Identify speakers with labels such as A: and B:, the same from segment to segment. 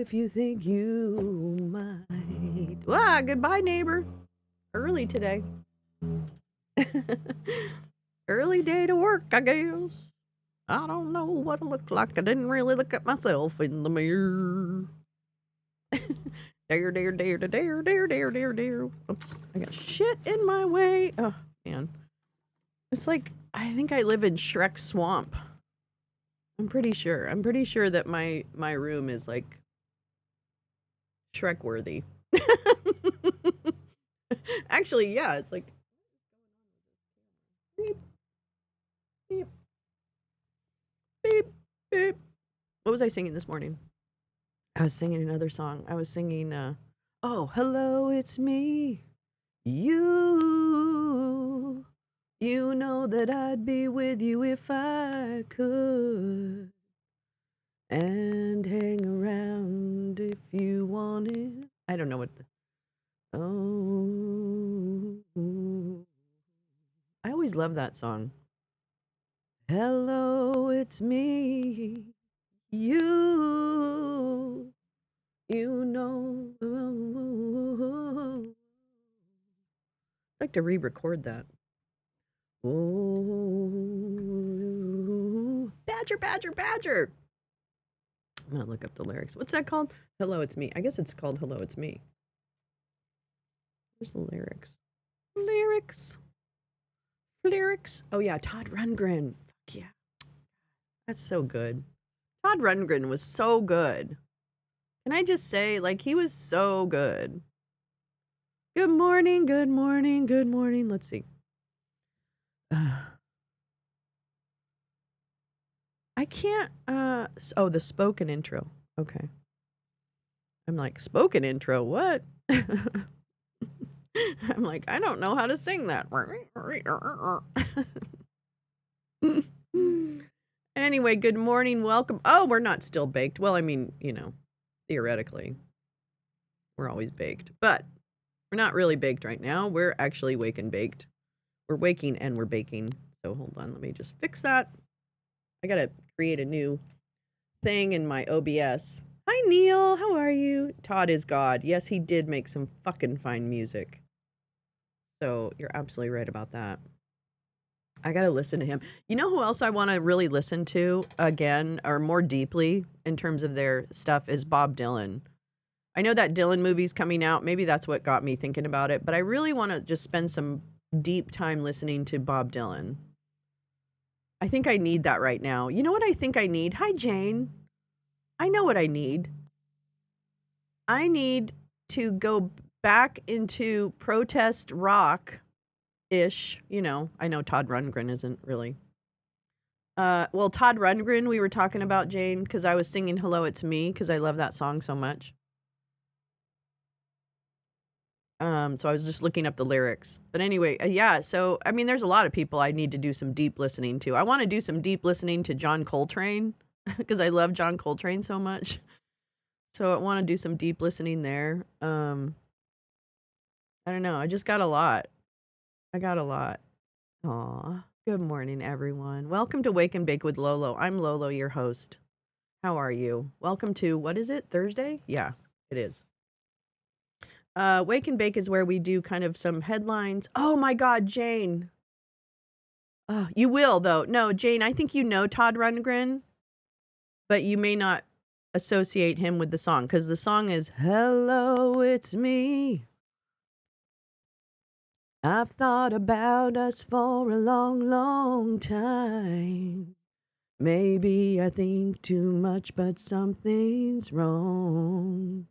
A: if you think you might. Ah, goodbye, neighbor. Early today. Early day to work, I guess. I don't know what I look like. I didn't really look at myself in the mirror. Dare, dare, dare, dare, dare, dare, dare, dare. Oops, I got shit in my way. Oh, man. It's like, I think I live in Shrek's swamp. I'm pretty sure. I'm pretty sure that my room is like Shrek worthy. Actually, yeah, it's like beep, beep, beep, beep. What was I singing this morning? I was singing another song. I was singing, oh, hello, it's me. You know that I'd be with you if I could. And hang around if you wanted. I don't know what the. Oh. I always love that song. Hello, it's me. You know. I'd like to re-record that. Oh, Badger, Badger, Badger. I'm gonna look up the lyrics. What's that called? Hello, it's me. I guess it's called Hello, it's me. Where's the lyrics? Lyrics. Lyrics. Oh yeah, Todd Rundgren. Fuck yeah. That's so good. Todd Rundgren was so good. Can I just say, like, he was so good. Good morning, good morning, good morning. Let's see. I can't, oh, the spoken intro. Okay. I'm like, spoken intro, what? I'm like, I don't know how to sing that. Anyway, good morning, welcome. Oh, we're not still baked. Well, I mean, you know, theoretically, we're always baked, but we're not really baked right now. We're actually wake and baked. We're waking and we're baking. So hold on, let me just fix that. I gotta create a new thing in my OBS. Hi, Neil. How are you? Todd is God. Yes, he did make some fucking fine music. So you're absolutely right about that. I gotta listen to him. You know who else I want to really listen to again or more deeply in terms of their stuff is Bob Dylan. I know that Dylan movie's coming out. Maybe that's what got me thinking about it. But I really want to just spend some deep time listening to Bob Dylan. I think I need that right now. You know what I think I need? Hi, Jane. I know what I need. I need to go back into protest rock-ish. You know, I know Todd Rundgren isn't really. Well, Todd Rundgren, we were talking about, Jane, because I was singing Hello, It's Me, because I love that song so much. So I was just looking up the lyrics. But anyway, yeah, so, I mean, there's a lot of people I need to do some deep listening to. I want to do some deep listening to John Coltrane, because I love John Coltrane so much. So I want to do some deep listening there. I don't know. I just got a lot. I got a lot. Aw. Good morning, everyone. Welcome to Wake and Bake with Lolo. I'm Lolo, your host. How are you? Welcome to, what is it, Thursday? Yeah, it is. Wake and Bake is where we do kind of some headlines. Oh my God, Jane. You will, though. No, Jane, I think you know Todd Rundgren, but you may not associate him with the song because the song is Hello, It's Me. I've thought about us for a long, long time. Maybe I think too much, but something's wrong.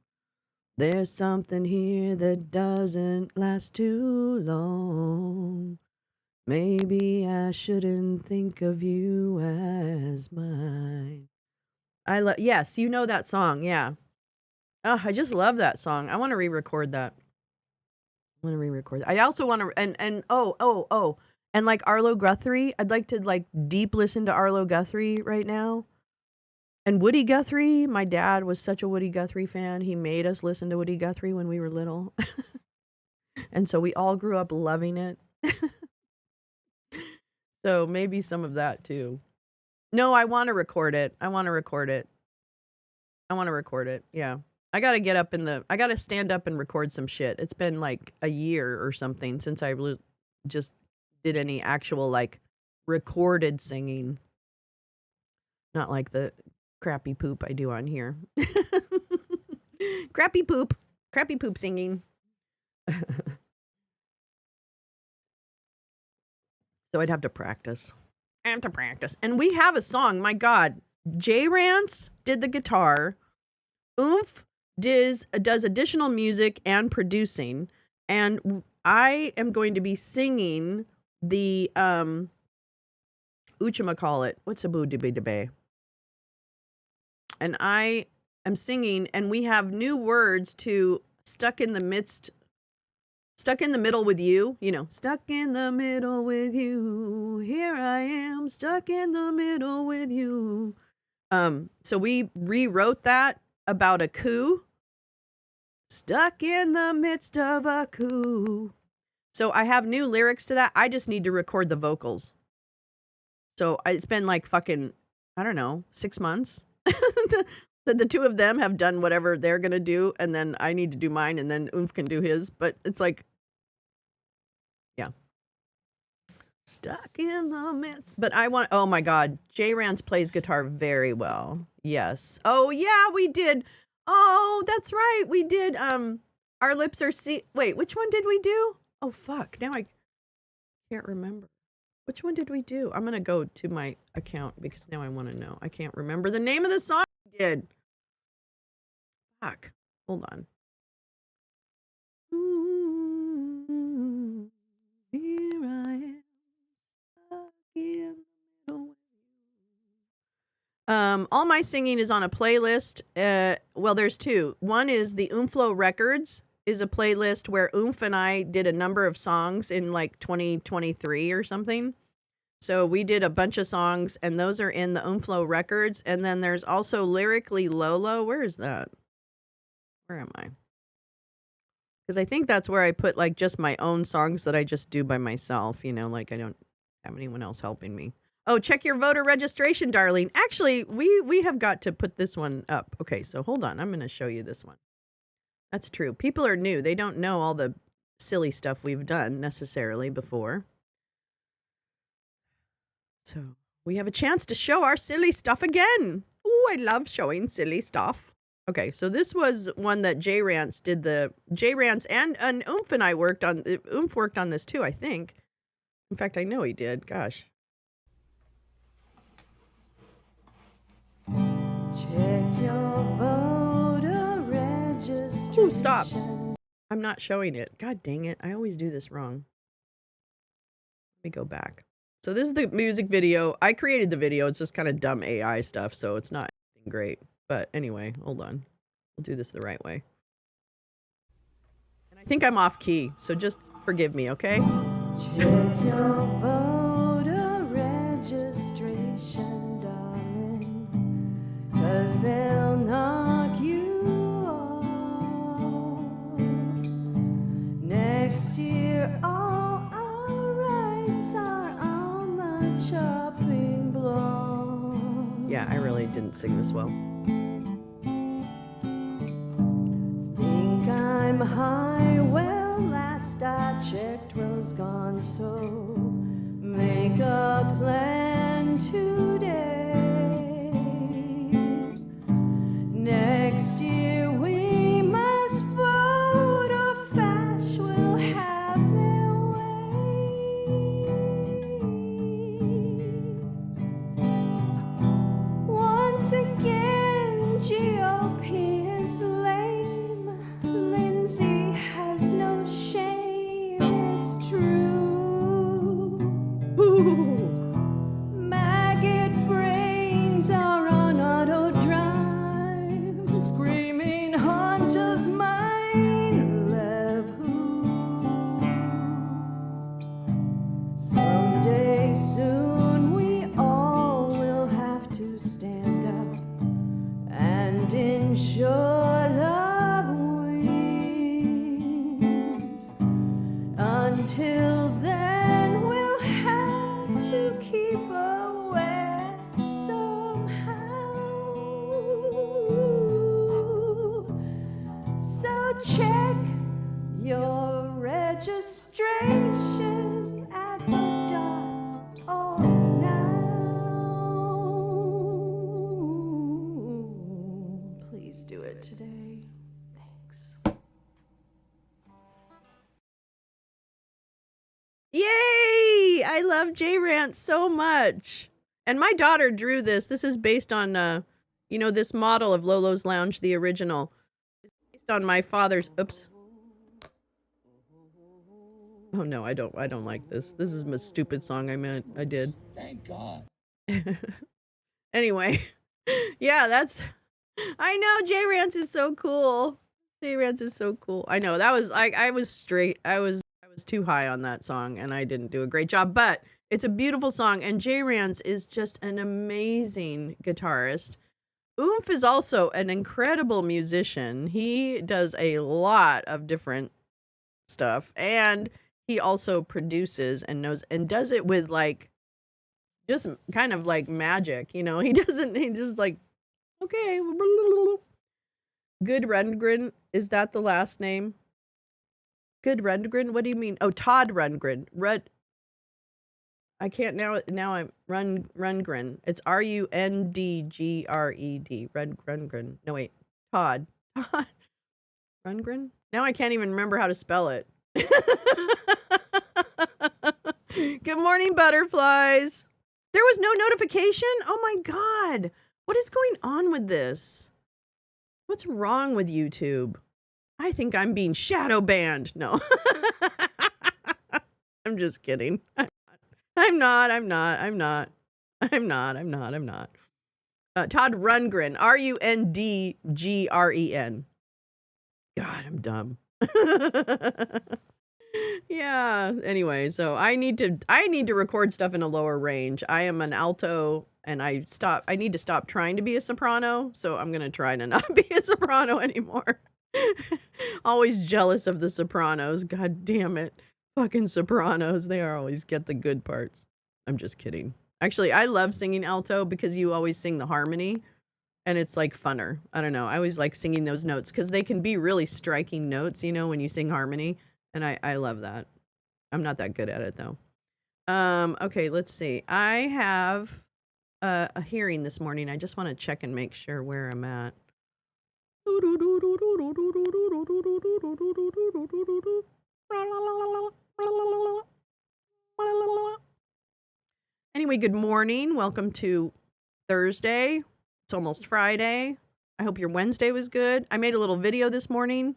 A: There's something here that doesn't last too long. Maybe I shouldn't think of you as mine. Yes, you know that song, yeah. Oh, I just love that song. I want to re-record that. I also want to and like Arlo Guthrie, I'd like to like deep listen to Arlo Guthrie right now. And Woody Guthrie, my dad was such a Woody Guthrie fan. He made us listen to Woody Guthrie when we were little. And so we all grew up loving it. So maybe some of that too. No, I want to record it. I want to record it. Yeah. I got to get up I got to stand up and record some shit. It's been like a year or something since I just did any actual like recorded singing. Not like the crappy poop I do on here. Crappy poop singing. So I'd have to practice. I have to practice. And we have a song. My God. J Rance did the guitar. Oomph does additional music and producing. And I am going to be singing the whatchamacallit? What's a boo dibby debay? And I am singing, and we have new words to stuck in the middle with you, stuck in the middle with you. Here I am, stuck in the middle with you. So we rewrote that about a coup. Stuck in the midst of a coup. So I have new lyrics to that. I just need to record the vocals. So it's been like fucking, I don't know, 6 months. The two of them have done whatever they're going to do, and then I need to do mine, and then Oomph can do his. But it's like, yeah. Stuck in the midst. But oh my God, J Rance plays guitar very well. Yes. Oh yeah, we did. Oh, that's right. We did, Our Lips Are wait, which one did we do? Oh fuck, now I can't remember. Which one did we do? I'm going to go to my account because now I want to know. I can't remember the name of the song we did. Fuck. Hold on. Here I am, stuck in the middle. All my singing is on a playlist. Well, there's two. One is the Oompflo Records is a playlist where Oomph and I did a number of songs in like 2023 or something. So we did a bunch of songs, and those are in the Oompflo Records. And then there's also Lyrically Lolo. Where is that? Where am I? Because I think that's where I put like just my own songs that I just do by myself, like I don't have anyone else helping me. Oh, check your voter registration, darling. Actually, we have got to put this one up. Okay, so hold on. I'm going to show you this one. That's true. People are new. They don't know all the silly stuff we've done necessarily before. So we have a chance to show our silly stuff again. Oh, I love showing silly stuff. Okay, so this was one that J Rance did. J Rance and Oomph and I worked on. Oomph worked on this too, I think. In fact, I know he did. Gosh. Check your voter registration. Ooh, stop. I'm not showing it. God dang it. I always do this wrong. Let me go back. So this is the music video. I created the video. It's just kind of dumb AI stuff, so it's not anything great. But anyway, hold on. We'll do this the right way. And I think I'm off key, so just forgive me, okay? Check your voter registration, darling, 'cause they'll knock you off. Next year, all our rights are on the chopping block. Yeah, I really didn't sing this well. Think I'm high? Well, last I checked, Rose gone, so make a plan today. Next year we must vote, or Fash will have their way. Once again, GOP is lame. Lindsay has no shame, it's true. Ooh. Maggot brains are on auto drive, screaming Hunter's mine, love who. Someday soon we all will have to stand up and ensure love wins. Until then, we'll have to keep away somehow. I love J-Rant so much. And my daughter drew this. This is based on, you know, this model of Lolo's Lounge, the original. It's based on my father's, oops. Oh no, I don't like this. This is a stupid song I did.
B: Thank God.
A: Anyway, yeah, I know J-Rants is so cool. J-Rants is so cool. I know that was I was straight. I was too high on that song and I didn't do a great job, but it's a beautiful song and J-Rants is just an amazing guitarist. Oomph is also an incredible musician. He does a lot of different stuff and he also produces and knows and does it with like just kind of like magic, you know. He just like, okay. Good Rundgren, is that the last name? Good Rundgren? What do you mean? Oh, Todd Rundgren. I can't now I'm Rundgren. It's Rundgred. Rundgren. No wait. Todd. Rundgren? Now I can't even remember how to spell it. Good morning, butterflies. There was no notification? Oh my god. What is going on with this? What's wrong with YouTube? I think I'm being shadow banned. No. I'm just kidding. I'm not. Todd Rundgren. Rundgren. God, I'm dumb. Yeah. Anyway, so I need to record stuff in a lower range. I am an alto and I need to stop trying to be a soprano, so I'm going to try to not be a soprano anymore. Always jealous of the sopranos. God damn it. Fucking sopranos. They always get the good parts. I'm just kidding. Actually, I love singing alto because you always sing the harmony and it's like funner. I don't know. I always like singing those notes because they can be really striking notes, you know, when you sing harmony. And I love that. I'm not that good at it though. Okay, let's see. I have a hearing this morning. I just want to check and make sure where I'm at. Anyway, good morning. Welcome to Thursday. It's almost Friday. I hope your Wednesday was good. I made a little video this morning.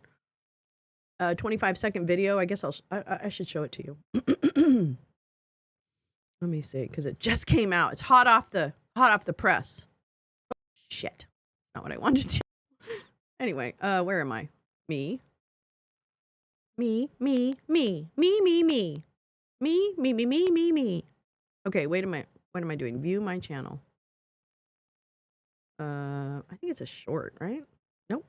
A: 25-second video. I guess I should show it to you. Let me see, because it just came out. It's hot off the press. Shit. Not what I wanted to do. Anyway, where am I? Me. Okay, wait a minute. What am I doing? View my channel. I think it's a short, right? Nope.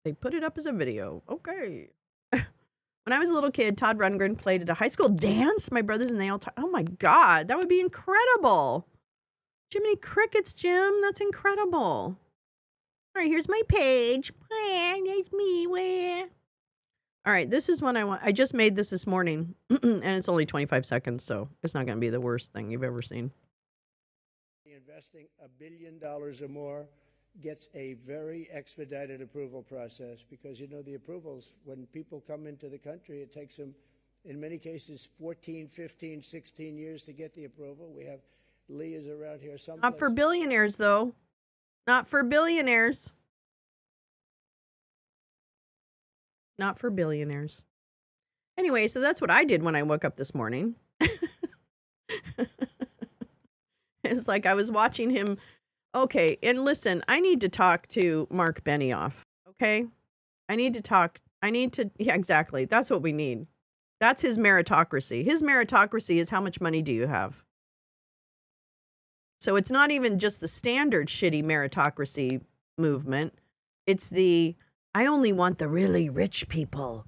A: They put it up as a video. Okay. When I was a little kid, Todd Rundgren played at a high school dance. My brothers and they all oh my god, that would be incredible. Jiminy Crickets, Jim. That's incredible. All right, here's my page. There's me. Where? All right, this is one I want. I just made this morning, and it's only 25 seconds, so it's not going to be the worst thing you've ever seen.
B: Investing $1 billion or more gets a very expedited approval process because, you know, the approvals, when people come into the country, it takes them, in many cases, 14, 15, 16 years to get the approval. We have Leah's around here.
A: Not for billionaires, though. Not for billionaires. Not for billionaires. Anyway, so that's what I did when I woke up this morning. It's like I was watching him. Okay, and listen, I need to talk to Mark Benioff, okay? Yeah, exactly. That's what we need. That's his meritocracy. His meritocracy is how much money do you have? So it's not even just the standard shitty meritocracy movement. It's the, I only want the really rich people.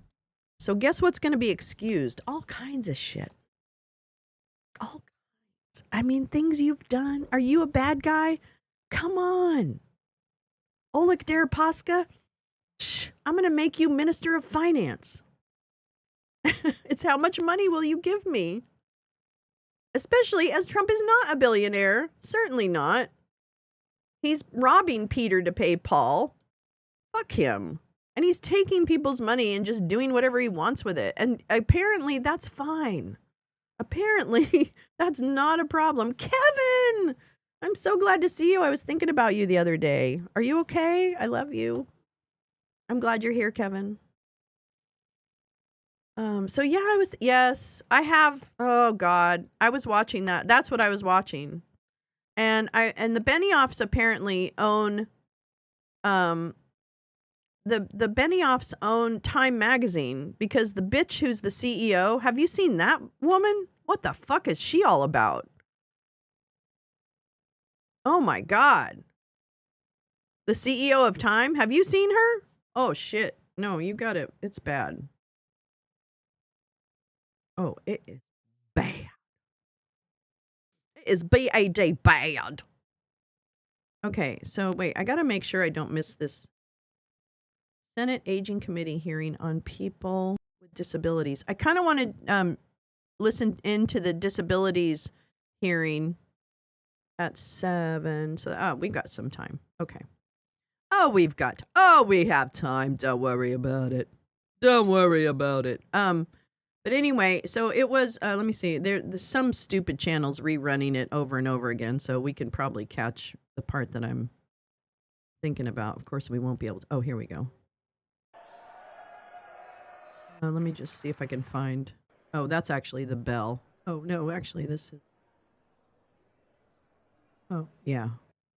A: So guess what's going to be excused? All kinds of shit. All kinds. I mean, things you've done. Are you a bad guy? Come on. Oleg Deripaska, I'm going to make you Minister of Finance. It's how much money will you give me? Especially as Trump is not a billionaire. Certainly not. He's robbing Peter to pay Paul. Fuck him. And he's taking people's money and just doing whatever he wants with it. And apparently that's fine. Apparently, that's not a problem. Kevin! I'm so glad to see you. I was thinking about you the other day. Are you okay? I love you. I'm glad you're here, Kevin. So yeah, yes, I have, oh God, I was watching that. That's what I was watching. And the Benioffs apparently own, um, the Benioffs own Time Magazine because the bitch who's the CEO, have you seen that woman? What the fuck is she all about? Oh my God. The CEO of Time, have you seen her? Oh shit. No, you got it. It's bad. Oh, it is bad. It is BAD bad. Okay, so wait, I gotta make sure I don't miss this Senate Aging Committee hearing on people with disabilities. I kind of want to listen into the disabilities hearing at 7. So, we got some time. Okay. We have time. Don't worry about it. Don't worry about it. But anyway, so it was, let me see, there's some stupid channels rerunning it over and over again, so we can probably catch the part that I'm thinking about. Of course, we won't be able to. Oh, here we go. Let me just see if I can find. Oh, that's actually the bell. Oh, no, actually, this is. Oh, yeah.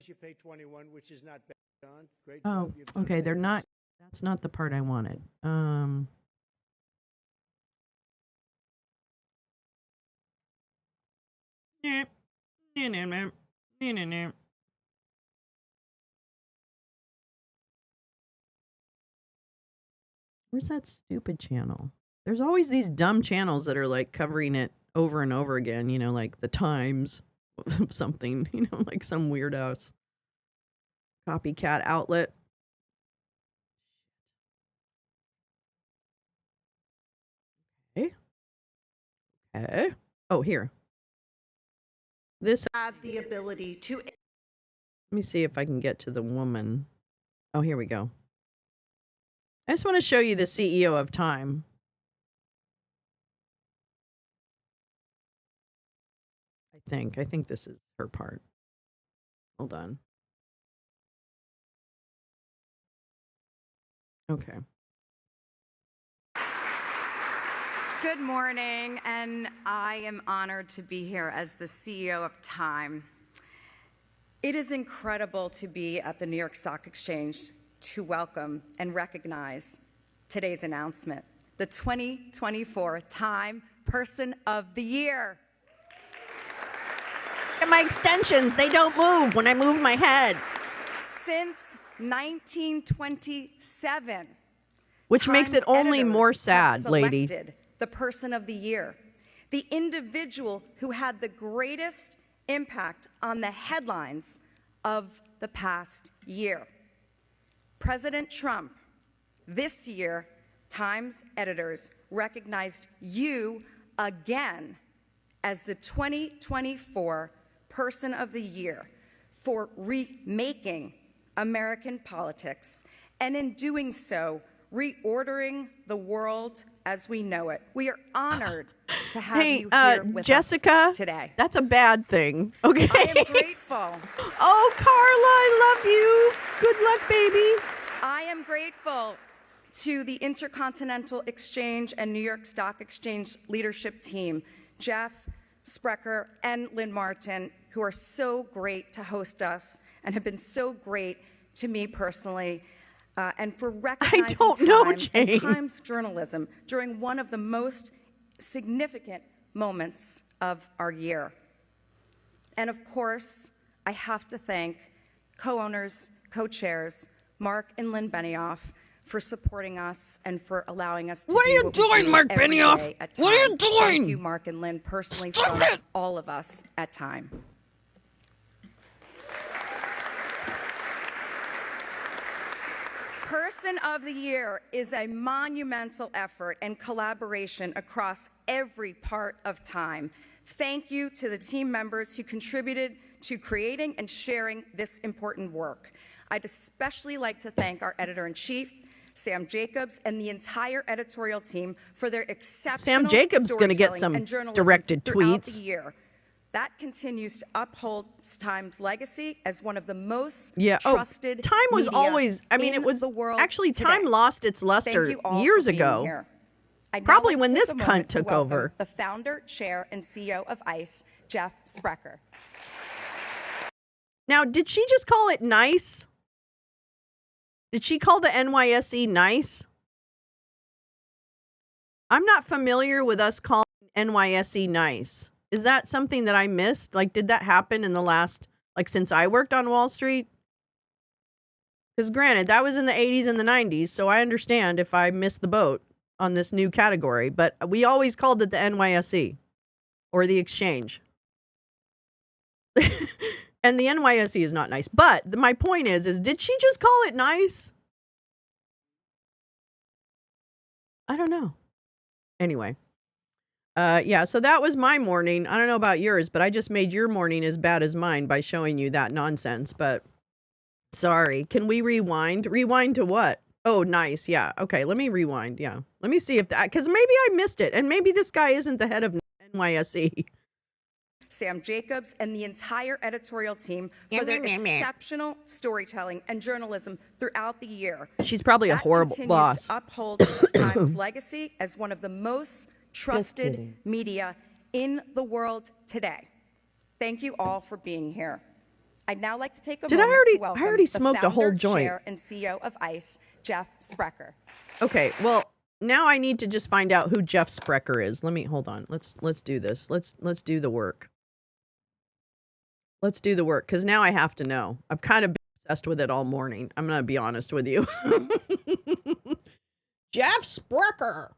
B: You pay 21, which is not bad, John. Great
A: Oh,
B: job. You've done
A: okay, they're
B: things.
A: not. That's not the part I wanted. Where's that stupid channel? There's always these dumb channels that are like covering it over and over again, like the Times, something, like some weird ass copycat outlet. Okay. Okay. Oh, here. This.
C: Have the ability to.
A: Let me see if I can get to the woman. Oh, here we go. I just want to show you the CEO of Time. I think this is her part. Hold on. Okay.
D: Good morning, and I am honored to be here as the CEO of Time. It is incredible to be at the New York Stock Exchange to welcome and recognize today's announcement, the 2024 Time Person of the Year.
A: And my extensions, they don't move when I move my head.
D: Since 1927,
A: which makes it only more sad, lady.
D: The Person of the Year, the individual who had the greatest impact on the headlines of the past year. President Trump, this year, Time's editors recognized you again as the 2024 Person of the Year for remaking American politics, and in doing so, reordering the world as we know it. We are honored to have you here with
A: Jessica,
D: us today.
A: That's a bad thing. Okay.
D: I am grateful.
A: Oh, Carla, I love you. Good luck, baby.
D: I am grateful to the Intercontinental Exchange and New York Stock Exchange leadership team, Jeff Sprecher and Lynn Martin, who are so great to host us and have been so great to me personally. And for recognizing Time and Times journalism during one of the most significant moments of our year. And of course, I have to thank co-owners, co-chairs, Mark and Lynn Benioff, for supporting us and for allowing us to
A: What are you doing, Mark Benioff? What are you doing?
D: Thank you, Mark and Lynn, personally from all of us at Time. Person of the Year is a monumental effort and collaboration across every part of Time. Thank you to the team members who contributed to creating and sharing this important work. I'd especially like to thank our editor-in-chief, Sam Jacobs, and the entire editorial team for their exceptional
A: Sam Jacobs is going to get
D: storytelling
A: some
D: and journalism
A: directed
D: throughout
A: tweets.
D: the year. That continues to uphold Time's legacy as one of the most trusted
A: Time was
D: media
A: always, I mean,
D: in
A: it was
D: the world
A: actually
D: today.
A: Time lost its
D: Thank
A: luster
D: you all
A: years
D: for being
A: ago.
D: here. I'd now
A: Probably
D: like to
A: when
D: take
A: this
D: a
A: cunt
D: moment to
A: took
D: welcome
A: over.
D: the founder, chair, and CEO of ICE, Jeff Sprecher.
A: Now, did she just call it nice? Did she call the NYSE nice? I'm not familiar with us calling NYSE nice. Is that something that I missed? Like, did that happen in the last, like, since I worked on Wall Street? Because granted, that was in the 80s and the 90s, so I understand if I missed the boat on this new category, but we always called it the NYSE or the exchange. And the NYSE is not nice. But my point is did she just call it nice? I don't know. Anyway. Yeah, so that was my morning. I don't know about yours, but I just made your morning as bad as mine by showing you that nonsense. But sorry. Can we rewind? Rewind to what? Oh, nice. Yeah. Okay, let me rewind. Yeah. Let me see if that, because maybe I missed it. And maybe this guy isn't the head of NYSE.
D: Sam Jacobs, and the entire editorial team for their exceptional storytelling and journalism throughout the year.
A: She's probably a horrible boss.
D: To uphold Time's legacy as one of the most trusted media in the world today. Thank you all for being here. I'd now like to take a moment to welcome
A: I already
D: the
A: smoked a whole
D: founder,
A: joint.
D: chair, and CEO of ICE, Jeff Sprecher.
A: Okay, well, now I need to just find out who Jeff Sprecher is. Hold on. Let's do this. Let's do the work. Let's do the work, because now I have to know. I've kind of been obsessed with it all morning. I'm going to be honest with you. Jeff Sprecher.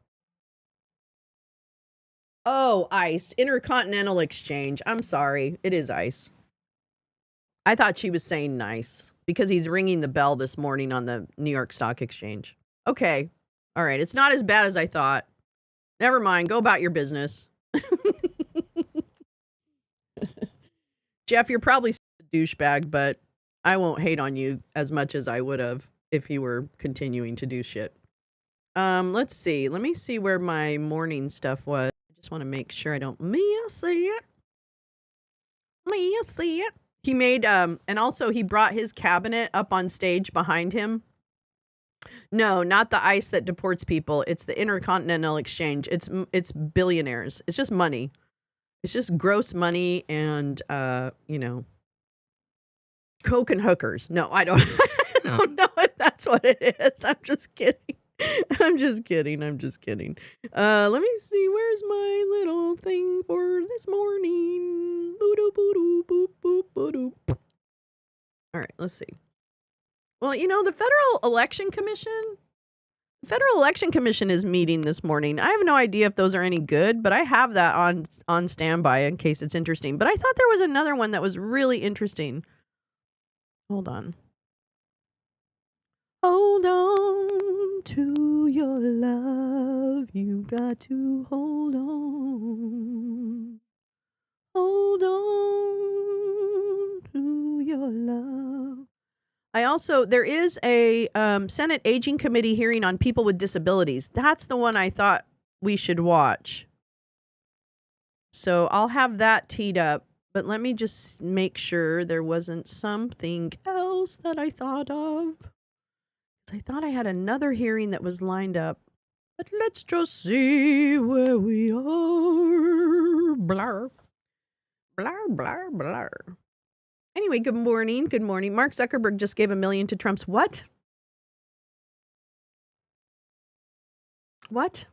A: Oh, ICE. Intercontinental Exchange. I'm sorry. It is ICE. I thought she was saying nice, because he's ringing the bell this morning on the New York Stock Exchange. Okay. All right. It's not as bad as I thought. Never mind. Go about your business. Jeff, you're probably a douchebag, but I won't hate on you as much as I would have if you were continuing to do shit. Let's see. Let me see where my morning stuff was. I just want to make sure I don't miss it. He made, and also he brought his cabinet up on stage behind him. No, not the ICE that deports people. It's the Intercontinental Exchange. It's billionaires. It's just money. It's just gross money and, coke and hookers. No, I don't, I don't know if that's what it is. I'm just kidding. I'm just kidding. Let me see. Where's my little thing for this morning? All right, let's see. Well, the Federal Election Commission is meeting this morning. I have no idea if those are any good, but I have that on standby in case it's interesting. But I thought there was another one that was really interesting. Hold on. Hold on to your love. You got to hold on. Hold on to your love. There is a Senate Aging Committee hearing on people with disabilities. That's the one I thought we should watch. So I'll have that teed up, but let me just make sure there wasn't something else that I thought of. I thought I had another hearing that was lined up, but let's just see where we are. Blar. Blar, blar, blar. Anyway, good morning. Mark Zuckerberg just gave $1 million to Trump's what? What?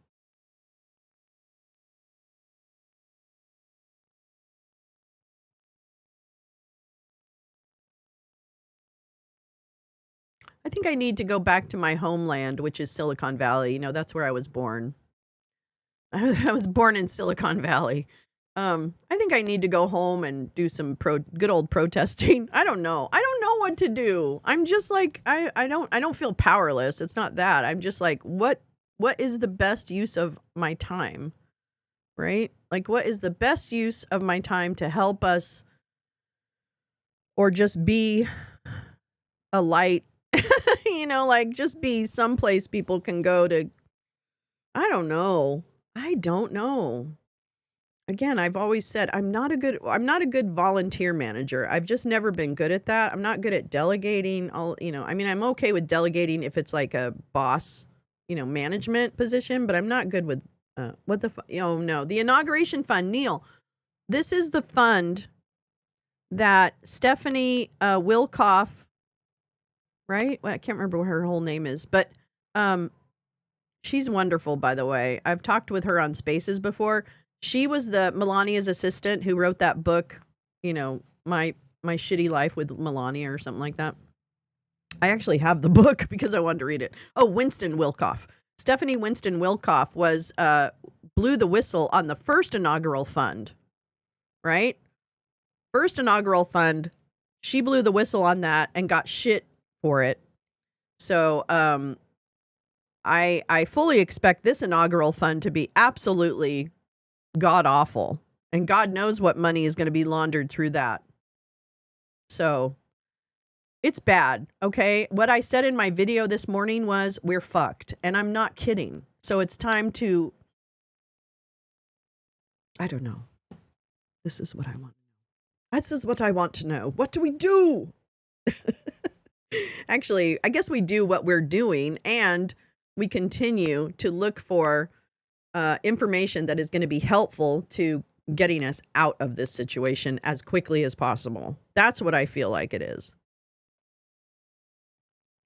A: I think I need to go back to my homeland, which is Silicon Valley. That's where I was born. I was born in Silicon Valley. I think I need to go home and do some good old protesting. I don't know what to do. I'm just like, I don't feel powerless. It's not that. I'm just like, what is the best use of my time? Right? Like, what is the best use of my time to help us, or just be a light, like just be someplace people can go to. I don't know. Again, I've always said I'm not a good volunteer manager. I've just never been good at that. I'm not good at delegating. I'm okay with delegating if it's like a boss, management position, but I'm not good with no, the inauguration fund, Neil. This is the fund that Stephanie Wilkoff, right? Well, I can't remember what her whole name is, but she's wonderful, by the way. I've talked with her on Spaces before. She was the Melania's assistant who wrote that book, my shitty life with Melania or something like that. I actually have the book because I wanted to read it. Oh, Winston Wilkoff. Stephanie Winston Wilkoff was blew the whistle on the first inaugural fund, right? First inaugural fund. She blew the whistle on that and got shit for it. So I fully expect this inaugural fund to be absolutely god awful, and God knows what money is going to be laundered through that. So it's bad. Okay. What I said in my video this morning was we're fucked, and I'm not kidding. So it's time to, I don't know. This is what I want. This is what I want to know. What do we do? Actually, I guess we do what we're doing, and we continue to look for information that is going to be helpful to getting us out of this situation as quickly as possible. That's what I feel like it is.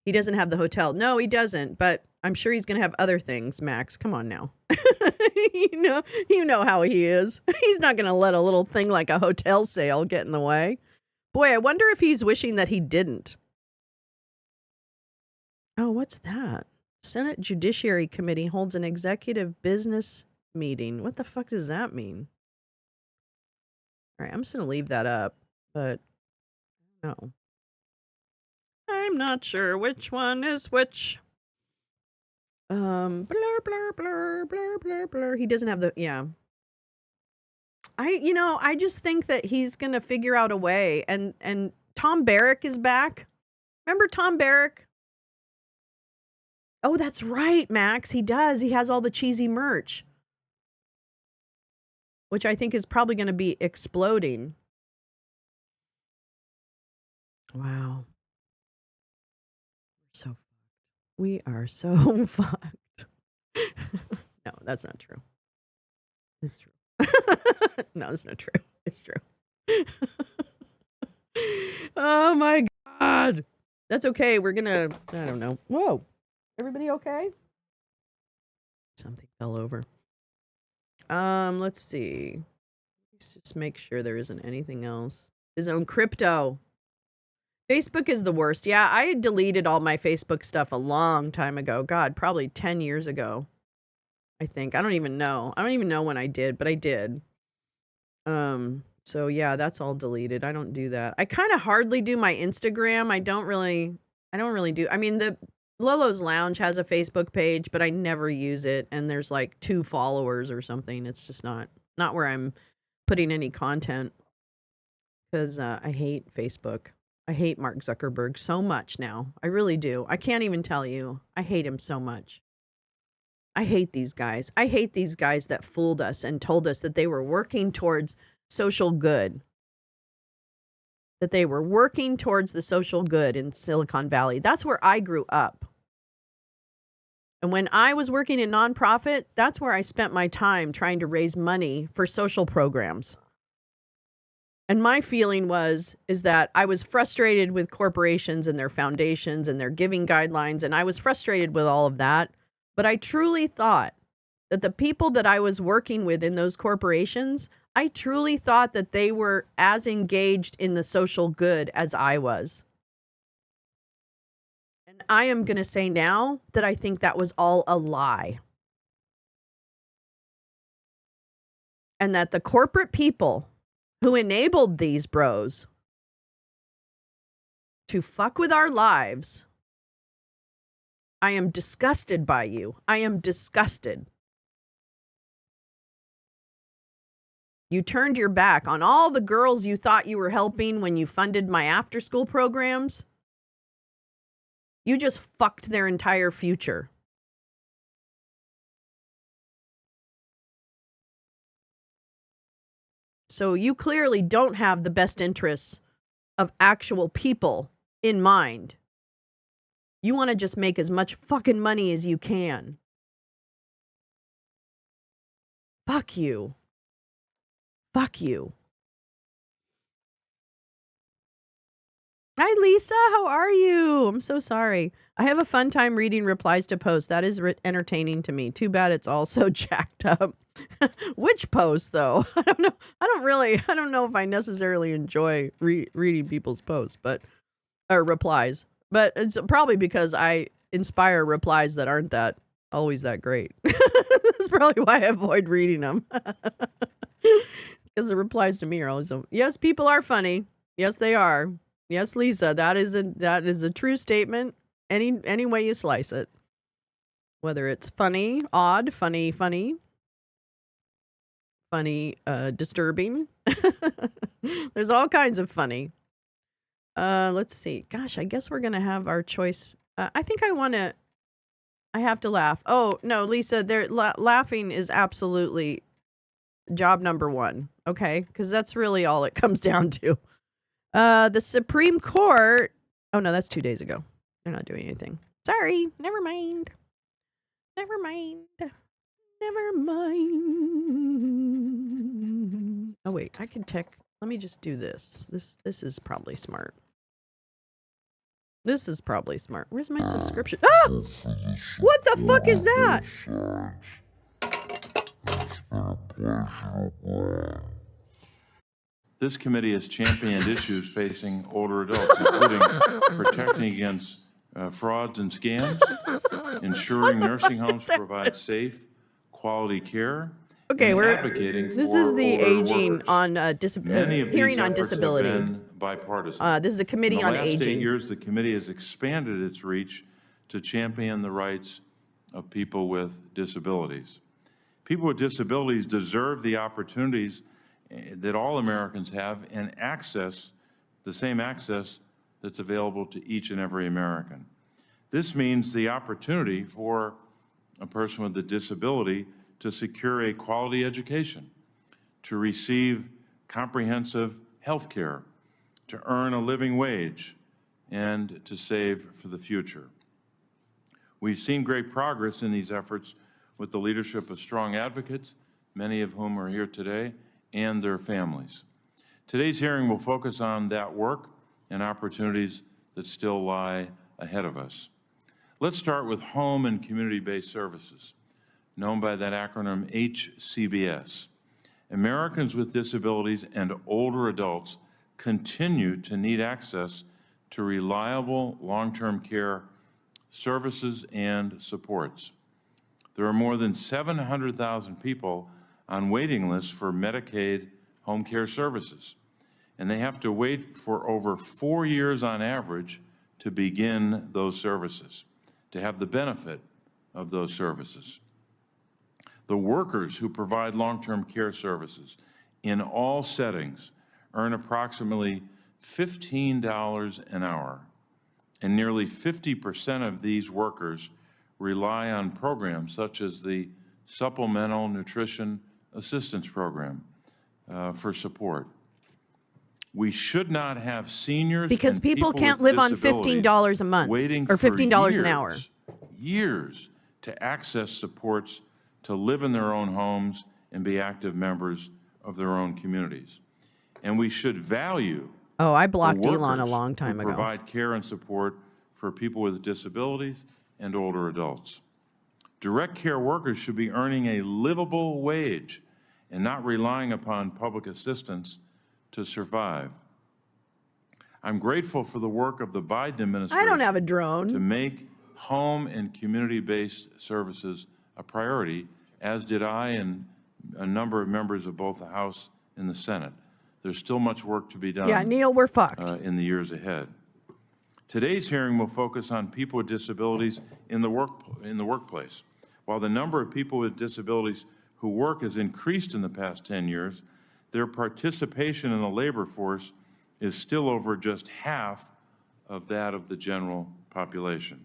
A: He doesn't have the hotel. No, he doesn't, but I'm sure he's going to have other things, Max. Come on now. you know how he is. He's not going to let a little thing like a hotel sale get in the way. Boy, I wonder if he's wishing that he didn't. Oh, what's that? Senate Judiciary Committee holds an executive business meeting. What the fuck does that mean? All right, I'm just going to leave that up, but no. I'm not sure which one is which. Blur, blur, blur, blur, blur, blur. He doesn't have the, yeah. I just think that he's going to figure out a way. And Tom Barrack is back. Remember Tom Barrack? Oh, that's right, Max. He does. He has all the cheesy merch, which I think is probably going to be exploding. Wow. We are so fucked. No, that's not true. It's true. No, it's not true. It's true. Oh my God. That's okay. We're gonna, I don't know. Whoa. Everybody okay? Something fell over. Let's see. Let's just make sure there isn't anything else. His own crypto. Facebook is the worst. Yeah, I deleted all my Facebook stuff a long time ago. God, probably 10 years ago. I think. I don't even know. I don't even know when I did, but I did. So yeah, that's all deleted. I don't do that. I kind of hardly do my Instagram. I don't really do. I mean, the Lolo's Lounge has a Facebook page, but I never use it. And there's like 2 followers or something. It's just not where I'm putting any content, because I hate Facebook. I hate Mark Zuckerberg so much now. I really do. I can't even tell you. I hate him so much. I hate these guys. I hate these guys that fooled us and told us that they were working towards social good. That they were working towards the social good in Silicon Valley. That's where I grew up. And when I was working in nonprofit, that's where I spent my time trying to raise money for social programs. And my feeling is that I was frustrated with corporations and their foundations and their giving guidelines, and I was frustrated with all of that. But I truly thought that the people that I was working with in those corporations, I truly thought that they were as engaged in the social good as I was. And I am going to say now that I think that was all a lie. And that the corporate people who enabled these bros to fuck with our lives, I am disgusted by you. I am disgusted. You turned your back on all the girls you thought you were helping when you funded my after-school programs. You just fucked their entire future. So you clearly don't have the best interests of actual people in mind. You want to just make as much fucking money as you can. Fuck you. Fuck you. Hi, Lisa. How are you? I'm so sorry. I have a fun time reading replies to posts. That is entertaining to me. Too bad it's all so jacked up. Which post, though? I don't know. I don't know if I necessarily enjoy reading people's posts, or replies. But it's probably because I inspire replies that aren't always that great. That's probably why I avoid reading them. Because the replies to me are always, yes, people are funny. Yes, they are. Yes, Lisa, that is a true statement. Any way you slice it. Whether it's funny, odd, funny, disturbing. There's all kinds of funny. Let's see. Gosh, I guess we're going to have our choice. I think I have to laugh. Oh, no, Lisa, laughing is absolutely job number one. Okay? Because that's really all it comes down to. The Supreme Court. Oh, no, that's 2 days ago. They're not doing anything. Sorry. Never mind. Never mind. Never mind. Oh, wait. I can let me just do this. This is probably smart. This is probably smart. Where's my subscription? Ah! What the fuck is that?
C: This committee has championed issues facing older adults, including protecting against frauds and scams, ensuring nursing homes provide safe, quality care,
A: okay,
C: and advocating for
A: this is the
C: older
A: aging
C: workers.
A: on hearing on disability.
C: Have been bipartisan.
A: This is a committee on aging.
C: In the last 8 years, the committee has expanded its reach to champion the rights of people with disabilities. People with disabilities deserve the opportunities that all Americans have and the same access that's available to each and every American. This means the opportunity for a person with a disability to secure a quality education, to receive comprehensive health care, to earn a living wage, and to save for the future. We've seen great progress in these efforts with the leadership of strong advocates, many of whom are here today, and their families. Today's hearing will focus on that work and opportunities that still lie ahead of us. Let's start with home and community-based services, known by that acronym HCBS. Americans with disabilities and older adults continue to need access to reliable long-term care services and supports. There are more than 700,000 people on waiting lists for Medicaid home care services, and they have to wait for over 4 years on average to begin those services, to have the benefit of those services. The workers who provide long-term care services in all settings earn approximately $15 an hour, and nearly 50% of these workers rely on programs such as the Supplemental Nutrition Assistance Program for support. We should not have seniors
A: because people can't live on $15 a month or $15 an hour.
C: Years to access supports to live in their own homes and be active members of their own communities. And we should value
A: I blocked Elon a long time ago.
C: Provide care and support for people with disabilities and older adults. Direct care workers should be earning a livable wage and not relying upon public assistance to survive. I'm grateful for the work of the Biden administration.
A: I don't have a drone.
C: To make home and community-based services a priority, as did I and a number of members of both the House and the Senate. There's still much work to be done.
A: Yeah, Neil, we're fucked.
C: In the years ahead. Today's hearing will focus on people with disabilities in the workplace. While the number of people with disabilities who work has increased in the past 10 years, their participation in the labor force is still over just half of that of the general population.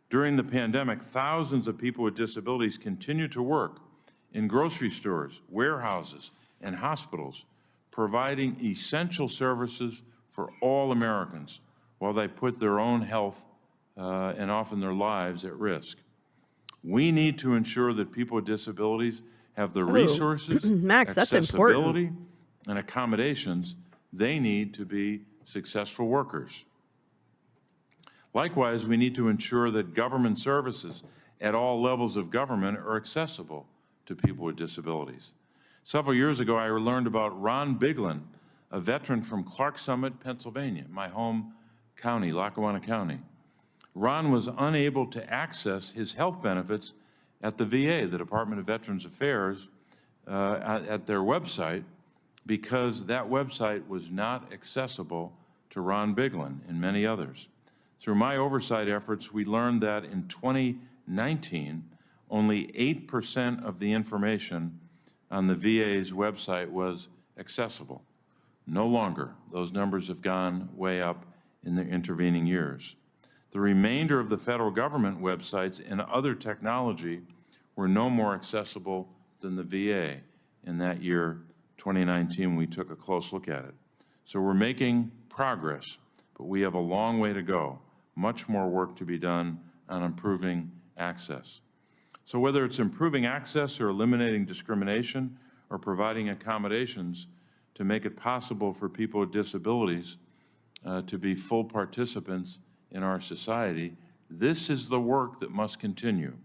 C: During the pandemic, thousands of people with disabilities continue to work in grocery stores, warehouses, and hospitals, providing essential services for all Americans while they put their own health and often their lives at risk. We need to ensure that people with disabilities have the resources,
A: Max, that's important.
C: accessibility, and accommodations they need to be successful workers. Likewise, we need to ensure that government services at all levels of government are accessible to people with disabilities. Several years ago, I learned about Ron Biglin, a veteran from Clark Summit, Pennsylvania, my home county, Lackawanna County. Ron was unable to access his health benefits at the VA, the Department of Veterans Affairs, at their website, because that website was not accessible to Ron Biglin and many others. Through my oversight efforts, we learned that in 2019, only 8% of the information on the VA's website was accessible. No longer. Those numbers have gone way up in the intervening years. The remainder of the federal government websites and other technology were no more accessible than the VA in that year, 2019, when we took a close look at it. So we're making progress, but we have a long way to go. Much more work to be done on improving access. So whether it's improving access or eliminating discrimination or providing accommodations to make it possible for people with disabilities to be full participants in our society, this is the work that must continue.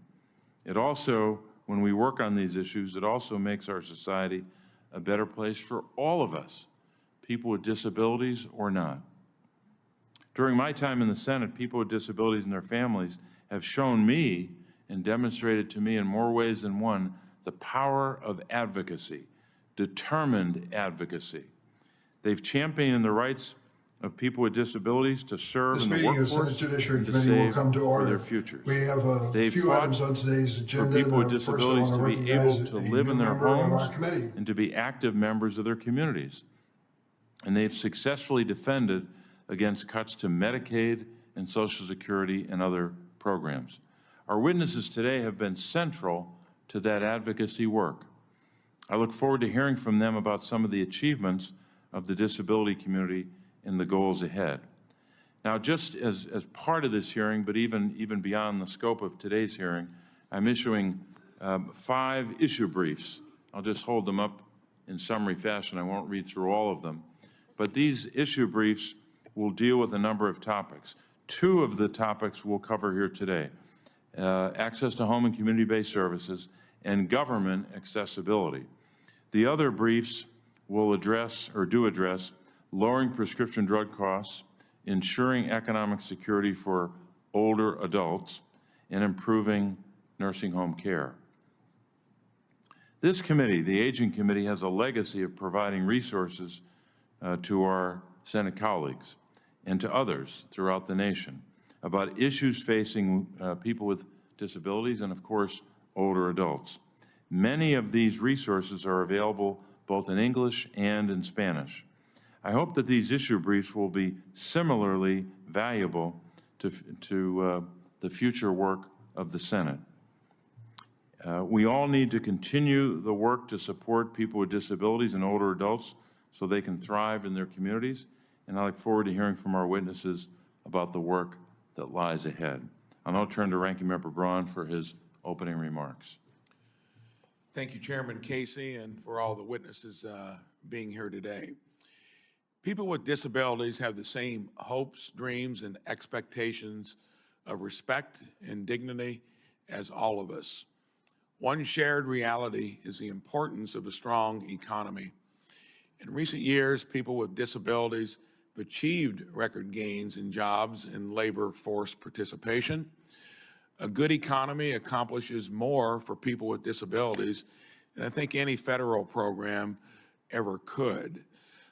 C: It also, when we work on these issues, it also makes our society a better place for all of us, people with disabilities or not. During my time in the Senate, people with disabilities and their families have shown me and demonstrated to me in more ways than one the power of advocacy, determined advocacy. They've championed the rights of people with disabilities to serve in the workforce
E: Senate Judiciary
C: and to
E: Committee will
C: save
E: come to
C: for
E: order.
C: their futures.
E: We have a
C: They've
E: few
C: fought
E: items on today's agenda.
C: for people with
E: First, I
C: disabilities
E: want
C: to be able
E: recognize
C: to
E: a
C: live
E: new
C: in their
E: member of our
C: homes
E: committee.
C: and to be active members of their communities. And they've successfully defended against cuts to Medicaid and Social Security and other programs. Our witnesses today have been central to that advocacy work. I look forward to hearing from them about some of the achievements of the disability community and the goals ahead. Now, just as part of this hearing, but even beyond the scope of today's hearing, I'm issuing 5 issue briefs. I'll just hold them up in summary fashion. I won't read through all of them. But these issue briefs will deal with a number of topics. 2 of the topics we'll cover here today: access to home and community-based services and government accessibility. The other briefs will address, or do address, lowering prescription drug costs, ensuring economic security for older adults, and improving nursing home care. This committee, the Aging Committee, has a legacy of providing resources to our Senate colleagues and to others throughout the nation about issues facing people with disabilities and, of course, older adults. Many of these resources are available both in English and in Spanish. I hope that these issue briefs will be similarly valuable to the future work of the Senate. We all need to continue the work to support people with disabilities and older adults so they can thrive in their communities, and I look forward to hearing from our witnesses about the work that lies ahead. I'll now turn to Ranking Member Braun for his opening remarks.
F: Thank you, Chairman Casey, and for all the witnesses being here today. People with disabilities have the same hopes, dreams, and expectations of respect and dignity as all of us. One shared reality is the importance of a strong economy. In recent years, people with disabilities have achieved record gains in jobs and labor force participation. A good economy accomplishes more for people with disabilities than I think any federal program ever could.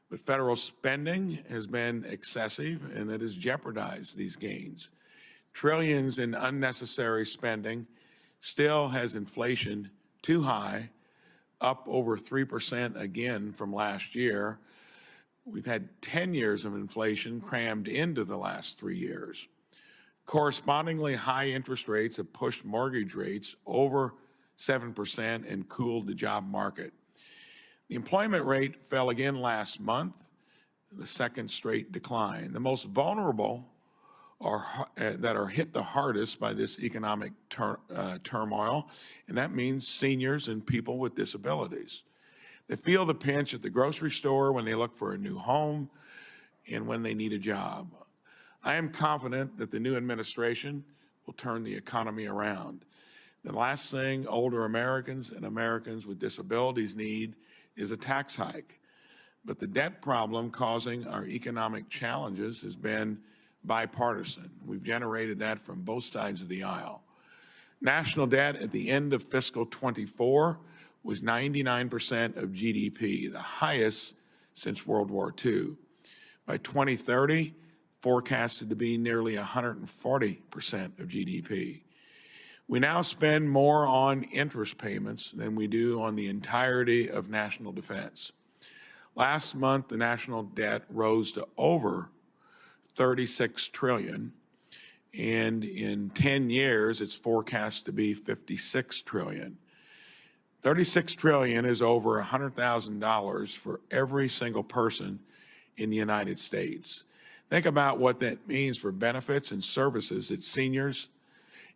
F: But federal spending has been excessive, and it has jeopardized these gains. Trillions in unnecessary spending still has inflation too high, up over 3% again from last year. We've had 10 years of inflation crammed into the last 3 years. Correspondingly, high interest rates have pushed mortgage rates over 7% and cooled the job market. The employment rate fell again last month, the second straight decline. The most vulnerable that are hit the hardest by this economic turmoil, and that means seniors and people with disabilities. They feel the pinch at the grocery store when they look for a new home and when they need a job. I am confident that the new administration will turn the economy around. The last thing older Americans and Americans with disabilities need is a tax hike. But the debt problem causing our economic challenges has been bipartisan. We've generated that from both sides of the aisle. National debt at the end of fiscal 24 was 99% of GDP, the highest since World War II. By 2030, forecasted to be nearly 140% of GDP. We now spend more on interest payments than we do on the entirety of national defense. Last month, the national debt rose to over $36 trillion, and in 10 years, it's forecast to be $56 trillion. $36 trillion is over $100,000 for every single person in the United States. Think about what that means for benefits and services that seniors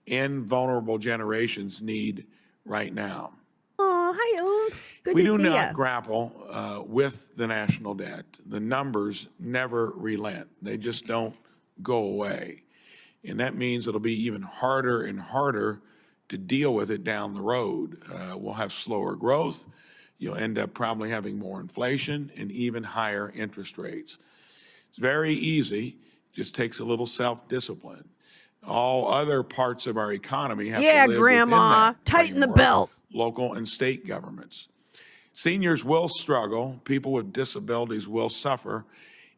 F: and vulnerable generations need right now.
A: Oh, hi, good
F: we
A: to
F: do
A: see
F: not
A: ya.
F: grapple with the national debt. The numbers never relent. They just don't go away. And that means it'll be even harder and harder to deal with it down the road. We'll have slower growth. You'll end up probably having more inflation and even higher interest rates. It's very easy, just takes a little self-discipline. All other parts of our economy have to live
A: Grandma,
F: within that
A: tighten the
F: framework,
A: belt.
F: local and state governments. Seniors will struggle, people with disabilities will suffer,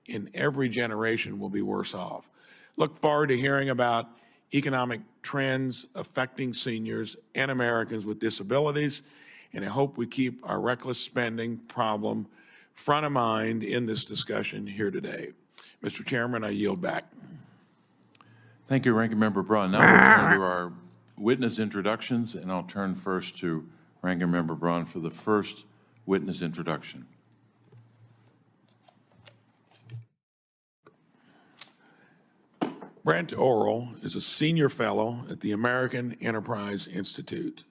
F: and every generation will be worse off. Look forward to hearing about economic trends affecting seniors and Americans with disabilities, and I hope we keep our reckless spending problem front of mind in this discussion here today. Mr. Chairman, I yield back.
C: Thank you, Ranking Member Braun. Now we'll turn to our witness introductions, and I'll turn first to Ranking Member Braun for the first witness introduction.
F: Brent Orrell is a senior fellow at the American Enterprise Institute.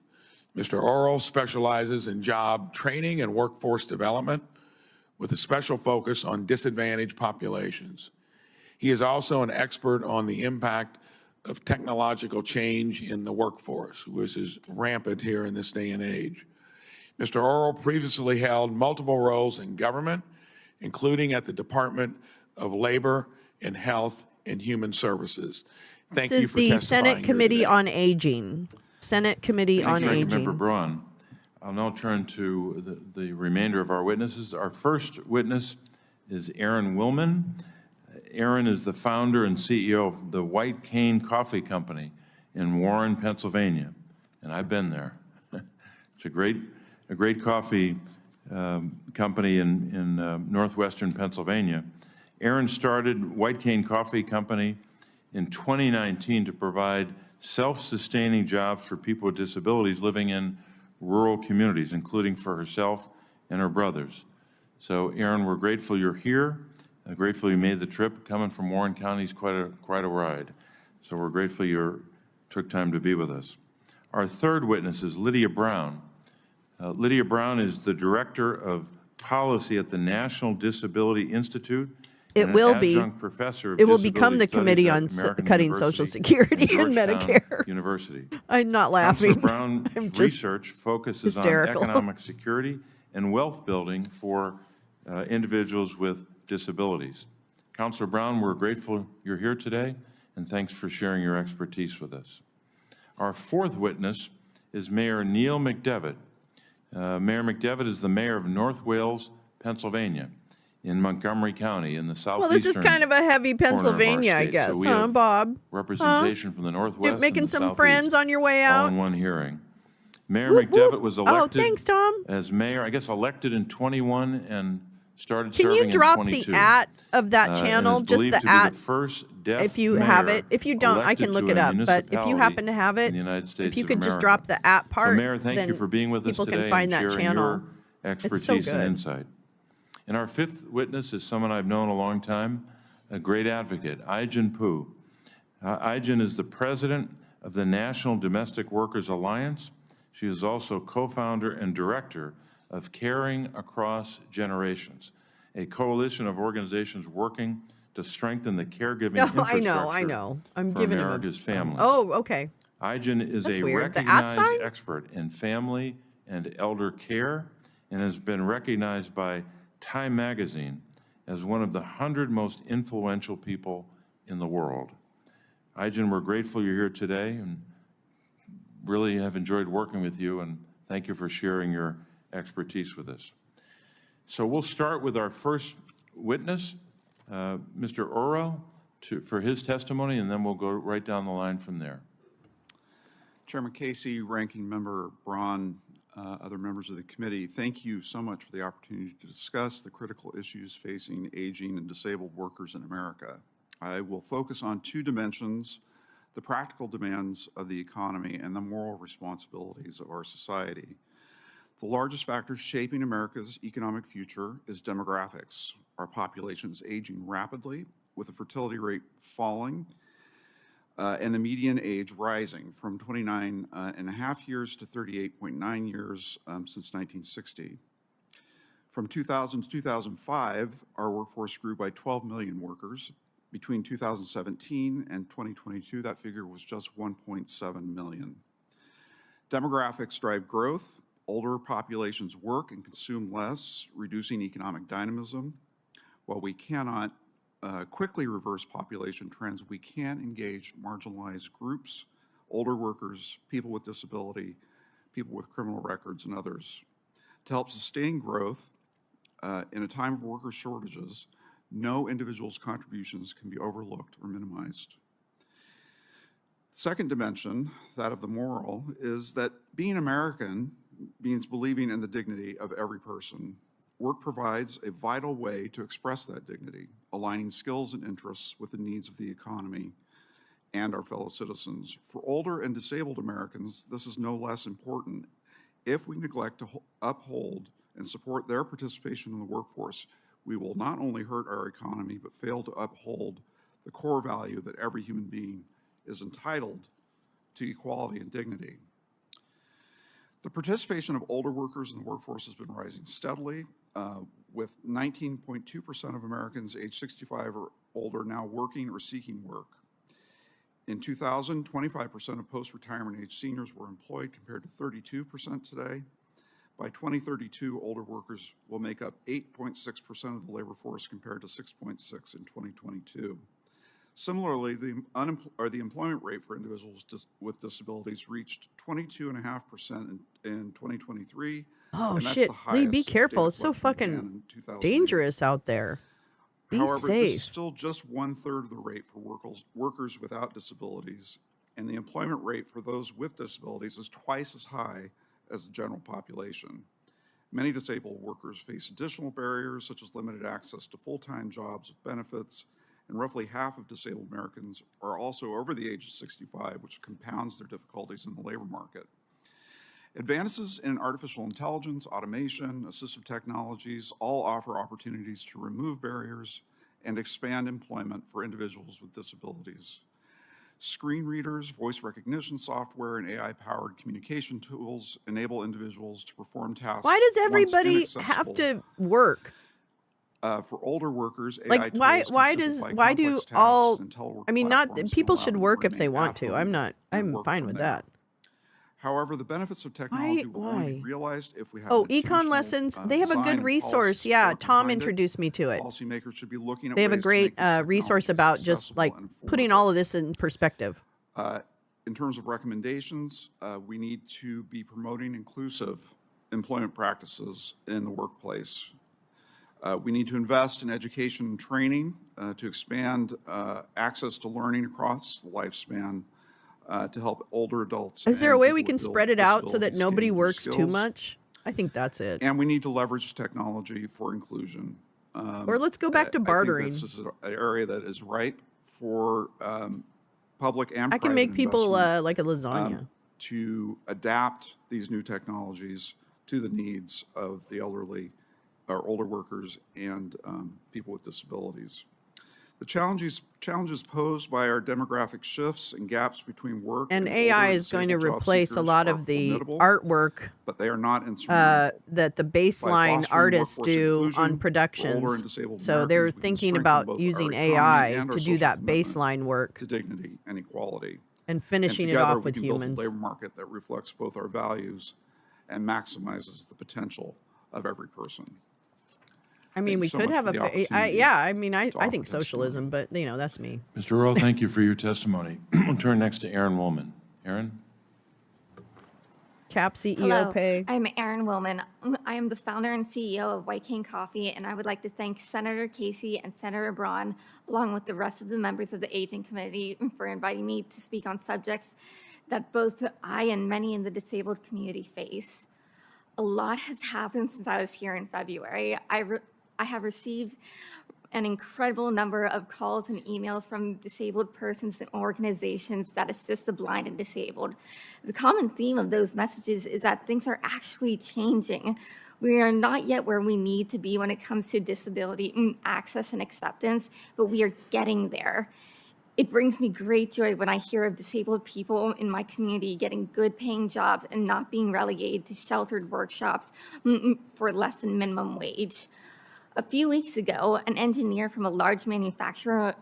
F: Mr. Orrell specializes in job training and workforce development with a special focus on disadvantaged populations. He is also an expert on the impact of technological change in the workforce, which is rampant here in this day and age. Mr. Orrell previously held multiple roles in government, including at the Department of Labor and Health and Human Services. Thank you for testifying.
A: This is the Senate Committee on Aging. Senate Committee on
C: Thank you,
A: Aging.
C: Member Braun. I'll now turn to the remainder of our witnesses. Our first witness is Aaron Willman. Aaron is the founder and CEO of the White Cane Coffee Company in Warren, Pennsylvania, and I've been there. It's a great coffee company in northwestern Pennsylvania. Aaron started White Cane Coffee Company in 2019 to provide self-sustaining jobs for people with disabilities living in rural communities, including for herself and her brothers. So, Aaron, we're grateful you're here. Grateful you made the trip. Coming from Warren County is quite a ride. So we're grateful you took time to be with us. Our third witness is Lydia Brown. Lydia Brown is the Director of Policy at the National Disability Institute.
A: It will be.
C: Professor of
A: it will become the Committee on Cutting
C: University
A: Social Security and Medicare.
C: University.
A: I'm not laughing.
C: Counselor Brown's research focuses
A: hysterical.
C: on economic security and wealth building for individuals with disabilities. Counselor Brown, we're grateful you're here today, and thanks for sharing your expertise with us. Our fourth witness is Mayor Neil McDevitt. Mayor McDevitt is the mayor of North Wales, Pennsylvania, in Montgomery County in the southeastern.
A: Well, this is kind of a heavy Pennsylvania, I guess,
C: so
A: Bob?
C: Representation from the Northwest
A: making
C: and the
A: some friends on your way out?
C: all in one hearing. Mayor McDevitt was elected
A: thanks, Tom.
C: as mayor, I guess elected in 21 and started
A: Can
C: serving
A: you
C: in
A: drop
C: 22.
A: the @ of that
C: And
A: channel?
C: is
A: Just
C: believed
A: the
C: to be
A: @
C: the first deaf
A: if you have
C: mayor
A: it. If you don't, I can
C: elected
A: look
C: to
A: it
C: a
A: up. But if you
C: municipality
A: happen to have
C: in
A: it,
C: the United
A: if
C: States
A: you
C: of
A: could just
C: America.
A: drop the @
C: So,
A: part,
C: Mayor, thank you
A: then
C: for being with us
A: people can
C: today
A: find
C: and
A: that
C: sharing
A: channel.
C: your
A: It's so
C: expertise and
A: good.
C: insight. And our fifth witness is someone I've known a long time, a great advocate, Ijin Pu. Ijin is the president of the National Domestic Workers Alliance. She is also co-founder and director of Caring Across Generations, a coalition of organizations working to strengthen the caregiving
A: No,
C: infrastructure
A: I know. I'm
C: for
A: giving him
C: America's families.
A: oh, okay.
C: Ijin is
A: That's
C: a
A: weird. The @
C: recognized
A: sign?
C: expert in family and elder care and has been recognized by Time Magazine as one of the 100 most influential people in the world. Ijin, we're grateful you're here today and really have enjoyed working with you, and thank you for sharing your expertise with us. So we'll start with our first witness, Mr. Oro, for his testimony, and then we'll go right down the line from there.
E: Chairman Casey, Ranking Member Braun, other members of the committee, thank you so much for the opportunity to discuss the critical issues facing aging and disabled workers in America. I will focus on two dimensions: the practical demands of the economy and the moral responsibilities of our society. The largest factor shaping America's economic future is demographics. Our population is aging rapidly, with the fertility rate falling and the median age rising from 29.5 years to 38.9 years since 1960. From 2000 to 2005, our workforce grew by 12 million workers. Between 2017 and 2022, that figure was just 1.7 million. Demographics drive growth. Older populations work and consume less, reducing economic dynamism. While we cannot quickly reverse population trends, we can engage marginalized groups, older workers, people with disability, people with criminal records, and others. To help sustain growth in a time of worker shortages, no individual's contributions can be overlooked or minimized. The second dimension, that of the moral, is that being American means believing in the dignity of every person. Work provides a vital way to express that dignity, aligning skills and interests with the needs of the economy and our fellow citizens. For older and disabled Americans, this is no less important. If we neglect to uphold and support their participation in the workforce, we will not only hurt our economy, but fail to uphold the core value that every human being is entitled to equality and dignity. The participation of older workers in the workforce has been rising steadily, with 19.2% of Americans age 65 or older now working or seeking work. In 2000, 25% of post-retirement age seniors were employed compared to 32% today. By 2032, older workers will make up 8.6% of the labor force compared to 6.6% in 2022. Similarly, the employment rate for individuals with disabilities reached 22.5% in 2023.
A: Oh,
E: and that's
A: shit.
E: the
A: Lee,
E: highest
A: be
E: since
A: careful.
E: data
A: It's so
E: collection began
A: fucking
E: in 2008.
A: dangerous out there. Be
E: However, this is
A: safe.
E: still just 1/3 of the rate for workers without disabilities, and the employment rate for those with disabilities is twice as high as the general population. Many disabled workers face additional barriers, such as limited access to full-time jobs with benefits, and roughly half of disabled Americans are also over the age of 65, which compounds their difficulties in the labor market. Advances in artificial intelligence, automation, assistive technologies all offer opportunities to remove barriers and expand employment for individuals with disabilities. Screen readers, voice recognition software, and AI-powered communication tools enable individuals to perform tasks.
A: Why does
E: once
A: everybody have
E: inaccessible.
A: to work?
E: For older workers, AI
A: Like,
E: tools
A: why
E: can simplify
A: why do
E: complex tasks,
A: all,
E: and telework
A: I mean, not,
E: platforms can
A: people
E: allow
A: should
E: them to
A: work if they
E: remain
A: want
E: at
A: to.
E: home and
A: I'm
E: work
A: fine
E: from
A: with
E: there.
A: that.
E: However, the benefits of technology will only be
A: Why?
E: realized if we have
A: Oh,
E: an
A: econ
E: intentional,
A: lessons. They have a
E: design
A: good
E: and
A: resource.
E: policy
A: Yeah,
E: support
A: Tom
E: behind it.
A: introduced me to it.
E: Policymakers should be looking at
A: They have a
E: ways to
A: great
E: make these
A: resource
E: technologies
A: about just
E: accessible
A: like
E: and
A: putting
E: affordable.
A: all of this in perspective.
E: In terms of recommendations, we need to be promoting inclusive employment practices in the workplace. We need to invest in education and training to expand access to learning across the lifespan to help older adults.
A: Is there a
E: and
A: way
E: people
A: we
E: with
A: can spread it out so that
E: disabilities
A: nobody
E: gain new
A: works too
E: skills.
A: much? I think that's it.
E: And we need to leverage technology for inclusion.
A: Or let's go back to bartering.
E: I think this is an area that is ripe for public and
A: I can
E: private
A: make people
E: investment,
A: like a lasagna.
E: to adapt these new technologies to the needs of the elderly, or older workers, and people with disabilities. The challenges posed by our demographic shifts and gaps between work
A: And
E: older
A: AI
E: and
A: is going to
E: disabled job
A: replace a
E: seekers
A: lot
E: are
A: of the
E: formidable,
A: artwork
E: but they are not insurmountable.
A: that the
E: By
A: baseline
E: fostering
A: artists
E: workforce
A: do
E: inclusion
A: on
E: for older
A: productions.
E: and disabled
A: So they're
E: Americans, we can
A: thinking
E: strengthen
A: about
E: both
A: using
E: our economy
A: AI
E: and our
A: to do
E: social
A: that
E: commitment
A: baseline work
E: to dignity and equality.
A: and
E: And
A: finishing it
E: together,
A: off
E: we
A: with
E: can build a
A: humans.
E: labor market that reflects both our values and maximizes the potential of every person.
A: I mean,
E: you
A: we
E: so
A: could
E: much
A: have
E: for the opportunity
A: yeah, I mean, I
E: to offer
A: think socialism,
E: testimony.
A: but, you know, that's me.
C: Mr. Earl, thank you for your testimony. We'll turn next to Aaron Woolman. Aaron?
A: CAP CEO
G: Hello,
A: pay.
G: I'm Erin Willman. I am the founder and CEO of iykyk Coffee, and I would like to thank Senator Casey and Senator Braun, along with the rest of the members of the Aging Committee, for inviting me to speak on subjects that both I and many in the disabled community face. A lot has happened since I was here in February. I have received an incredible number of calls and emails from disabled persons and organizations that assist the blind and disabled. The common theme of those messages is that things are actually changing. We are not yet where we need to be when it comes to disability access and acceptance, but we are getting there. It brings me great joy when I hear of disabled people in my community getting good paying jobs and not being relegated to sheltered workshops for less than minimum wage. A few weeks ago, an engineer from a large manufacturer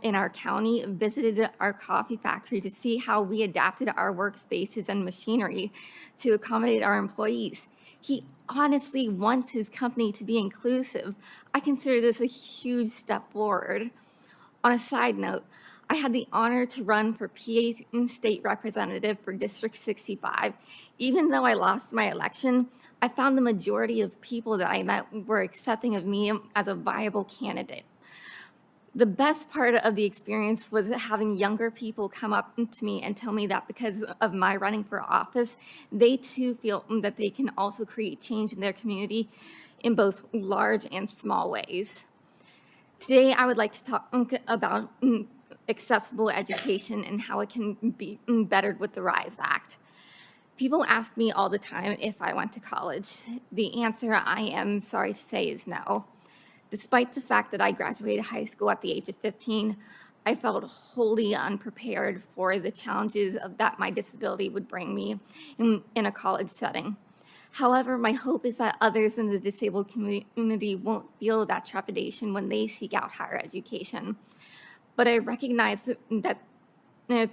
G: in our county visited our coffee factory to see how we adapted our workspaces and machinery to accommodate our employees. He honestly wants his company to be inclusive. I consider this a huge step forward. On a side note, I had the honor to run for PA State Representative for District 65. Even though I lost my election, I found the majority of people that I met were accepting of me as a viable candidate. The best part of the experience was having younger people come up to me and tell me that because of my running for office, they too feel that they can also create change in their community in both large and small ways. Today, I would like to talk about accessible education and how it can be bettered with the RISE Act. People ask me all the time if I went to college. The answer, I am sorry to say, is no. Despite the fact that I graduated high school at the age of 15, I felt wholly unprepared for the challenges that my disability would bring me in a college setting. However, my hope is that others in the disabled community won't feel that trepidation when they seek out higher education. But I recognize that there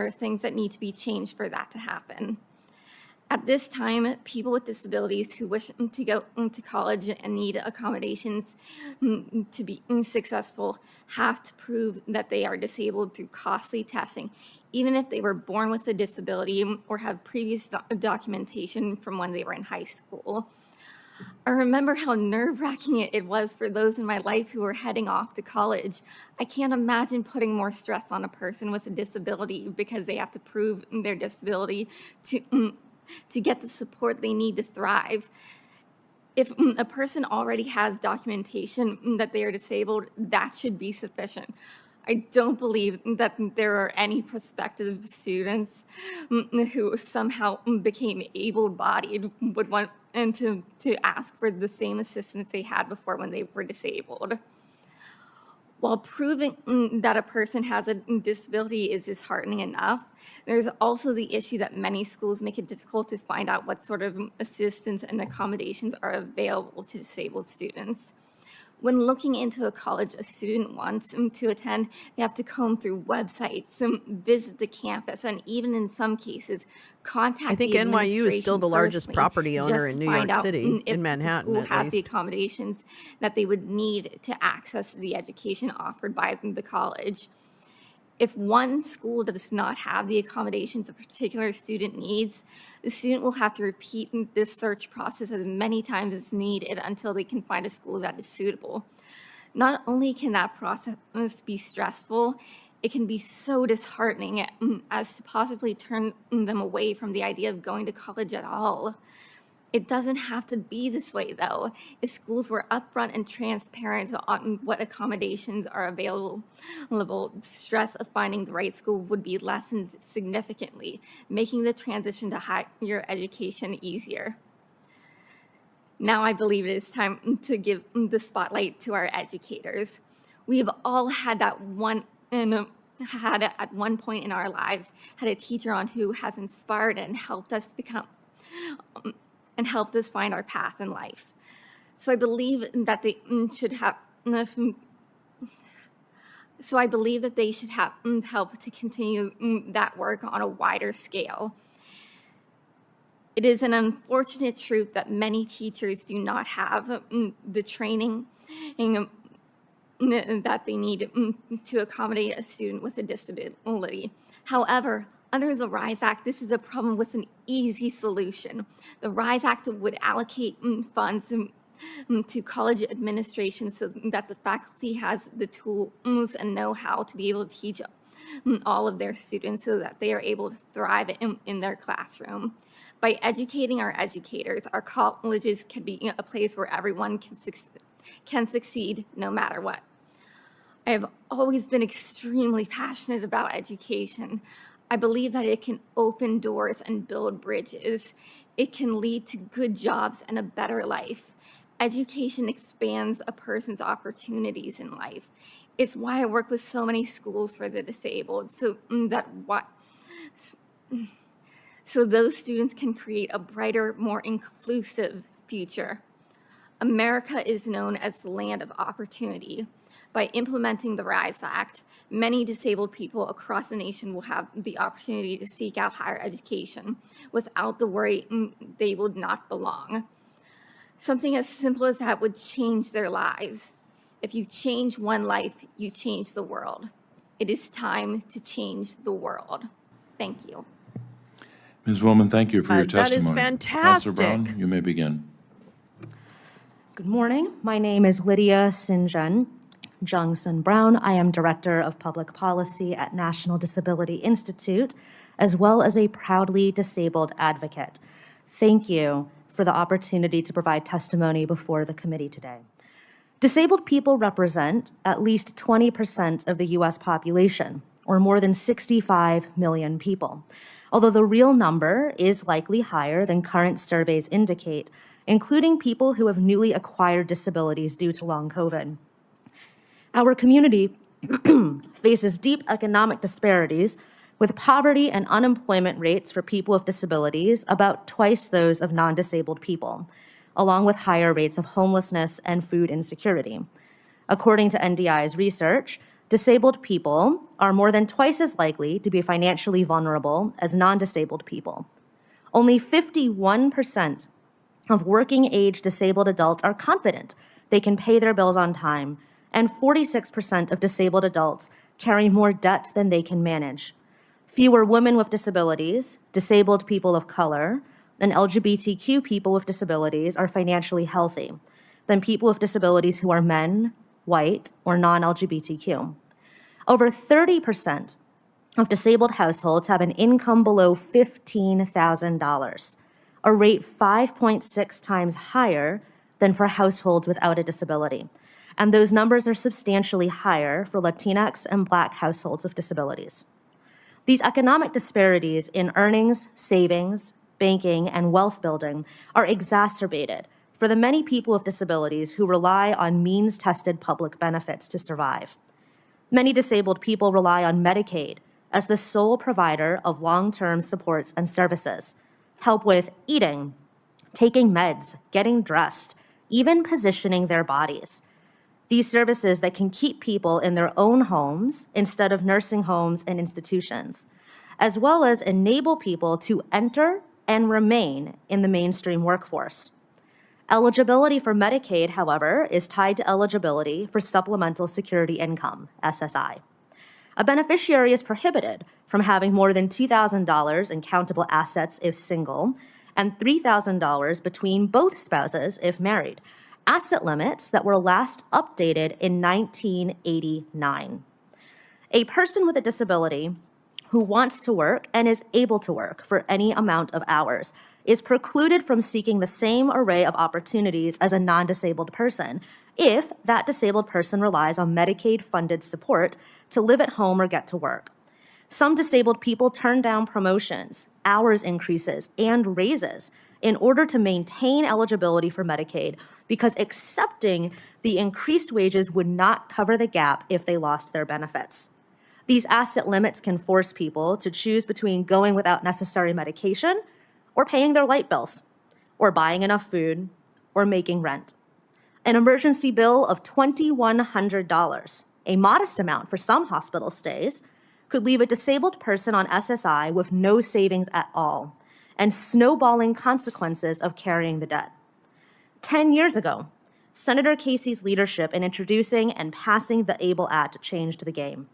G: are things that need to be changed for that to happen. At this time, people with disabilities who wish to go to college and need accommodations to be successful have to prove that they are disabled through costly testing, even if they were born with a disability or have previous documentation from when they were in high school. I remember how nerve-wracking it was for those in my life who were heading off to college. I can't imagine putting more stress on a person with a disability because they have to prove their disability to get the support they need to thrive. If a person already has documentation that they are disabled, that should be sufficient. I don't believe that there are any prospective students who somehow became able-bodied would want to ask for the same assistance they had before when they were disabled. While proving that a person has a disability is disheartening enough, there's also the issue that many schools make it difficult to find out what sort of assistance and accommodations are available to disabled students. When looking into a college a student wants to attend, they have to comb through websites, visit the campus, and even in some cases, contact
A: I think
G: the
A: NYU is still the largest
G: personally
A: property owner
G: just
A: in
G: to
A: New
G: find
A: York
G: out
A: City,
G: if
A: in Manhattan
G: the
A: at
G: school has the
A: least.
G: accommodations that they would need to access the education offered by the college. If one school does not have the accommodations a particular student needs, the student will have to repeat this search process as many times as needed until they can find a school that is suitable. Not only can that process be stressful, it can be so disheartening as to possibly turn them away from the idea of going to college at all. It doesn't have to be this way, though. If schools were upfront and transparent on what accommodations are available, stress of finding the right school would be lessened significantly, making the transition to higher education easier. Now I believe it is time to give the spotlight to our educators. We have all had that at one point in our lives, had a teacher on who has inspired and helped us find our path in life. So I believe that they should have help to continue that work on a wider scale. It is an unfortunate truth that many teachers do not have the training that they need to accommodate a student with a disability. However, under the RISE Act, this is a problem with an easy solution. The RISE Act would allocate funds to college administration so that the faculty has the tools and know-how to be able to teach all of their students so that they are able to thrive in their classroom. By educating our educators, our colleges can be a place where everyone can succeed no matter what. I have always been extremely passionate about education. I believe that it can open doors and build bridges. It can lead to good jobs and a better life. Education expands a person's opportunities in life. It's why I work with so many schools for the disabled, so those students can create a brighter, more inclusive future. America is known as the land of opportunity. By implementing the RISE Act, many disabled people across the nation will have the opportunity to seek out higher education without the worry they would not belong. Something as simple as that would change their lives. If you change one life, you change the world. It is time to change the world. Thank you.
C: Ms. Willman, thank you for your
A: That is
C: testimony.
A: fantastic.
C: Councilor Brown, you may begin.
H: Good morning. My name is Lydia Sinjen Jungsun Brown. I am Director of Public Policy at National Disability Institute, as well as a proudly disabled advocate. Thank you for the opportunity to provide testimony before the committee today. Disabled people represent at least 20% of the U.S. population, or more than 65 million people. Although the real number is likely higher than current surveys indicate, including people who have newly acquired disabilities due to long COVID. Our community faces deep economic disparities with poverty and unemployment rates for people with disabilities about twice those of non-disabled people, along with higher rates of homelessness and food insecurity. According to NDI's research, disabled people are more than twice as likely to be financially vulnerable as non-disabled people. Only 51% of working-age disabled adults are confident they can pay their bills on time, and 46% of disabled adults carry more debt than they can manage. Fewer women with disabilities, disabled people of color, and LGBTQ people with disabilities are financially healthy than people with disabilities who are men, white, or non-LGBTQ. Over 30% of disabled households have an income below $15,000, a rate 5.6 times higher than for households without a disability. And those numbers are substantially higher for Latinx and Black households with disabilities. These economic disparities in earnings, savings, banking, and wealth building are exacerbated for the many people with disabilities who rely on means-tested public benefits to survive. Many disabled people rely on Medicaid as the sole provider of long-term supports and services, help with eating, taking meds, getting dressed, even positioning their bodies. These services that can keep people in their own homes instead of nursing homes and institutions, as well as enable people to enter and remain in the mainstream workforce. Eligibility for Medicaid, however, is tied to eligibility for Supplemental Security Income, SSI. A beneficiary is prohibited from having more than $2,000 in countable assets if single, and $3,000 between both spouses if married, asset limits that were last updated in 1989. A person with a disability who wants to work and is able to work for any amount of hours is precluded from seeking the same array of opportunities as a non-disabled person if that disabled person relies on Medicaid-funded support to live at home or get to work. Some disabled people turn down promotions, hours increases, and raises in order to maintain eligibility for Medicaid because accepting the increased wages would not cover the gap if they lost their benefits. These asset limits can force people to choose between going without necessary medication or paying their light bills, or buying enough food, or making rent. An emergency bill of $2,100, a modest amount for some hospital stays, could leave a disabled person on SSI with no savings at all, and snowballing consequences of carrying the debt. 10 years ago, Senator Casey's leadership in introducing and passing the ABLE Act changed the game.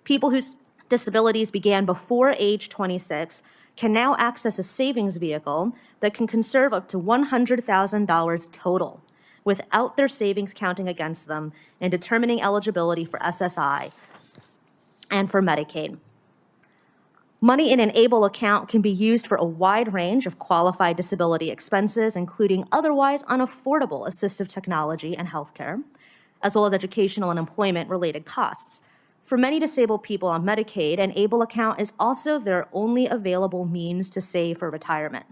H: People whose disabilities began before age 26 can now access a savings vehicle that can conserve up to $100,000 total without their savings counting against them in determining eligibility for SSI and for Medicaid. Money in an ABLE account can be used for a wide range of qualified disability expenses, including otherwise unaffordable assistive technology and healthcare, as well as educational and employment-related costs. For many disabled people on Medicaid, an ABLE account is also their only available means to save for retirement.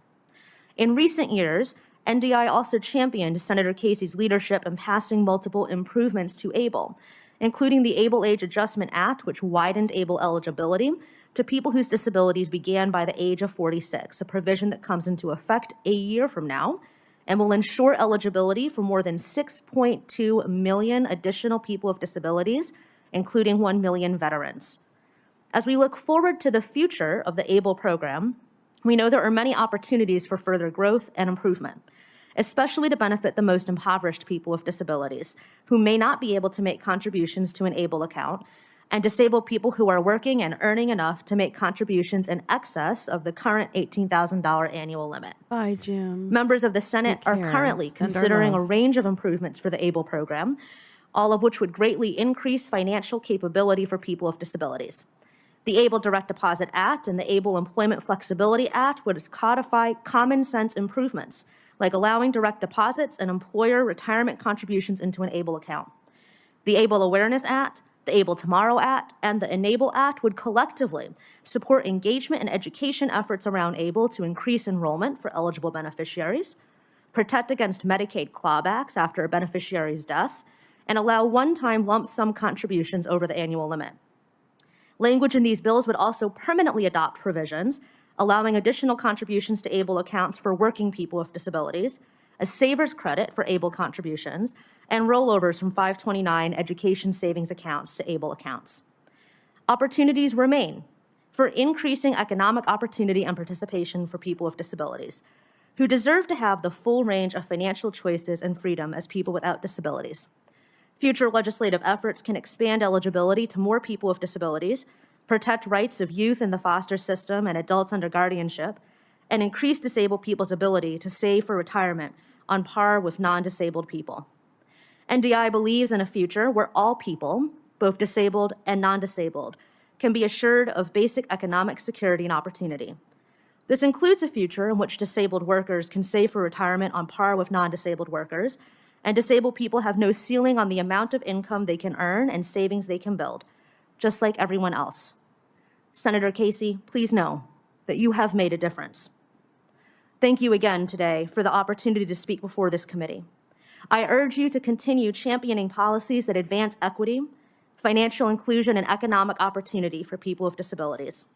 H: In recent years, NDI also championed Senator Casey's leadership in passing multiple improvements to ABLE, including the ABLE Age Adjustment Act, which widened ABLE eligibility to people whose disabilities began by the age of 46, a provision that comes into effect a year from now and will ensure eligibility for more than 6.2 million additional people with disabilities, including 1 million veterans. As we look forward to the future of the ABLE program, we know there are many opportunities for further growth and improvement, especially to benefit the most impoverished people with disabilities who may not be able to make contributions to an ABLE account, and disabled people who are working and earning enough to make contributions in excess of the current $18,000 annual limit.
A: Bye, Jim.
H: Members of the Senate are
A: care.
H: currently
A: Send our
H: considering a
A: love.
H: range of improvements for the ABLE program, all of which would greatly increase financial capability for people with disabilities. The ABLE Direct Deposit Act and the ABLE Employment Flexibility Act would codify common sense improvements, like allowing direct deposits and employer retirement contributions into an ABLE account. The ABLE Awareness Act, the ABLE Tomorrow Act, and the Enable Act would collectively support engagement and education efforts around ABLE to increase enrollment for eligible beneficiaries, protect against Medicaid clawbacks after a beneficiary's death, and allow one-time lump sum contributions over the annual limit. Language in these bills would also permanently adopt provisions allowing additional contributions to ABLE accounts for working people with disabilities, a saver's credit for ABLE contributions, and rollovers from 529 education savings accounts to ABLE accounts. Opportunities remain for increasing economic opportunity and participation for people with disabilities, who deserve to have the full range of financial choices and freedom as people without disabilities. Future legislative efforts can expand eligibility to more people with disabilities, protect rights of youth in the foster system and adults under guardianship, and increase disabled people's ability to save for retirement on par with non-disabled people. NDI believes in a future where all people, both disabled and non-disabled, can be assured of basic economic security and opportunity. This includes a future in which disabled workers can save for retirement on par with non-disabled workers, and disabled people have no ceiling on the amount of income they can earn and savings they can build, just like everyone else. Senator Casey, please know that you have made a difference. Thank you again today for the opportunity to speak before this committee. I urge you to continue championing policies that advance equity, financial inclusion, and economic opportunity for people with disabilities.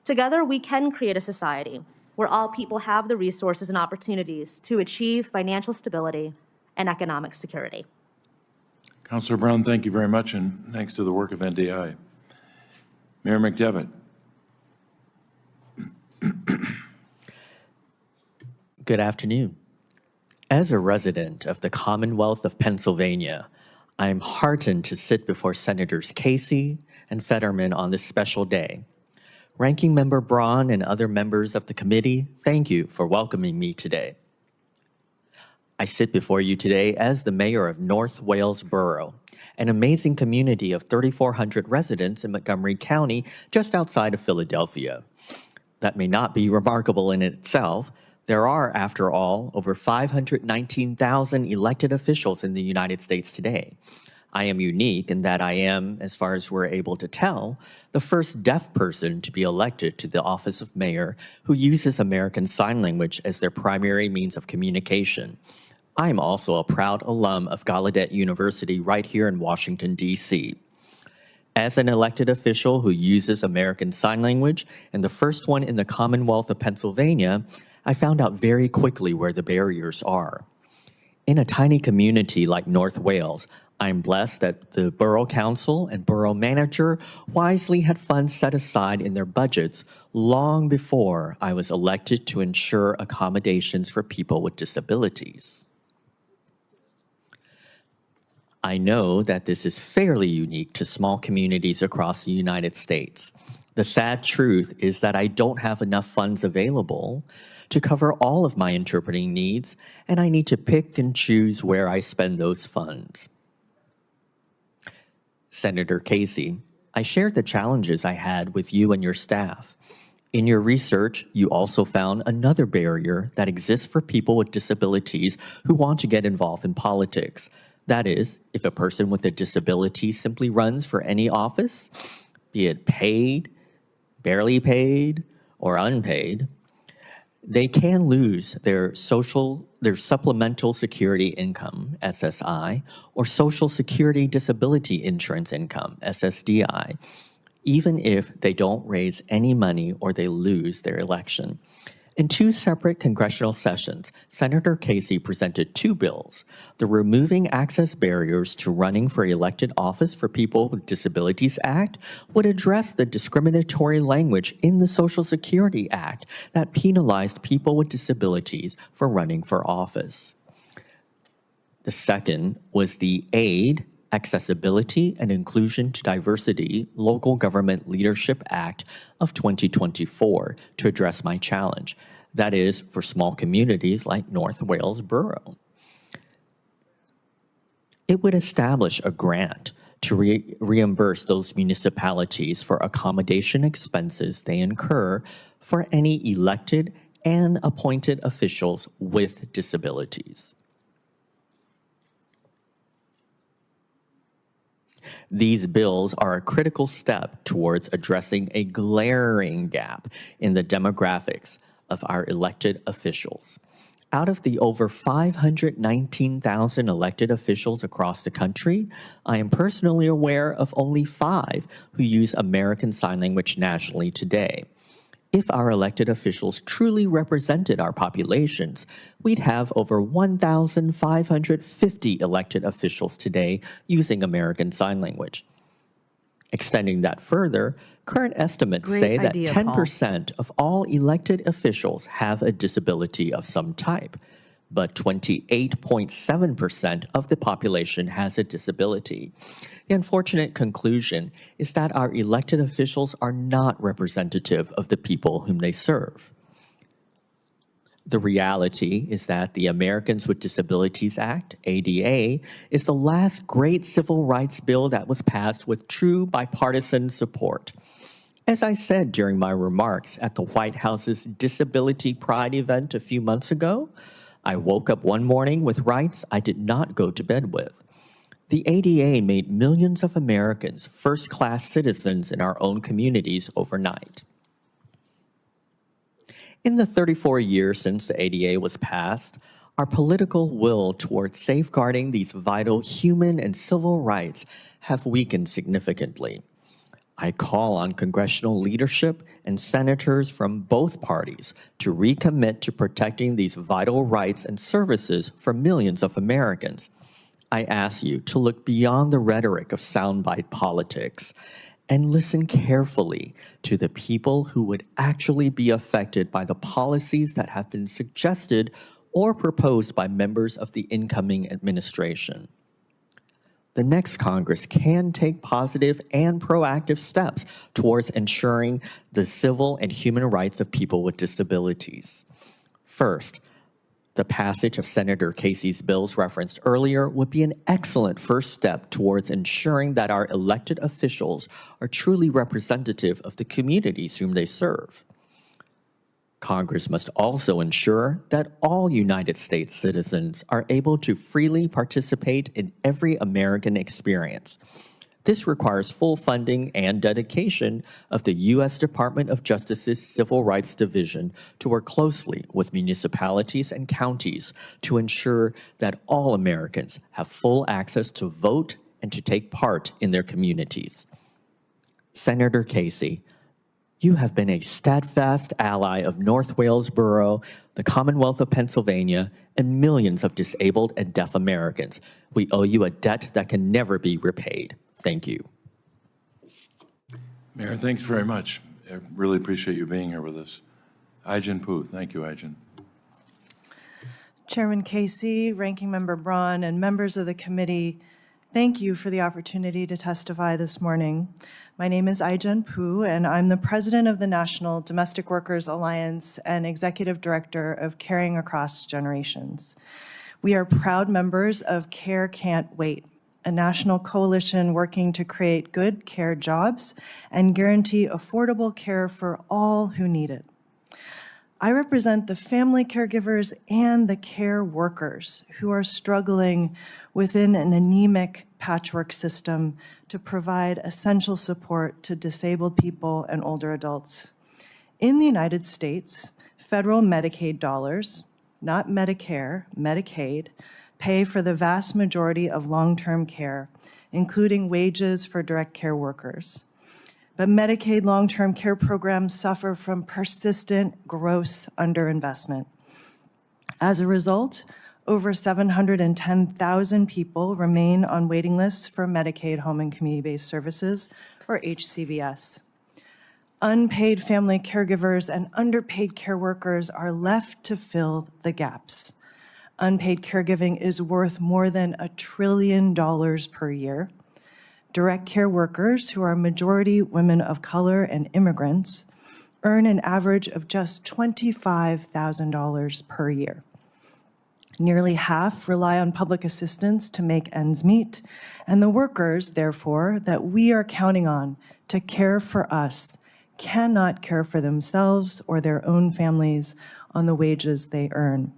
H: Together, we can create a society where all people have the resources and opportunities to achieve financial stability and economic security.
C: Councilor Brown, thank you very much, and thanks to the work of NDI. Mayor McDevitt.
I: Good afternoon. As a resident of the Commonwealth of Pennsylvania, I am heartened to sit before Senators Casey and Fetterman on this special day. Ranking Member Braun and other members of the committee, thank you for welcoming me today. I sit before you today as the mayor of North Wales Borough, an amazing community of 3,400 residents in Montgomery County, just outside of Philadelphia. That may not be remarkable in itself. There are, after all, over 519,000 elected officials in the United States today. I am unique in that I am, as far as we're able to tell, the first deaf person to be elected to the office of mayor who uses American Sign Language as their primary means of communication. I'm also a proud alum of Gallaudet University right here in Washington, D.C. As an elected official who uses American Sign Language and the first one in the Commonwealth of Pennsylvania, I found out very quickly where the barriers are. In a tiny community like North Wales, I'm blessed that the Borough Council and Borough Manager wisely had funds set aside in their budgets long before I was elected to ensure accommodations for people with disabilities. I know that this is fairly unique to small communities across the United States. The sad truth is that I don't have enough funds available to cover all of my interpreting needs, and I need to pick and choose where I spend those funds. Senator Casey, I shared the challenges I had with you and your staff. In your research, you also found another barrier that exists for people with disabilities who want to get involved in politics. That is, if a person with a disability simply runs for any office, be it paid, barely paid, or unpaid, they can lose their supplemental security income, SSI, or Social Security Disability Insurance Income, SSDI, even if they don't raise any money or they lose their election. In two separate congressional sessions, Senator Casey presented two bills. The Removing Access Barriers to Running for Elected Office for People with Disabilities Act would address the discriminatory language in the Social Security Act that penalized people with disabilities for running for office. The second was the AID, Accessibility and Inclusion to Diversity Local Government Leadership Act of 2024 to address my challenge. That is, for small communities like North Wales Borough. It would establish a grant to reimburse those municipalities for accommodation expenses they incur for any elected and appointed officials with disabilities. These bills are a critical step towards addressing a glaring gap in the demographics of our elected officials. Out of the over 519,000 elected officials across the country, I am personally aware of only 5 who use American Sign Language nationally today. If our elected officials truly represented our populations, we'd have over 1,550 elected officials today using American Sign Language. Extending that further, current estimates say that 10% of all elected officials have a disability of some type, but 28.7% of the population has a disability. The unfortunate conclusion is that our elected officials are not representative of the people whom they serve. The reality is that the Americans with Disabilities Act, ADA, is the last great civil rights bill that was passed with true bipartisan support. As I said during my remarks at the White House's Disability Pride event a few months ago, I woke up one morning with rights I did not go to bed with. The ADA made millions of Americans first-class citizens in our own communities overnight. In the 34 years since the ADA was passed, our political will towards safeguarding these vital human and civil rights have weakened significantly. I call on congressional leadership and senators from both parties to recommit to protecting these vital rights and services for millions of Americans. I ask you to look beyond the rhetoric of soundbite politics and listen carefully to the people who would actually be affected by the policies that have been suggested or proposed by members of the incoming administration. The next Congress can take positive and proactive steps towards ensuring the civil and human rights of people with disabilities. First, The passage of Senator Casey's bills referenced earlier would be an excellent first step towards ensuring that our elected officials are truly representative of the communities whom they serve. Congress must also ensure that all United States citizens are able to freely participate in every American experience. This requires full funding and dedication of the U.S. Department of Justice's Civil Rights Division to work closely with municipalities and counties to ensure that all Americans have full access to vote and to take part in their communities. Senator Casey, you have been a steadfast ally of North Wales Borough, the Commonwealth of Pennsylvania, and millions of disabled and deaf Americans. We owe you a debt that can never be repaid. Thank you.
C: Mayor, thanks very much. I really appreciate you being here with us. Ai-jen Poo. Thank you, Ai-jen.
J: Chairman Casey, Ranking Member Braun, and members of the committee, thank you for the opportunity to testify this morning. My name is Ai-jen Poo, and I'm the president of the National Domestic Workers Alliance and executive director of Caring Across Generations. We are proud members of Care Can't Wait, a national coalition working to create good care jobs and guarantee affordable care for all who need it. I represent the family caregivers and the care workers who are struggling within an anemic patchwork system to provide essential support to disabled people and older adults. In the United States, federal Medicaid dollars, not Medicare, Medicaid, pay for the vast majority of long-term care, including wages for direct care workers. But Medicaid long-term care programs suffer from persistent gross underinvestment. As a result, over 710,000 people remain on waiting lists for Medicaid home and community-based services, or HCBS. Unpaid family caregivers and underpaid care workers are left to fill the gaps. Unpaid caregiving is worth more than $1 trillion per year. Direct care workers, who are majority women of color and immigrants, earn an average of just $25,000 per year. Nearly half rely on public assistance to make ends meet, and the workers, therefore, that we are counting on to care for us cannot care for themselves or their own families on the wages they earn.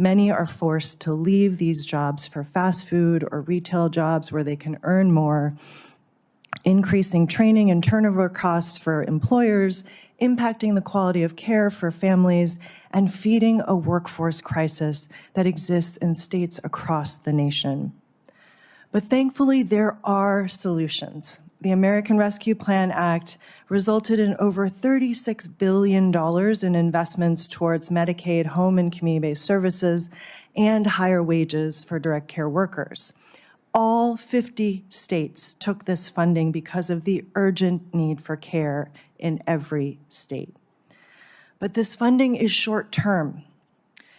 J: Many are forced to leave these jobs for fast food or retail jobs where they can earn more, increasing training and turnover costs for employers, impacting the quality of care for families, and feeding a workforce crisis that exists in states across the nation. But thankfully, there are solutions. The American Rescue Plan Act resulted in over $36 billion in investments towards Medicaid home and community-based services and higher wages for direct care workers. All 50 states took this funding because of the urgent need for care in every state. But this funding is short-term,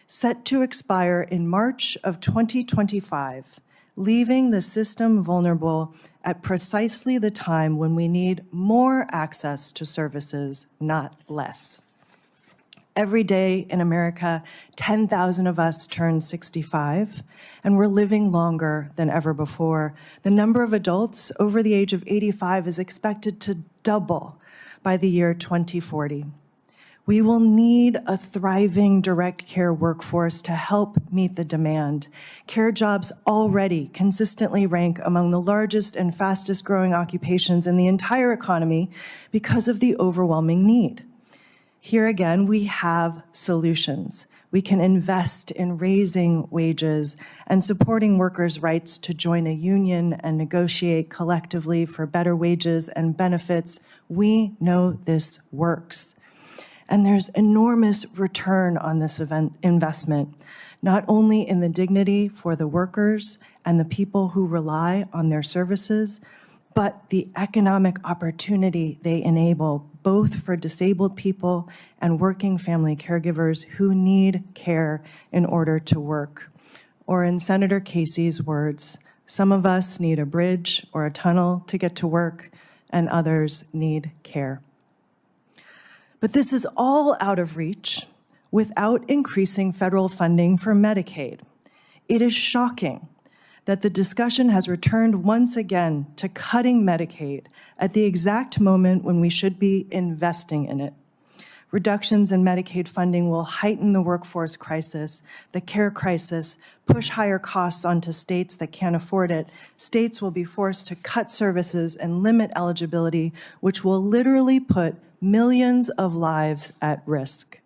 J: set to expire in March of 2025, leaving the system vulnerable at precisely the time when we need more access to services, not less. Every day in America, 10,000 of us turn 65, and we're living longer than ever before. The number of adults over the age of 85 is expected to double by the year 2040. We will need a thriving direct care workforce to help meet the demand. Care jobs already consistently rank among the largest and fastest growing occupations in the entire economy because of the overwhelming need. Here again, we have solutions. We can invest in raising wages and supporting workers' rights to join a union and negotiate collectively for better wages and benefits. We know this works. And there's enormous return on this investment, not only in the dignity for the workers and the people who rely on their services, but the economic opportunity they enable, both for disabled people and working family caregivers who need care in order to work. Or in Senator Casey's words, some of us need a bridge or a tunnel to get to work, and others need care. But this is all out of reach without increasing federal funding for Medicaid. It is shocking that the discussion has returned once again to cutting Medicaid at the exact moment when we should be investing in it. Reductions in Medicaid funding will heighten the workforce crisis, the care crisis, push higher costs onto states that can't afford it. States will be forced to cut services and limit eligibility, which will literally put millions of lives at risk.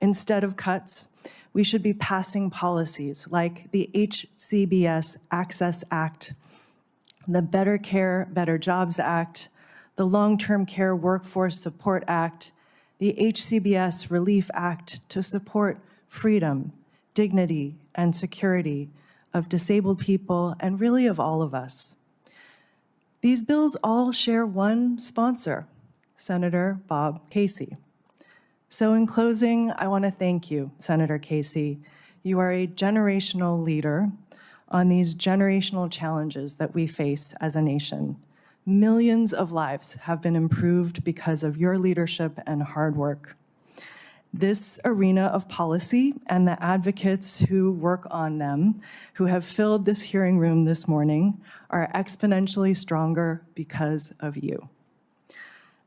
J: Instead of cuts, we should be passing policies like the HCBS Access Act, the Better Care, Better Jobs Act, the Long-Term Care Workforce Support Act, the HCBS Relief Act to support freedom, dignity, and security of disabled people and really of all of us. These bills all share one sponsor, Senator Bob Casey. So in closing, I want to thank you, Senator Casey. You are a generational leader on these generational challenges that we face as a nation. Millions of lives have been improved because of your leadership and hard work. This arena of policy and the advocates who work on them, who have filled this hearing room this morning, are exponentially stronger because of you.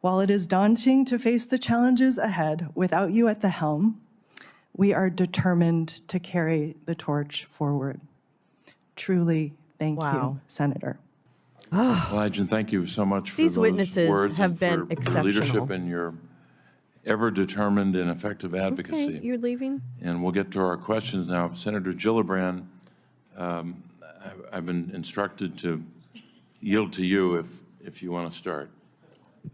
J: While it is daunting to face the challenges ahead without you at the helm, we are determined to carry the torch forward. Truly, thank you, Senator.
C: Well, Agent, thank you so much for
A: These
C: those
A: witnesses
C: words
A: have
C: and
A: been
C: for
A: exceptional.
C: your leadership and your ever-determined and effective advocacy.
A: Okay, you're leaving?
C: And we'll get to our questions now. Senator Gillibrand, I've been instructed to yield to you if you want to start.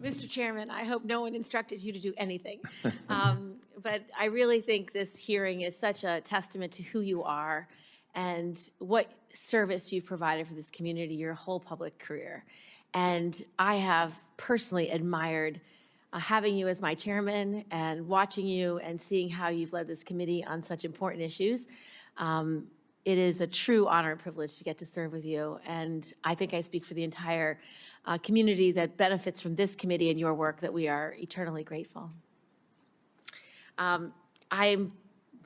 K: Mr. Chairman, I hope no one instructed you to do anything. But I really think this hearing is such a testament to who you are and what service you've provided for this community your whole public career. And I have personally admired having you as my chairman and watching you and seeing how you've led this committee on such important issues. It is a true honor and privilege to get to serve with you. And I think I speak for the entire community that benefits from this committee and your work that we are eternally grateful. I'm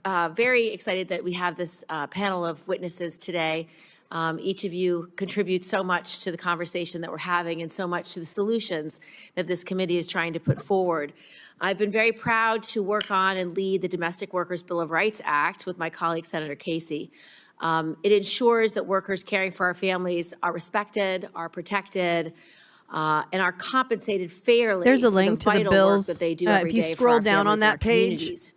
K: very excited that we have this panel of witnesses today. Each of you contributes so much to the conversation that we're having and so much to the solutions that this committee is trying to put forward. I've been very proud to work on and lead the Domestic Workers Bill of Rights Act with my colleague, Senator Casey. It ensures that workers caring for our families are respected, are protected, and are compensated fairly.
A: There's a link to the bills.
K: That they do every
A: if you
K: day
A: scroll
K: for our
A: down on
K: families and
A: that
K: our
A: page,
K: communities.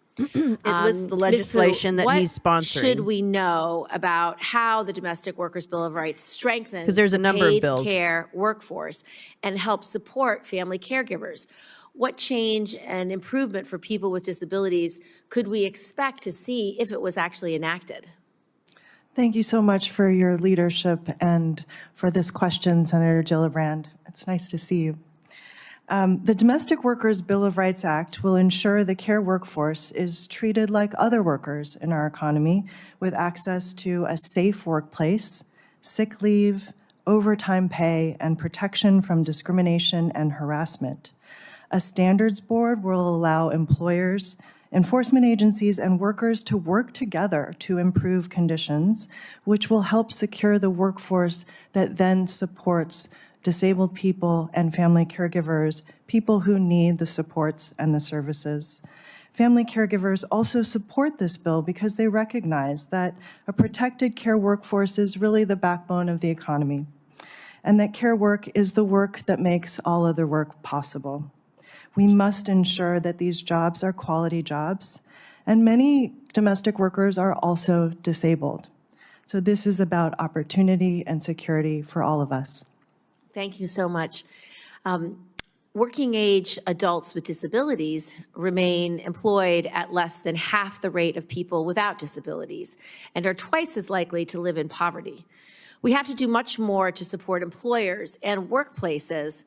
A: it lists the legislation that he's sponsoring.
K: What should we know about how the Domestic Workers Bill of Rights strengthens
A: there's a number of
K: paid
A: bills.
K: care workforce and helps support family caregivers? What change and improvement for people with disabilities could we expect to see if it was actually enacted?
J: Thank you so much for your leadership and for this question, Senator Gillibrand. It's nice to see you. The Domestic Workers Bill of Rights Act will ensure the care workforce is treated like other workers in our economy with access to a safe workplace, sick leave, overtime pay, and protection from discrimination and harassment. A standards board will allow employers, enforcement agencies, and workers to work together to improve conditions, which will help secure the workforce that then supports disabled people and family caregivers, people who need the supports and the services. Family caregivers also support this bill because they recognize that a protected care workforce is really the backbone of the economy, and that care work is the work that makes all other work possible. We must ensure that these jobs are quality jobs, and many domestic workers are also disabled. So this is about opportunity and security for all of us.
K: Thank you so much. Working age adults with disabilities remain employed at less than half the rate of people without disabilities and are twice as likely to live in poverty. We have to do much more to support employers and workplaces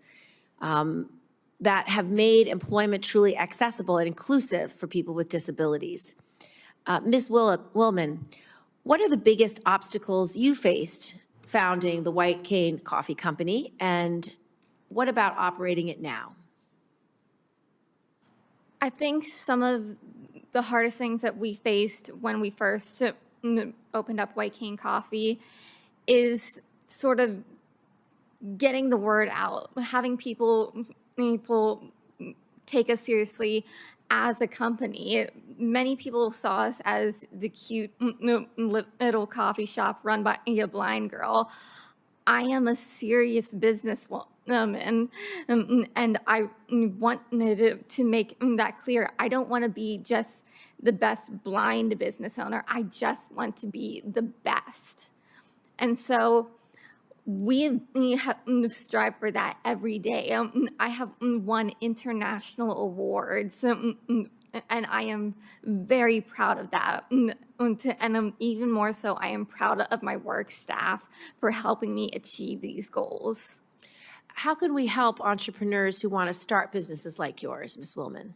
K: that have made employment truly accessible and inclusive for people with disabilities. Ms. Willman, what are the biggest obstacles you faced founding the White Cane Coffee Company, and what about operating it now?
G: I think some of the hardest things that we faced when we first opened up White Cane Coffee is sort of getting the word out, having people take us seriously as a company. Many people saw us as the cute little coffee shop run by a blind girl. I am a serious businesswoman, and I wanted to make that clear. I don't want to be just the best blind business owner. I just want to be the best. And so we have strive for that every day. I have won international awards, and I am very proud of that. And even more so, I am proud of my work staff for helping me achieve these goals.
K: How can we help entrepreneurs who want to start businesses like yours, Ms. Willman?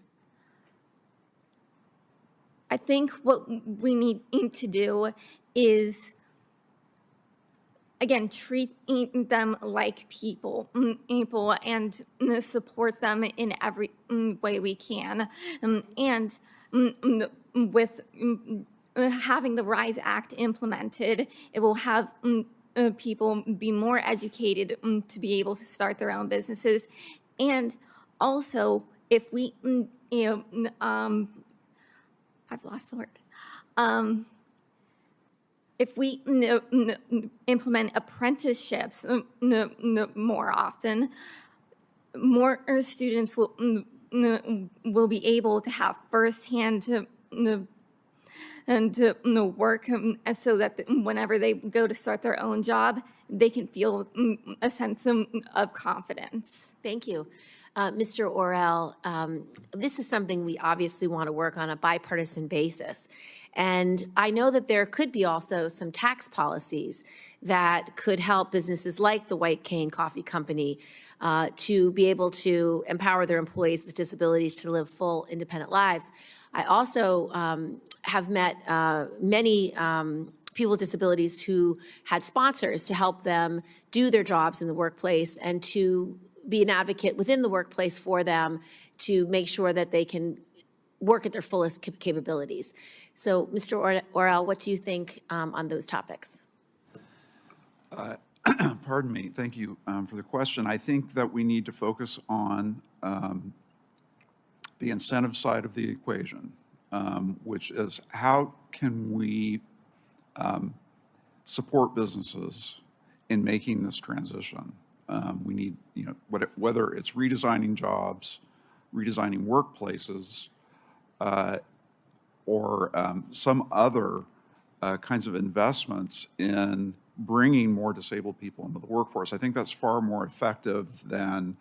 G: I think what we need to do is, again, treat them like people and support them in every way we can. And with having the RISE Act implemented, it will have people be more educated to be able to start their own businesses. And also, if we, I've lost the word. If we implement apprenticeships more often, more students will be able to have firsthand work, so that whenever they go to start their own job, they can feel a sense of confidence.
K: Thank you. Mr. Orell, this is something we obviously want to work on a bipartisan basis. And I know that there could be also some tax policies that could help businesses like the White Cane Coffee Company to be able to empower their employees with disabilities to live full, independent lives. I also have met many people with disabilities who had sponsors to help them do their jobs in the workplace and to be an advocate within the workplace for them to make sure that they can work at their fullest capabilities. So, Mr. Orell, what do you think on those topics?
E: Pardon me. Thank you for the question. I think that we need to focus on the incentive side of the equation, which is how can we support businesses in making this transition. We need, whether it's redesigning jobs, redesigning workplaces, or some other kinds of investments in bringing more disabled people into the workforce. I think that's far more effective than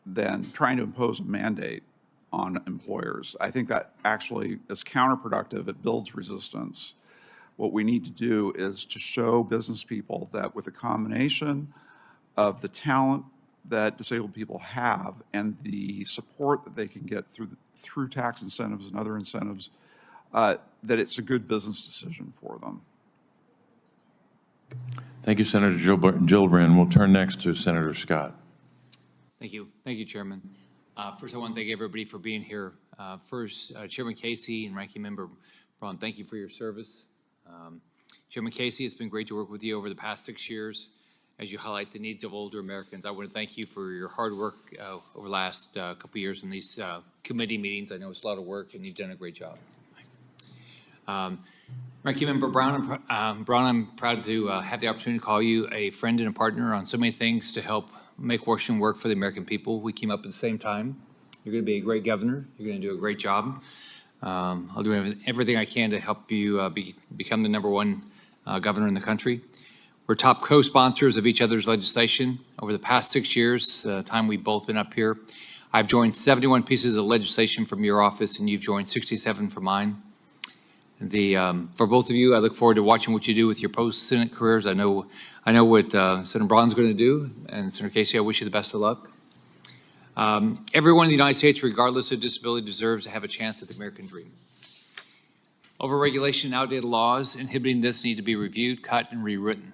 E: than trying to impose a mandate on employers. I think that actually is counterproductive. It builds resistance. What we need to do is to show business people that with a combination of the talent that disabled people have and the support that they can get through tax incentives and other incentives, that it's a good business decision for them.
C: Thank you, Senator Gillibrand. We'll turn next to Senator Scott.
L: Thank you. Thank you, Chairman. First, I want to thank everybody for being here. First, Chairman Casey and Ranking Member Braun, thank you for your service. Chairman Casey, it's been great to work with you over the past 6 years as you highlight the needs of older Americans. I want to thank you for your hard work over the last couple of years in these committee meetings. I know it's a lot of work, and you've done a great job. Ranking Member Braun, I'm proud to have the opportunity to call you a friend and a partner on so many things to help make Washington work for the American people. We came up at the same time. You're going to be a great governor. You're going to do a great job. I'll do everything I can to help you become the #1 governor in the country. We're top co-sponsors of each other's legislation. Over the past 6 years, time we've both been up here, I've joined 71 pieces of legislation from your office, and you've joined 67 from mine. For both of you, I look forward to watching what you do with your post-Senate careers. I know what Senator Braun's going to do, and Senator Casey, I wish you the best of luck. Everyone in the United States, regardless of disability, deserves to have a chance at the American dream. Overregulation and outdated laws inhibiting this need to be reviewed, cut, and rewritten.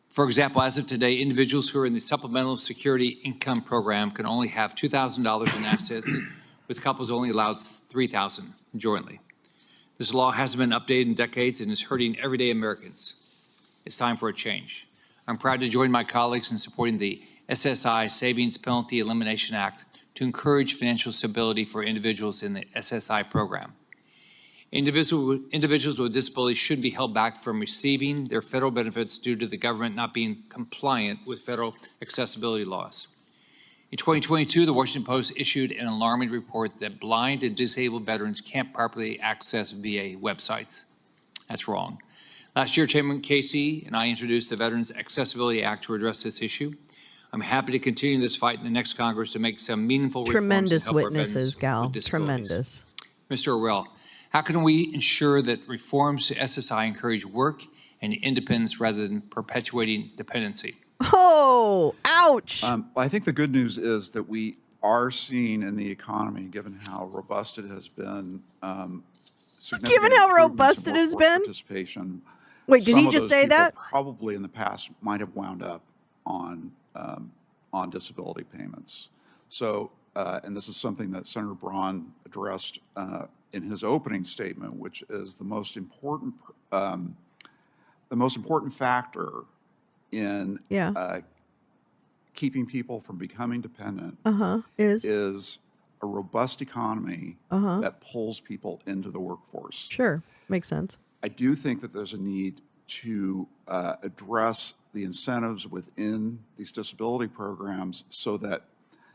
L: For example, as of today, individuals who are in the Supplemental Security Income Program can only have $2,000 in assets with couples only allowed 3,000 jointly. This law hasn't been updated in decades and is hurting everyday Americans. It's time for a change. I'm proud to join my colleagues in supporting the SSI Savings Penalty Elimination Act to encourage financial stability for individuals in the SSI program. Individuals with disabilities shouldn't be held back from receiving their federal benefits due to the government not being compliant with federal accessibility laws. In 2022, the Washington Post issued an alarming report that blind and disabled veterans can't properly access VA websites. That's wrong. Last year, Chairman Casey and I introduced the Veterans Accessibility Act to address this issue. I'm happy to continue this fight in the next Congress to make some meaningful reforms.
A: Tremendous
L: to help our
A: witnesses,
L: veterans
A: Gal.
L: with disabilities.
A: Tremendous.
L: Mr. Orwell, how can we ensure that reforms to SSI encourage work and independence rather than perpetuating dependency?
A: Oh, ouch.
E: I think the good news is that we are seeing in the economy, given how robust it has been,
A: Given how robust it has been?
E: Participation.
A: Wait, did
E: Some
A: he
E: of
A: just
E: those
A: say
E: people
A: that?
E: Probably in the past might have wound up on disability payments. So, and this is something that Senator Braun addressed in his opening statement, which is the most important factor in keeping people from becoming dependent is a robust economy that pulls people into the workforce.
A: Sure, makes sense.
E: I do think that there's a need to address the incentives within these disability programs so that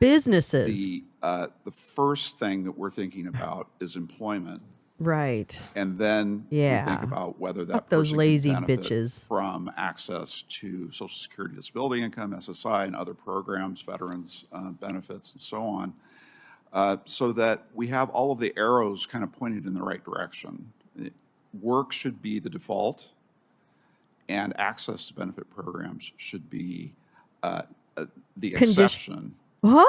A: businesses,
E: the first thing that we're thinking about is employment.
A: Right.
E: And then we think about whether that
A: those
E: person
A: lazy
E: can benefit
A: bitches
E: from access to Social Security disability income, SSI, and other programs, veterans benefits, and so on, so that we have all of the arrows kind of pointed in the right direction. Work should be the default, and access to benefit programs should be the exception.
A: Huh?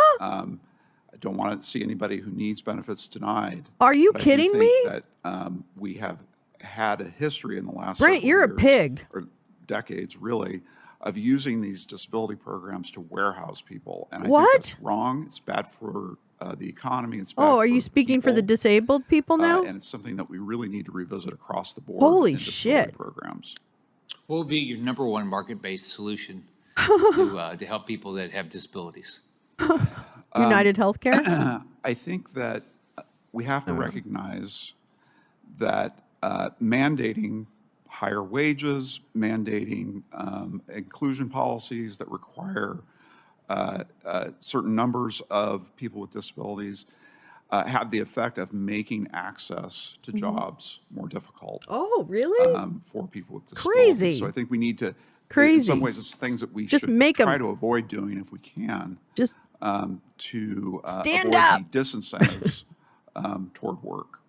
E: I don't want to see anybody who needs benefits denied.
A: Are you kidding me?
E: That we have had a history in the last
A: Brent, you're
E: years,
A: a pig.
E: or decades really, of using these disability programs to warehouse people. And I think that's wrong. It's bad for the economy. It's bad
A: are you speaking for the disabled people now?
E: And it's something that we really need to revisit across the board.
A: Holy
E: in disability
A: shit.
E: programs.
L: What would be your number one market-based solution to help people that have disabilities?
A: United Healthcare?
E: I think that we have to recognize that mandating higher wages, mandating inclusion policies that require certain numbers of people with disabilities have the effect of making access to jobs more difficult.
A: Oh, really?
E: For people with disabilities.
A: Crazy.
E: So I think we need to,
A: Crazy.
E: in some ways, it's things that we
A: Just
E: should
A: make
E: try to avoid doing if we can.
A: Just
E: to
A: stand
E: avoid
A: up.
E: the disincentives toward work.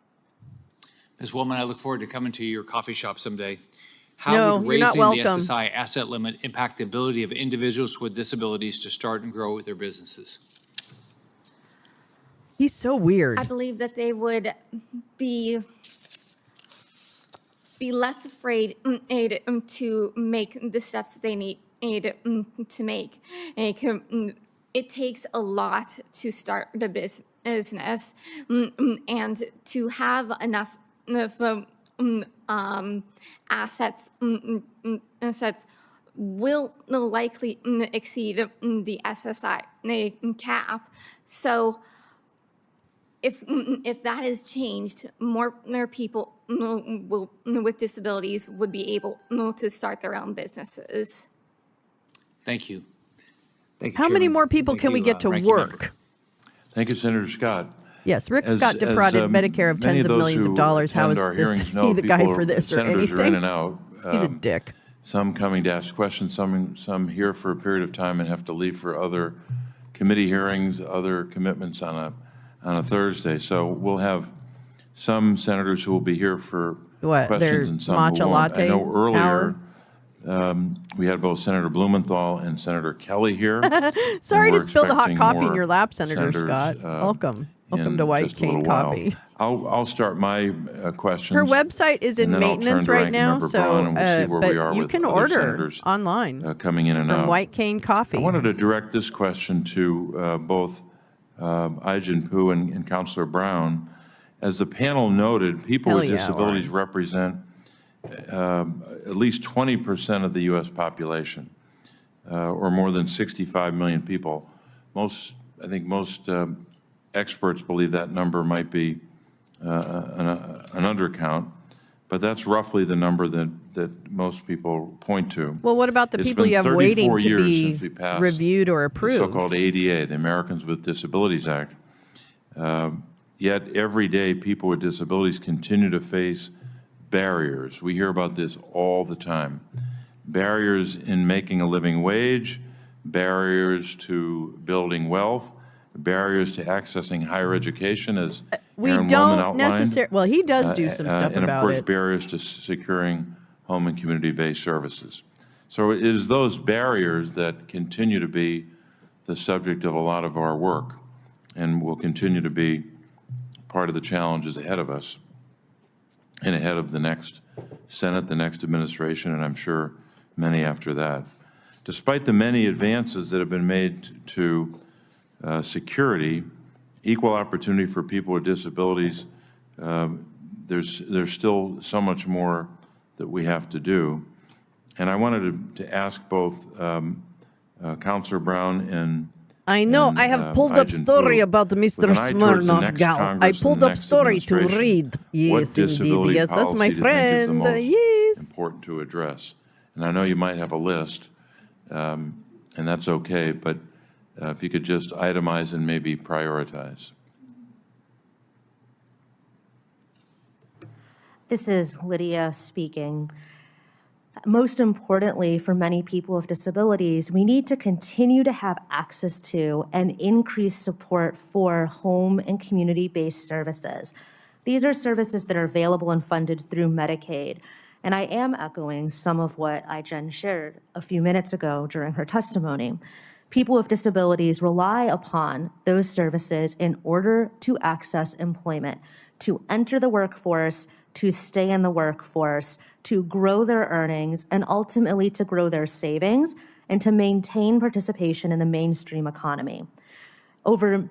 L: Ms. Woolman, I look forward to coming to your coffee shop someday.
A: No,
L: How would
A: you're not
L: raising the
A: welcome.
L: SSI asset limit impact the ability of individuals with disabilities to start and grow their businesses?
A: He's so weird.
G: I believe that they would be less afraid to make the steps that they need to make. It takes a lot to start a business, and to have enough assets will likely exceed the SSI cap. So if that is changed, more people with disabilities would be able to start their own businesses.
L: Thank you. Thank you,
A: How many
L: Chairman.
A: more people
L: Thank
A: can we
L: you,
A: get to
L: Ranking
A: work?
L: Member.
C: Thank you, Senator Scott.
A: Yes, Rick Scott defrauded Medicare of tens of millions of dollars. How is he the guy for this or
C: senators
A: anything?
C: are in and out.
A: He's a dick.
C: Some coming to ask questions, some here for a period of time and have to leave for other committee hearings, other commitments on a Thursday. So we'll have some senators who will be here for questions and some
A: matcha
C: who won't. I
A: latte
C: know earlier
A: hour?
C: we had both Senator Blumenthal and Senator Kelly here.
A: Sorry
C: and
A: to
C: we're
A: spill the hot
C: expecting
A: coffee in
C: more
A: your lap, Senator
C: senators,
A: Scott. Welcome to
C: in
A: White
C: just a little
A: Cane
C: while.
A: Coffee.
C: I'll start my questions.
A: Her website is in
C: and then I'll turn
A: maintenance
C: to
A: right
C: Ranking
A: now,
C: Member
A: so
C: Braun, and we'll see where we are
A: but you
C: with
A: can
C: other
A: order
C: senators,
A: online
C: coming in and
A: from
C: out.
A: White Cane Coffee.
C: I wanted to direct this question to both Ai-jen Poo and Councilor Brown. As the panel noted, people with disabilities represent at least 20% of the U.S. population, or more than 65 million people. I think most experts believe that number might be an undercount, but that's roughly the number that most people point to.
A: Well, what about the people you have waiting to be reviewed or approved?
C: The so-called ADA, the Americans with Disabilities Act. Yet every day, people with disabilities continue to face barriers. We hear about this all the time. Barriers in making a living wage, barriers to building wealth, barriers to accessing higher education, as Aaron Woolman outlined.
A: Well, he does do some stuff about it.
C: And of course, barriers to securing home and community-based services. So it is those barriers that continue to be the subject of a lot of our work and will continue to be part of the challenges ahead of us and ahead of the next Senate, the next administration, and I'm sure many after that. Despite the many advances that have been made to security, equal opportunity for people with disabilities, there's still so much more that we have to do. And I wanted to ask both Councilor Brown and
A: I know. I have pulled up story about Mr. Smirnov gal. I pulled up story to read. Yes, indeed. Yes, that's my friend. Yes.
C: Important to address. And I know you might have a list, and that's okay, but if you could just itemize and maybe prioritize.
H: This is Lydia speaking. Most importantly, for many people with disabilities, we need to continue to have access to and increase support for home and community-based services. These are services that are available and funded through Medicaid. And I am echoing some of what Ai-jen shared a few minutes ago during her testimony. People with disabilities rely upon those services in order to access employment, to enter the workforce, to stay in the workforce, to grow their earnings, and ultimately to grow their savings and to maintain participation in the mainstream economy. Over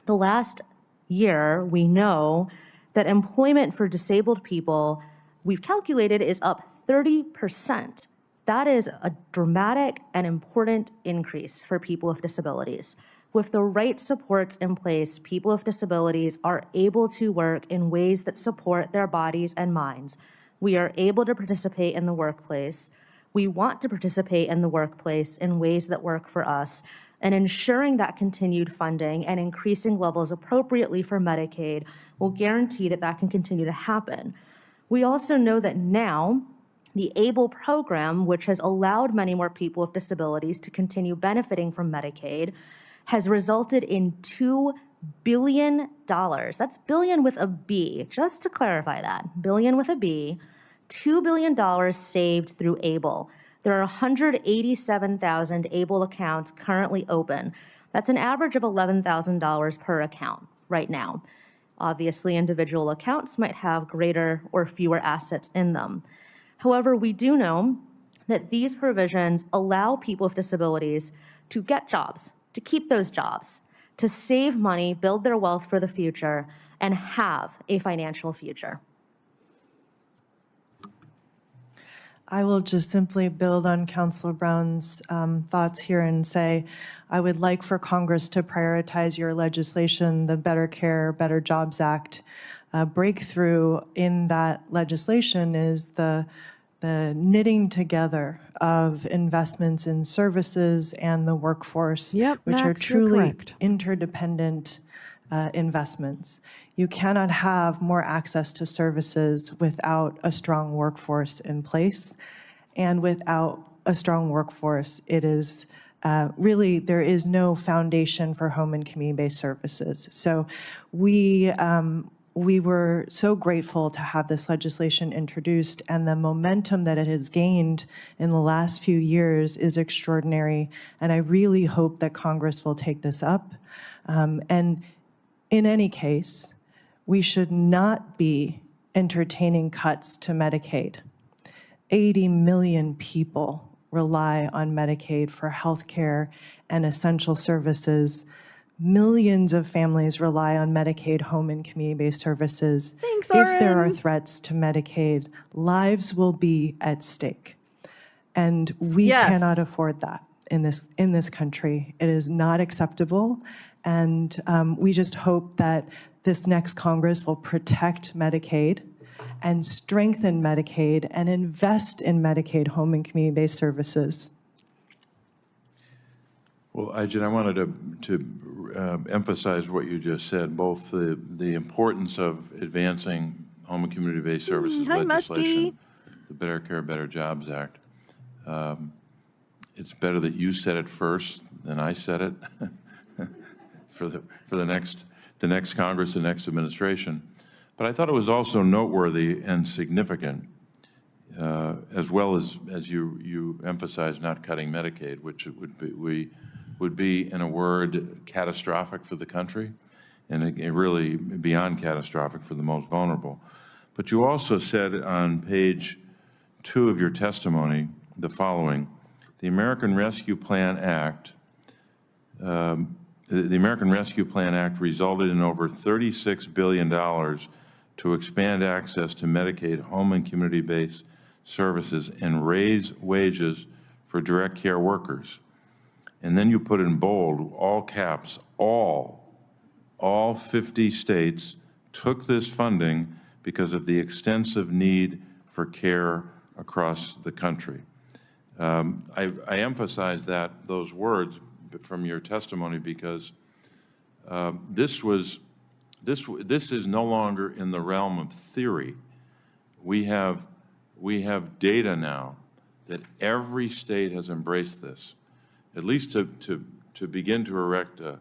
H: the last year, we know that employment for disabled people, we've calculated, is up 30%. That is a dramatic and important increase for people with disabilities. With the right supports in place, people with disabilities are able to work in ways that support their bodies and minds. We are able to participate in the workplace. We want to participate in the workplace in ways that work for us, and ensuring that continued funding and increasing levels appropriately for Medicaid will guarantee that that can continue to happen. We also know that now, the ABLE program, which has allowed many more people with disabilities to continue benefiting from Medicaid, has resulted in $2 billion. That's billion with a B, just to clarify that, billion with a B, $2 billion saved through ABLE. There are 187,000 ABLE accounts currently open. That's an average of $11,000 per account right now. Obviously, individual accounts might have greater or fewer assets in them. However, we do know that these provisions allow people with disabilities to get jobs, to keep those jobs, to save money, build their wealth for the future, and have a financial future.
J: I will just simply build on Councilor Brown's thoughts here and say, I would like for Congress to prioritize your legislation, the Better Care, Better Jobs Act. Breakthrough in that legislation is the knitting together of investments in services and the workforce, which are truly interdependent investments. You cannot have more access to services without a strong workforce in place. And without a strong workforce, it is really, there is no foundation for home and community-based services. So we were so grateful to have this legislation introduced, and the momentum that it has gained in the last few years is extraordinary, and I really hope that Congress will take this up. And in any case, we should not be entertaining cuts to Medicaid. 80 million people rely on Medicaid for health care and essential services. Millions of families rely on Medicaid home and community-based services.
A: Thanks,
J: If there are
A: Oren.
J: threats to Medicaid, lives will be at stake. And we
A: Yes.
J: cannot afford that in this country. It is not acceptable. And we just hope that this next Congress will protect Medicaid and strengthen Medicaid and invest in Medicaid home and community-based services.
C: Well, Ajit, I wanted to emphasize what you just said, both the importance of advancing home and community-based services
A: Hi,
C: legislation,
A: Muskie.
C: the Better Care, Better Jobs Act. It's better that you said it first than I said it for the next Congress, the next administration. But I thought it was also noteworthy and significant, as well as you emphasized, not cutting Medicaid, which it would be, in a word, catastrophic for the country, and it really beyond catastrophic for the most vulnerable. But you also said on page 2 of your testimony the following: the American Rescue Plan Act resulted in over $36 billion to expand access to Medicaid home and community-based services and raise wages for direct care workers. And then you put in bold, all caps, all 50 states took this funding because of the extensive need for care across the country. I emphasize those words from your testimony because this is no longer in the realm of theory. We have data now that every state has embraced this, at least to begin to erect a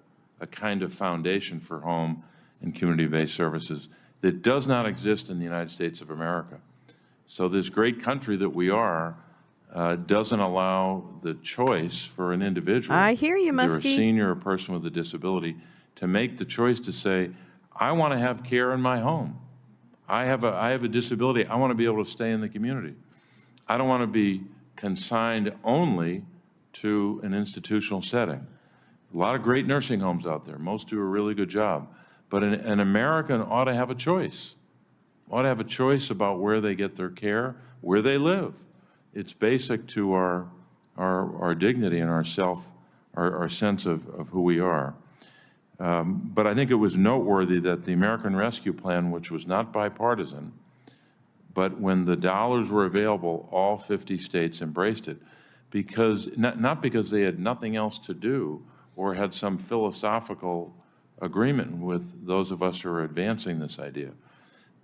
C: kind of foundation for home and community-based services that does not exist in the United States of America. So this great country that we are doesn't allow the choice for an individual,
A: I hear you,
C: either a
A: Muskie.
C: senior or a person with a disability, to make the choice to say, I want to have care in my home. I have a disability. I want to be able to stay in the community. I don't want to be consigned only to an institutional setting. A lot of great nursing homes out there. Most do a really good job. But an American ought to have a choice. Ought to have a choice about where they get their care, where they live. It's basic to our dignity and our sense of who we are. But I think it was noteworthy that the American Rescue Plan, which was not bipartisan, but when the dollars were available, all 50 states embraced it, because not because they had nothing else to do or had some philosophical agreement with those of us who are advancing this idea.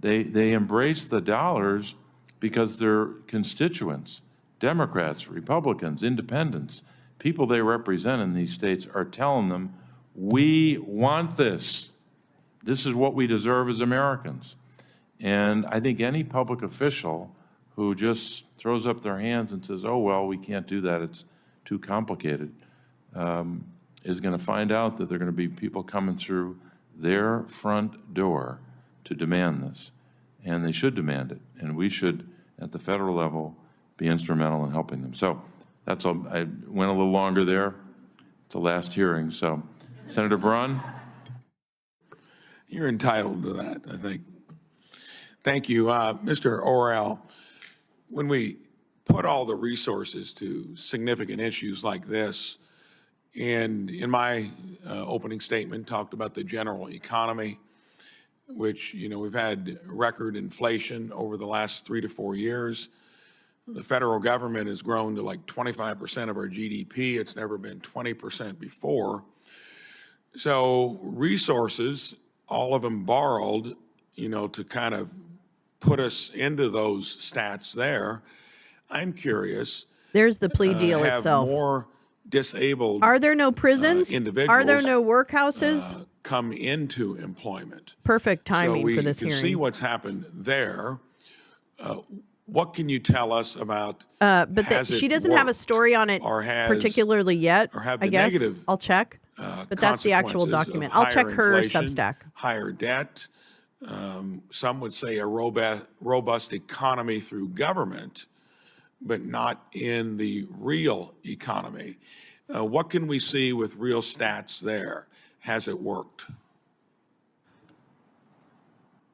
C: They embraced the dollars because their constituents, Democrats, Republicans, independents, people they represent in these states are telling them, we want this. This is what we deserve as Americans. And I think any public official who just throws up their hands and says, oh, well, we can't do that, it's too complicated, is going to find out that there are going to be people coming through their front door to demand this. And they should demand it. And we should, at the federal level, be instrumental in helping them. So that's all. I went a little longer there. It's the last hearing. So, Senator Braun?
F: You're entitled to that, I think. Thank you. Mr. Orell, when we put all the resources to significant issues like this, and in my opening statement talked about the general economy, which, you know, we've had record inflation over the last 3 to 4 years. The federal government has grown to like 25% of our GDP. It's never been 20% before. So resources, all of them borrowed, you know, to kind of put us into those stats there. I'm curious.
A: There's the plea deal
F: have
A: itself.
F: More disabled
A: Are there no prisons?
F: individuals
A: Are there no workhouses?
F: Come into employment.
A: Perfect timing for this
F: So we can
A: hearing.
F: see what's happened there. What can you tell us about?
A: But she doesn't have a story on it particularly yet.
F: Or have
A: I
F: the
A: guess
F: negative,
A: I'll check. But that's the actual
F: consequences of
A: document. I'll check
F: higher
A: her
F: inflation,
A: Substack.
F: higher debt. Some would say a robust economy through government, but not in the real economy. What can we see with real stats there? has it worked?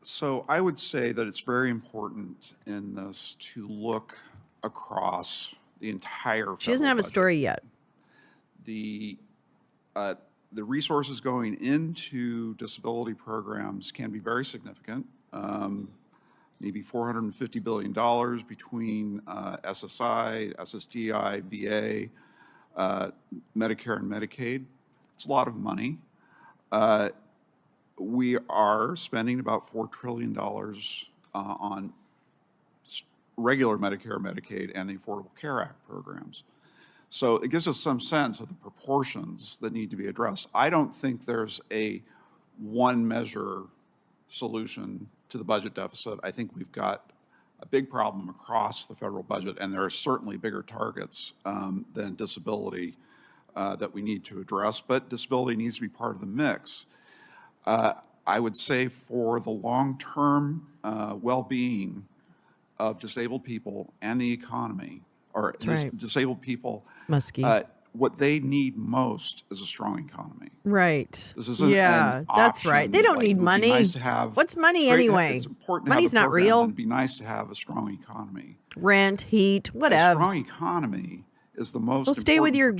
E: So I would say that it's very important in this to look across the entire.
A: She doesn't have a story yet.
E: The resources going into disability programs can be very significant. Maybe $450 billion between SSI, SSDI, VA, Medicare and Medicaid. It's a lot of money. We are spending about $4 trillion on regular Medicare, Medicaid, and the Affordable Care Act programs. So it gives us some sense of the proportions that need to be addressed. I don't think there's a one measure solution to the budget deficit. I think we've got a big problem across the federal budget, and there are certainly bigger targets than disability that we need to address, but disability needs to be part of the mix. I would say for the long-term well-being of disabled people and the economy, or disabled people, what they need most is a strong economy.
A: Right.
E: This isn't
A: that's right. They don't need money.
E: Nice to have,
A: what's money anyway?
E: It's important.
A: Money's not real.
E: It'd be nice to have a strong economy.
A: Rent, heat, whatever.
E: A strong economy is the most.
A: Go stay with your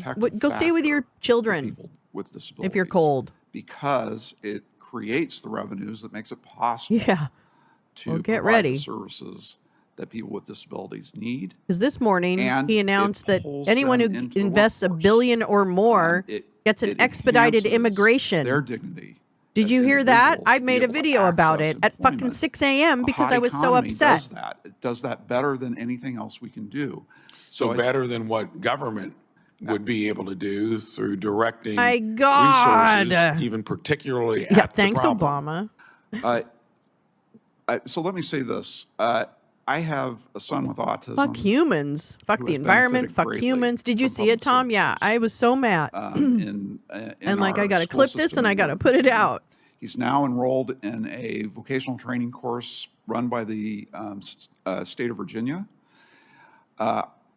A: children
E: with disabilities
A: if you're cold,
E: because it creates the revenues that makes it possible. To
A: get
E: provide
A: ready.
E: The services that people with disabilities need.
A: Because this morning he announced that anyone who invests $1 billion or more gets an expedited immigration.
E: Their dignity.
A: Did you hear that? I made a video about it at fucking 6 a.m. because I was so upset.
E: It does that better than anything else we can do.
F: So better than what government would be able to do through directing
A: resources,
F: even particularly
A: yeah,
F: at
A: thanks,
F: the problem.
A: Obama.
E: So let me say this. I have a son with autism.
A: Fuck humans. Fuck the environment. Fuck humans. Did you see it, Tom? Yeah, I was so mad.
E: And
A: like, I got to clip this and I got to put it out.
E: He's now enrolled in a vocational training course run by the state of Virginia.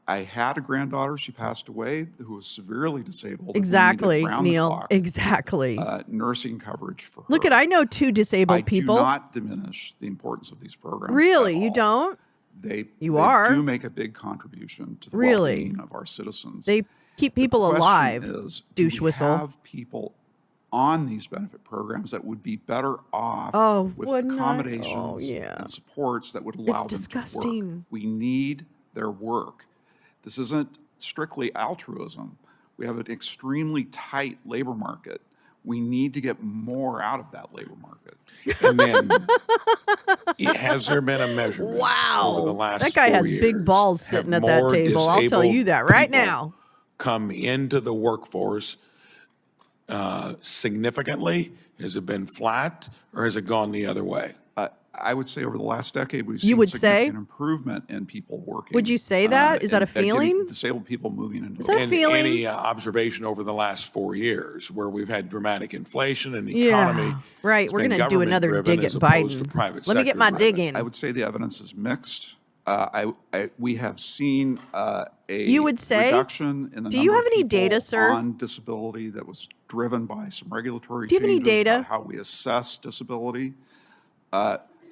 E: I had a granddaughter, she passed away, who was severely disabled.
A: Exactly, Neil. Exactly.
E: Nursing coverage for her.
A: Look I know 2 disabled people.
E: I do not diminish the importance of these programs.
A: Really? You don't?
E: They
A: do
E: make a big contribution to the well-being of our citizens.
A: They keep people alive. Douche whistle.
E: Have people on these benefit programs that would be better off with accommodations and supports that would allow them to work. We need their work. This isn't strictly altruism. We have an extremely tight labor market. We need to get more out of that labor market.
F: And then, has there been a measurement over the last 4 years?
A: That guy has big balls sitting at that table. I'll tell you that right now.
F: Come into the workforce significantly? Has it been flat or has it gone the other way?
E: I would say over the last decade, we've seen significant improvement in people working.
A: Would you say that? Is that a feeling?
E: Disabled people moving into
A: Is that a feeling?
F: Any observation over the last 4 years where we've had dramatic inflation and the economy?
A: Right. We're going to do another dig at Biden. Let me get my dig in.
E: I would say the evidence is mixed. We have seen a reduction in the number of people on disability that was driven by some regulatory changes.
A: Do you have any data
E: about how we assess disability?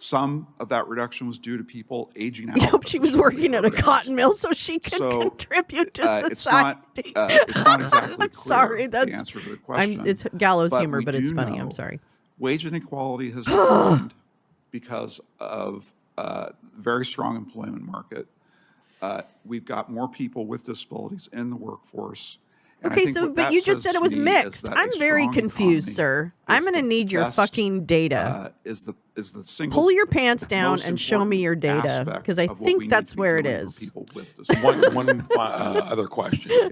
E: Some of that reduction was due to people aging out.
A: I hope she was working at a cotton mill so she could contribute to society.
E: It's not exactly
A: I'm sorry.
E: That's the answer to the question.
A: It's gallows humor, but it's funny. I'm sorry.
E: Wage inequality has declined because of very strong employment market. We've got more people with disabilities in the workforce.
A: Okay, but you just said it was mixed. I'm very confused, sir. I'm going to need your fucking data. Pull your pants down and show me your data, because I think that's where it is.
F: One other question.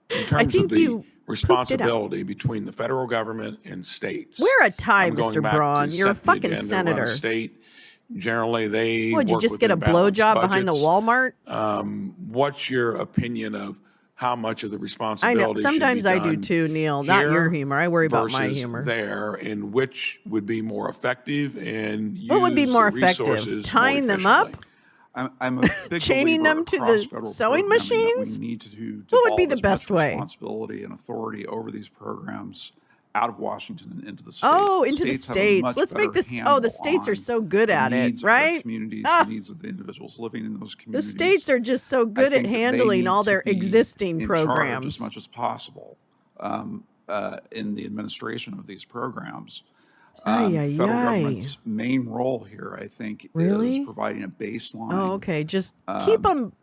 F: In terms of the responsibility between the federal government and states.
A: Wear a tie, Mr. Braun. You're a fucking senator.
F: State. Generally, they
A: would you just get a blowjob behind the Walmart?
F: What's your opinion of how much of the responsibility?
A: I know. Sometimes I do too, Neil. Not your humor. I worry about my humor.
F: There, and which would be more effective, and
A: what would be more effective? Tying them up?
E: I'm a big
A: chaining them to the sewing machines.
E: We need to
A: what would be the best way?
E: Responsibility and authority over these programs out of Washington and into the states.
A: Oh, into the
E: have a
A: states.
E: much
A: Let's make
E: better
A: this. Oh,
E: handle
A: the states are
E: on
A: so good
E: the
A: at it,
E: needs of their
A: right?
E: communities,
A: Ah,
E: the needs of the individuals living in those
A: the
E: communities.
A: states are just so good at
E: think that they
A: handling
E: need
A: all
E: to
A: their
E: be
A: existing
E: in charge as
A: programs.
E: much as possible in the administration of these programs.
A: Ay, ay,
E: Federal
A: ay.
E: government's main role here, I think,
A: Really?
E: is providing a baseline.
A: Oh, okay. Just keep them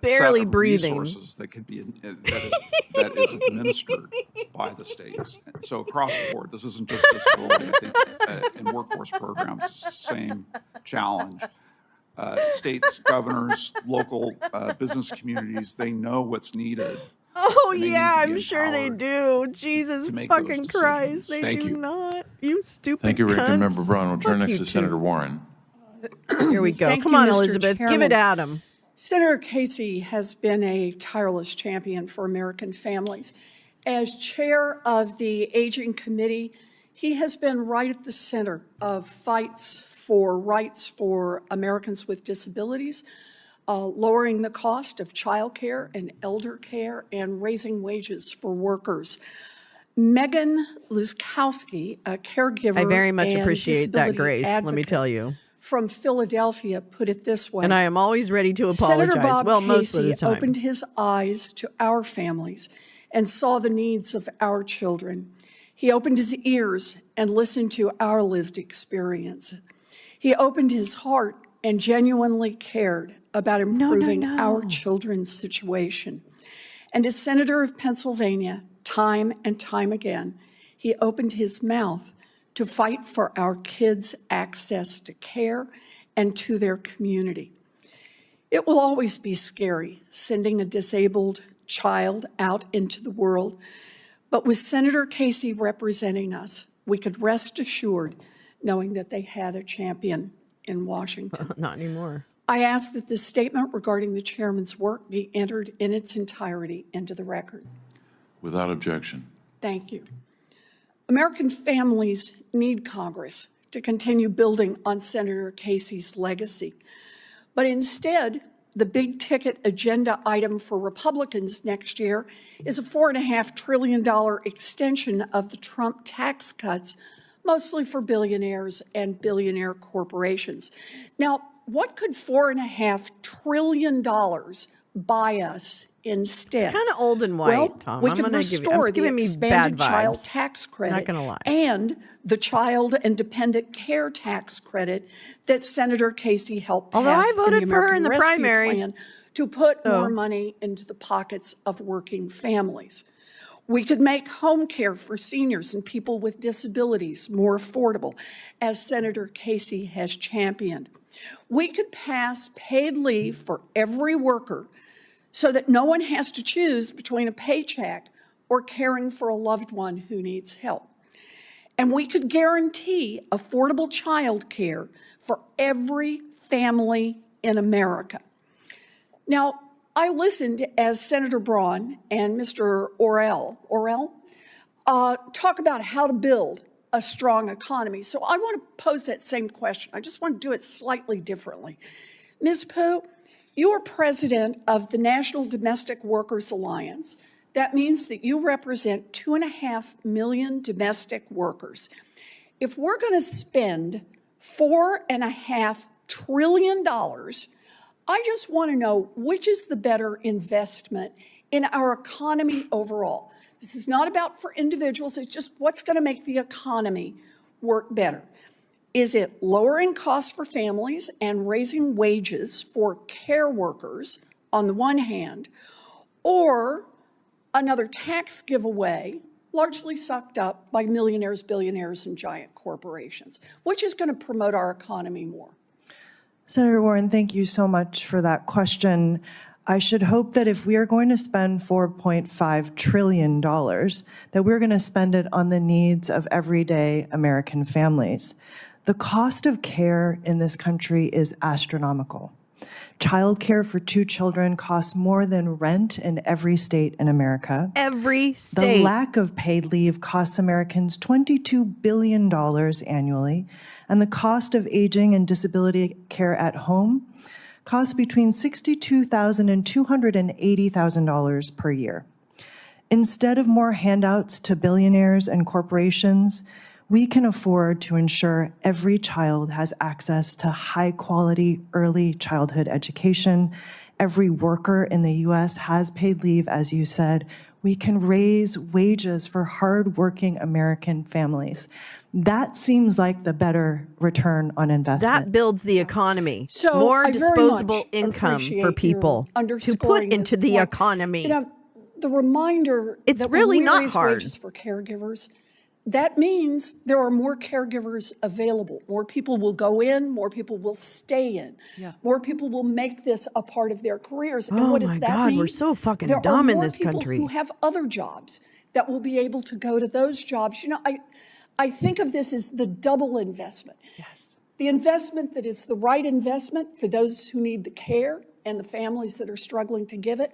A: barely
E: set of
A: breathing.
E: resources that could be that is administered by the states. And so across the board, this isn't just disability. I think in workforce programs, it's the same challenge. States, governors, local business communities, they know what's needed.
A: Oh,
E: and they
A: yeah,
E: need to be
A: I'm sure they
E: empowered
A: do. Jesus
E: to make those
A: fucking Christ.
E: decisions.
A: They
F: Thank
A: do
F: you.
A: not. You stupid
C: Thank you, Ranking Member
A: cunts.
C: Braun. We'll turn
A: Fuck
C: next
A: you
C: to
A: two.
C: Senator Warren.
A: Here we go.
M: Thank
A: Come
M: you,
A: on,
M: Mr.
A: Elizabeth. Give
M: Chairman.
A: it at him.
M: Senator Casey has been a tireless champion for American families. As chair of the Aging Committee, he has been right at the center of fights for rights for Americans with disabilities, lowering the cost of child care and elder care, and raising wages for workers. Megan Luskowski, a caregiver
A: I very much
M: and
A: appreciate that,
M: disability
A: Grace. Let me
M: advocate
A: tell you.
M: from Philadelphia, put it this way.
A: And I am always ready to
M: Senator
A: apologize.
M: Bob
A: Well, most of the
M: Casey
A: time.
M: opened his eyes to our families and saw the needs of our children. He opened his ears and listened to our lived experience. He opened his heart and genuinely cared about improving our children's situation. And as Senator of Pennsylvania, time and time again, he opened his mouth to fight for our kids' access to care and to their community. It will always be scary sending a disabled child out into the world, but with Senator Casey representing us, we could rest assured knowing that they had a champion in Washington.
A: Not anymore.
M: I ask that this statement regarding the chairman's work be entered in its entirety into the record.
C: Without objection.
M: Thank you. American families need Congress to continue building on Senator Casey's legacy. But instead, the big ticket agenda item for Republicans next year is a $4.5 trillion extension of the Trump tax cuts, mostly for billionaires and billionaire corporations. Now, what could $4.5 trillion buy us instead?
A: It's kind of old and white,
M: Well,
A: Tom.
M: we
A: I'm
M: could
A: gonna give you.
M: restore
A: It's giving
M: the
A: me
M: expanded
A: bad
M: child
A: vibes.
M: tax credit
A: Not gonna lie.
M: and the child and dependent care tax credit that Senator Casey helped
A: Although I
M: pass
A: voted
M: in the
A: for her
M: American
A: in the
M: Rescue
A: primary.
M: Plan to put
A: So-
M: more money into the pockets of working families. We could make home care for seniors and people with disabilities more affordable, as Senator Casey has championed. We could pass paid leave for every worker so that no one has to choose between a paycheck or caring for a loved one who needs help. And we could guarantee affordable child care for every family in America. Now, I listened as Senator Braun and Mr. Orell talk about how to build a strong economy. So I want to pose that same question. I just want to do it slightly differently. Ms. Pooh, you are president of the National Domestic Workers Alliance. That means that you represent 2.5 million domestic workers. If we're going to spend $4.5 trillion, I just want to know which is the better investment in our economy overall. This is not about for individuals, it's just what's going to make the economy work better. Is it lowering costs for families and raising wages for care workers on the one hand, or another tax giveaway largely sucked up by millionaires, billionaires, and giant corporations? Which is going to promote our economy more?
J: Senator Warren, thank you so much for that question. I should hope that if we are going to spend $4.5 trillion, that we're going to spend it on the needs of everyday American families. The cost of care in this country is astronomical. Childcare for 2 children costs more than rent in every state in America.
A: Every state.
J: The lack of paid leave costs Americans $22 billion annually, and the cost of aging and disability care at home costs between $62,000 and $280,000 per year. Instead of more handouts to billionaires and corporations, we can afford to ensure every child has access to high-quality early childhood education. Every worker in the U.S. has paid leave, as you said. We can raise wages for hardworking American families. That seems like the better return on investment.
A: That builds the economy.
M: So
A: More
M: I very
A: disposable
M: much
A: income
M: appreciate
A: for
M: your
A: people to put
M: underscoring
A: into
M: this
A: the
M: point.
A: economy.
M: You know, the reminder
A: It's
M: that
A: really
M: when we
A: not
M: raise
A: hard.
M: wages for caregivers, that means there are more caregivers available. More people will go in, more people will stay in.
J: Yeah.
M: More people will make this a part of their careers. And
A: Oh
M: what does
A: my
M: that
A: God,
M: mean?
A: we're so fucking
M: there
A: dumb
M: are
A: in
M: more
A: this
M: people
A: country.
M: who have other jobs that will be able to go to those jobs. You know, I think of this as the double investment.
J: Yes.
M: The investment that is the right investment for those who need the care and the families that are struggling to give it.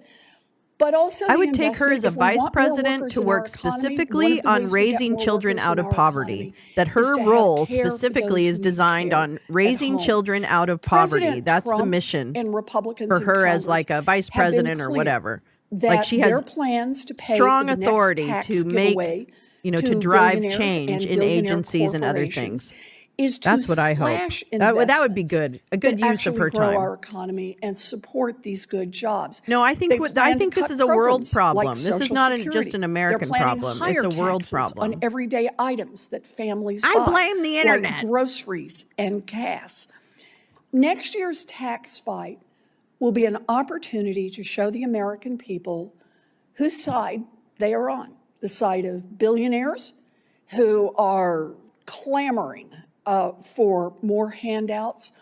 M: But also
A: I
M: the
A: would take her
M: investment,
A: as a
M: if we
A: vice
M: want more
A: president
M: workers
A: to
M: in our
A: work
M: economy, one
A: specifically
M: of the
A: on
M: ways we get
A: raising
M: more
A: children
M: workers
A: out
M: in
A: of
M: our
A: poverty.
M: economy
A: That
M: is
A: her
M: to have
A: role
M: care for
A: specifically
M: those
A: is
M: who need
A: designed
M: care
A: on
M: at
A: raising
M: home.
A: children out of poverty.
M: President
A: That's the
M: Trump
A: mission
M: and Republicans
A: for
M: in
A: her as
M: Congress
A: like a vice
M: have been
A: president or
M: clear
A: whatever.
M: that
A: Like she
M: their
A: has
M: plans to pay
A: strong
M: for the
A: authority
M: next tax
A: to make,
M: giveaway
A: to
M: to
A: drive
M: billionaires
A: change
M: and
A: in
M: billionaire
A: agencies and other
M: corporations
A: things.
M: is to
A: That's what I hope.
M: slash
A: That would be
M: investments
A: good. A
M: that
A: good use of
M: actually
A: her
M: grow
A: time.
M: our economy and support these good jobs.
A: No, I think
M: They plan to
A: this
M: cut
A: is a world
M: programs
A: problem.
M: like
A: This is
M: Social
A: not just
M: Security.
A: an
M: They're
A: American
M: planning
A: problem.
M: higher
A: It's a world
M: taxes
A: problem.
M: on everyday items that families
A: I
M: buy,
A: blame the internet.
M: like groceries and gas. Next year's tax fight will be an opportunity to show the American people whose side they are on, the side of billionaires who are clamoring for more handouts,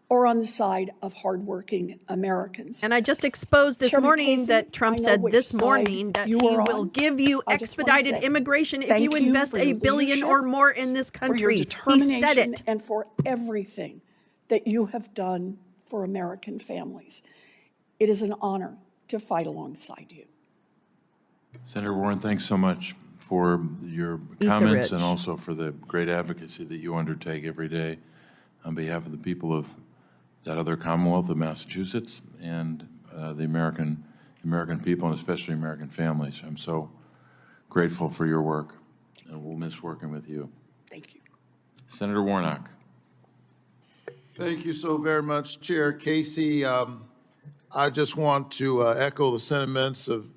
M: or on the side of hardworking Americans.
A: And I just exposed this
M: Chairman
A: morning
M: Casey,
A: that Trump
M: I know
A: said
M: which
A: this
M: side
A: morning that
M: you
A: he
M: are
A: will
M: on.
A: give you
M: I just wanna
A: expedited
M: say
A: immigration if
M: thank
A: you
M: you
A: invest
M: for
A: $1
M: your
A: billion
M: leadership,
A: or more in this
M: for your
A: country. He said
M: determination
A: it.
M: and for everything that you have done for American families. It is an honor to fight alongside you.
C: Senator Warren, thanks so much for your comments and also for the great advocacy that you undertake every day on behalf of the people of that other Commonwealth of Massachusetts and the American people and especially American families. I'm so grateful for your work, and we'll miss working with you.
M: Thank you.
C: Senator Warnock.
N: Thank you so very much, Chair Casey. I just want to echo the sentiments of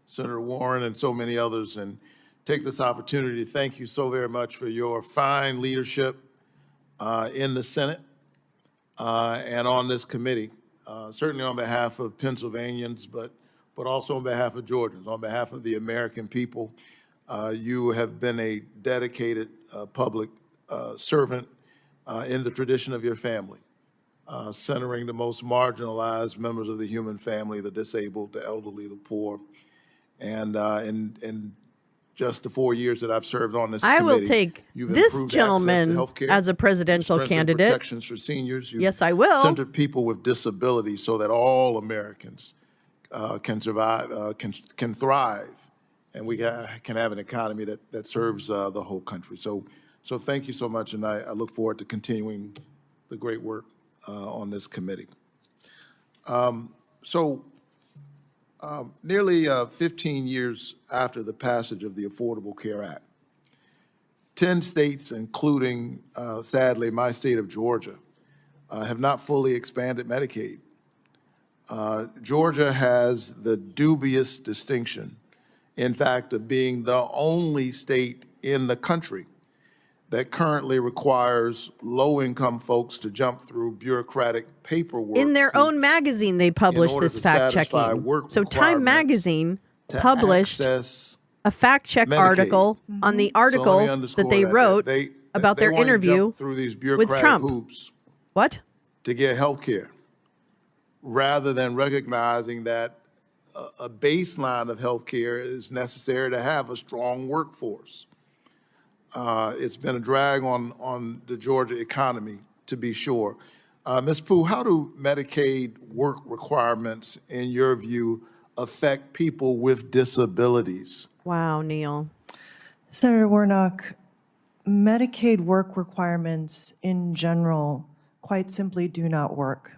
N: Senator Warren and so many others and take this opportunity to thank you so very much for your fine leadership in the Senate and on this committee, certainly on behalf of Pennsylvanians, but also on behalf of Georgians, on behalf of the American people. You have been a dedicated public servant in the tradition of your family, centering the most marginalized members of the human family, the disabled, the elderly, the poor. And in just the 4 years that I've served on this committee,
A: I will take this gentleman as a presidential candidate.
N: Protections for seniors.
A: Yes, I will.
N: Centered people with disabilities so that all Americans can survive, can thrive, and we can have an economy that serves the whole country. So thank you so much, and I look forward to continuing the great work on this committee. Nearly 15 years after the passage of the Affordable Care Act, 10 states, including, sadly, my state of Georgia, have not fully expanded Medicaid. Georgia has the dubious distinction, in fact, of being the only state in the country that currently requires low-income folks to jump through bureaucratic paperwork.
A: In their own magazine, they published this fact-checking. So Time Magazine published a fact-check article on the article that they wrote about their interview with Trump.
N: Hoops
A: what?
N: To get health care, rather than recognizing that a baseline of health care is necessary to have a strong workforce. It's been a drag on the Georgia economy, to be sure. Ms. Pooh, how do Medicaid work requirements, in your view, affect people with disabilities?
A: Wow, Neil.
J: Senator Warnock, Medicaid work requirements in general quite simply do not work.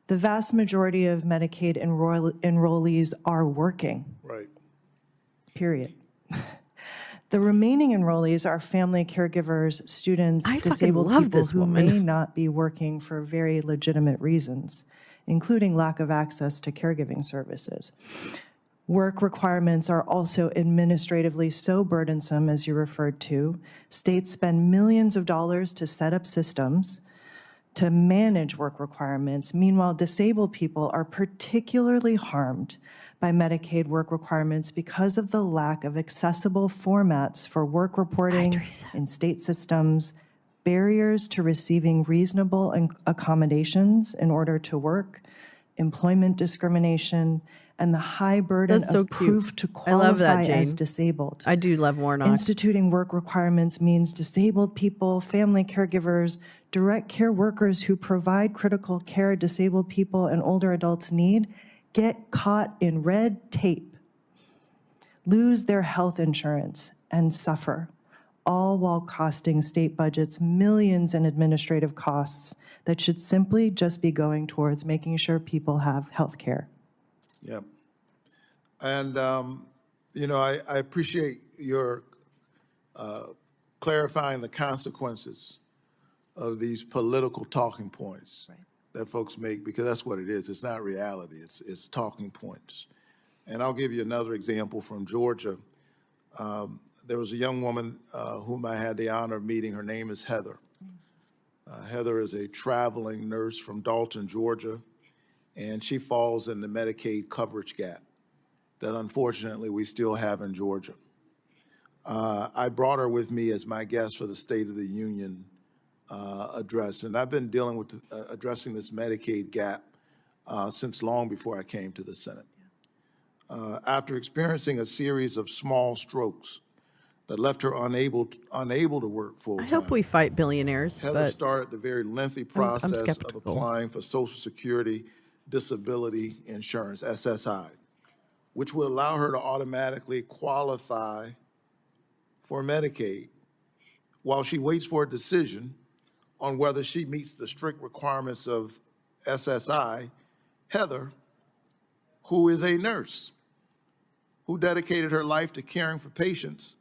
J: The vast majority of Medicaid enrollees are working.
N: Right.
J: period. The remaining enrollees are family caregivers, students,
A: I fucking
J: disabled
A: love
J: people
A: this
J: who
A: woman.
J: may not be working for very legitimate reasons, including lack of access to caregiving services. Work requirements are also administratively so burdensome, as you referred to. States spend millions of dollars to set up systems to manage work requirements. Meanwhile, disabled people are particularly harmed by Medicaid work requirements because of the lack of accessible formats for work reporting in state systems, barriers to receiving reasonable accommodations in order to work, employment discrimination, and the high burden
A: That's so
J: of proof
A: cute.
J: to
A: I love that,
J: qualify as
A: Jane.
J: disabled.
A: I do love Warnock.
J: Instituting work requirements means disabled people, family caregivers, direct care workers who provide critical care disabled people and older adults need get caught in red tape, lose their health insurance, and suffer, all while costing state budgets millions in administrative costs that should simply just be going towards making sure people have health care.
N: Yep. And, you know, I appreciate your clarifying the consequences of these political talking points that folks make, because that's what it is. It's not reality. It's talking points. And I'll give you another example from Georgia. There was a young woman whom I had the honor of meeting. Her name is Heather. Heather is a traveling nurse from Dalton, Georgia, and she falls in the Medicaid coverage gap that unfortunately we still have in Georgia. I brought her with me as my guest for the State of the Union address, and I've been dealing with addressing this Medicaid gap since long before I came to the Senate. After experiencing a series of small strokes that left her unable to work full-time.
A: I hope we fight billionaires,
N: Heather
A: but
N: started the very lengthy
A: I'm
N: process of
A: skeptical.
N: applying for Social Security Disability Insurance, SSI, which would allow her to automatically qualify for Medicaid while she waits for a decision on whether she meets the strict requirements of SSI. Heather, who is a nurse, who dedicated her life to caring for patients,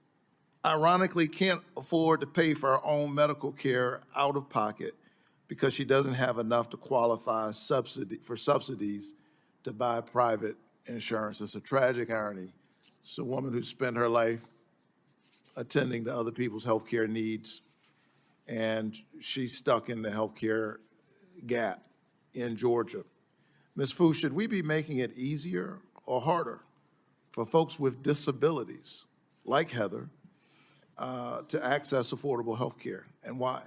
N: ironically can't afford to pay for her own medical care out of pocket because she doesn't have enough to qualify for subsidies to buy private insurance. It's a tragic irony. It's a woman who spent her life attending to other people's health care needs, and she's stuck in the health care gap in Georgia. Ms. Fu, should we be making it easier or harder for folks with disabilities like Heather to access affordable health care, and why?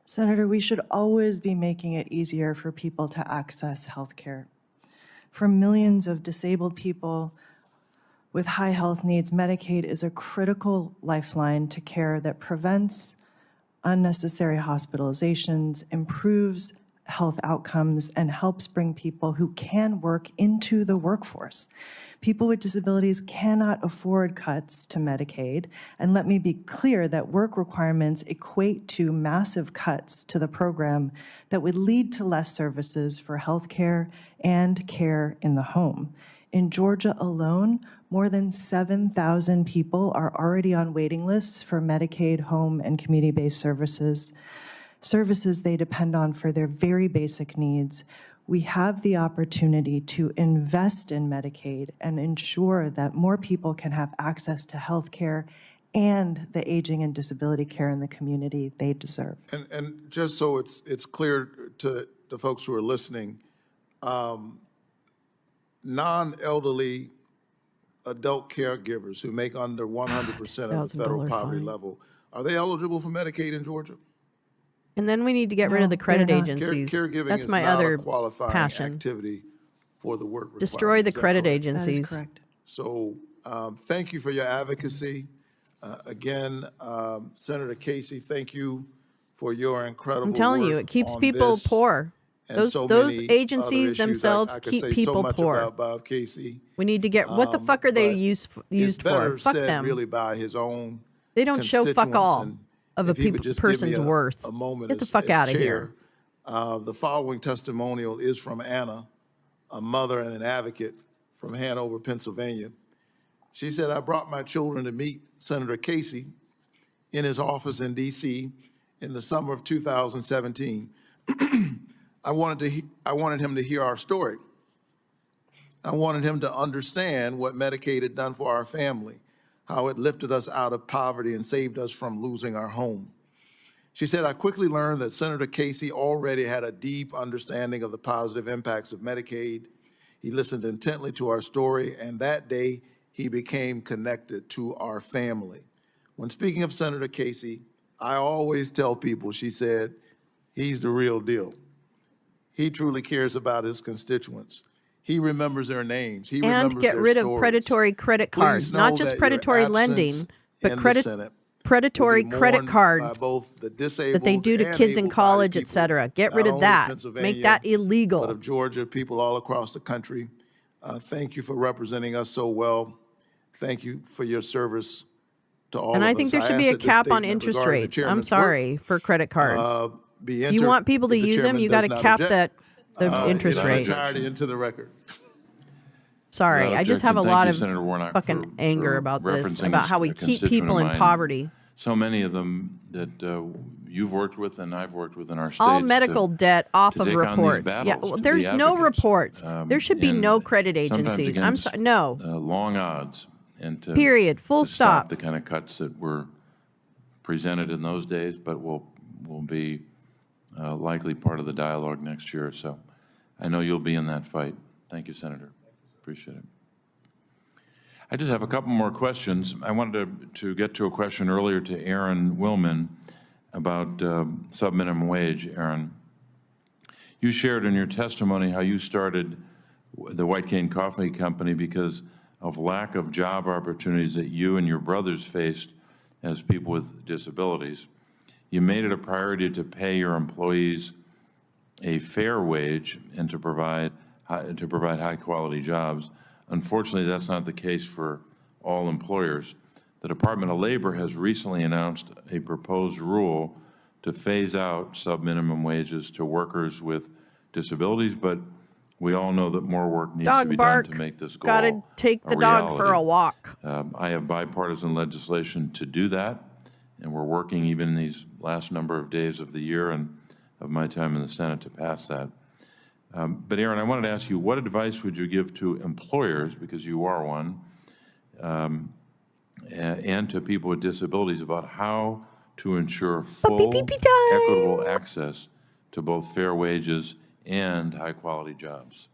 J: Senator, we should always be making it easier for people to access health care. For millions of disabled people with high health needs, Medicaid is a critical lifeline to care that prevents unnecessary hospitalizations, improves health outcomes, and helps bring people who can work into the workforce. People with disabilities cannot afford cuts to Medicaid, and let me be clear that work requirements equate to massive cuts to the program that would lead to less services for health care and care in the home. In Georgia alone, more than 7,000 people are already on waiting lists for Medicaid home and community-based services they depend on for their very basic needs. We have the opportunity to invest in Medicaid and ensure that more people can have access to health care and the aging and disability care in the community they deserve.
N: And just so it's clear to the folks who are listening, non-elderly adult caregivers who make under 100% of the federal poverty level, are they eligible for Medicaid in Georgia?
A: And then we need to get rid of the credit agencies.
N: Caregiving
A: That's
N: is
A: my
N: not
A: other
N: a qualifying
A: passion.
N: activity for the work requirement.
A: Destroy the credit agencies.
J: That is correct.
N: So thank you for your advocacy. Again, Senator Casey, thank you for your incredible
A: I'm telling you,
N: work
A: it keeps
N: on
A: people
N: this
A: poor.
N: and
A: Those
N: so
A: those
N: many other
A: agencies
N: issues.
A: themselves
N: I could
A: keep
N: say so
A: people
N: much
A: poor.
N: about Bob Casey.
A: We need to get what the fuck are they
N: but
A: used
N: it's
A: for?
N: better
A: Fuck
N: said
A: them.
N: really by his own
A: They don't show fuck
N: constituents,
A: all
N: and
A: of a
N: if he would just give me
A: person's worth.
N: A moment
A: Get the
N: as-
A: fuck
N: as
A: out of
N: chair.
A: here.
N: The following testimonial is from Anna, a mother and an advocate from Hanover, Pennsylvania. She said, I brought my children to meet Senator Casey in his office in D.C. in the summer of 2017. I wanted him to hear our story. I wanted him to understand what Medicaid had done for our family, how it lifted us out of poverty and saved us from losing our home. She said, I quickly learned that Senator Casey already had a deep understanding of the positive impacts of Medicaid. He listened intently to our story, and that day he became connected to our family. When speaking of Senator Casey, I always tell people, she said, he's the real deal. He truly cares about his constituents. He remembers their names. He remembers
A: And get
N: their
A: rid of
N: stories.
A: predatory credit cards,
N: Please
A: not
N: know
A: just
N: that your
A: predatory
N: absence
A: lending, but
N: in the Senate
A: predatory
N: will be
A: credit
N: mourned
A: cards
N: by both the disabled
A: that they do to
N: and
A: kids in
N: able-bodied
A: college, et
N: people,
A: cetera. Get
N: not
A: rid of
N: only of
A: that. Make
N: Pennsylvania,
A: that
N: but
A: illegal.
N: of Georgia, people all across the country. Thank you for representing us so well. Thank you for your service to all of us.
A: And I think there should be
N: ask
A: a
N: that this
A: cap on
N: statement
A: interest
N: regarding the
A: rates. I'm
N: chairman's
A: sorry, for credit cards.
N: work, be
A: If you
N: entered
A: want people to
N: if the
A: use them,
N: chairman
A: you got
N: does
A: to
N: not
A: cap
N: object.
A: the interest
N: in
A: rate.
N: its entirety into the record.
A: Sorry,
C: Without
A: I just have a
C: objection.
A: lot
C: Thank
A: of
C: you, Senator Warnock,
A: fucking anger about this,
C: referencing
A: about how we
C: a
A: keep
C: constituent
A: people
C: of
A: in
C: mine.
A: poverty.
C: So many of them that you've worked with and I've worked with in our states.
A: All medical debt off of
C: take on these
A: reports. Yeah,
C: battles,
A: well,
C: to
A: there's
C: be
A: no
C: advocates,
A: reports. There should be
C: and
A: no credit
C: sometimes
A: agencies. I'm
C: against,
A: sorry. No.
C: long odds, and to
A: Period. Full
C: to stop
A: stop.
C: the kind of cuts that were presented in those days, but will be likely part of the dialogue next year. So I know you'll be in that fight. Thank you, Senator. Appreciate it. I just have a couple more questions. I wanted to get to a question earlier to Aaron Willman about subminimum wage. Aaron, you shared in your testimony how you started the White Cane Coffee Company because of lack of job opportunities that you and your brothers faced as people with disabilities. You made it a priority to pay your employees a fair wage and to provide high-quality jobs. Unfortunately, that's not the case for all employers. The Department of Labor has recently announced a proposed rule to phase out subminimum wages to workers with disabilities, but we all know that more work needs to be done to make this goal
A: Gotta take the dog for a walk.
C: I have bipartisan legislation to do that, and we're working even in these last number of days of the year and of my time in the Senate to pass that. But Aaron, I wanted to ask you, what advice would you give to employers, because you are one, and to people with disabilities about how to ensure full, equitable access to both fair wages and high-quality jobs?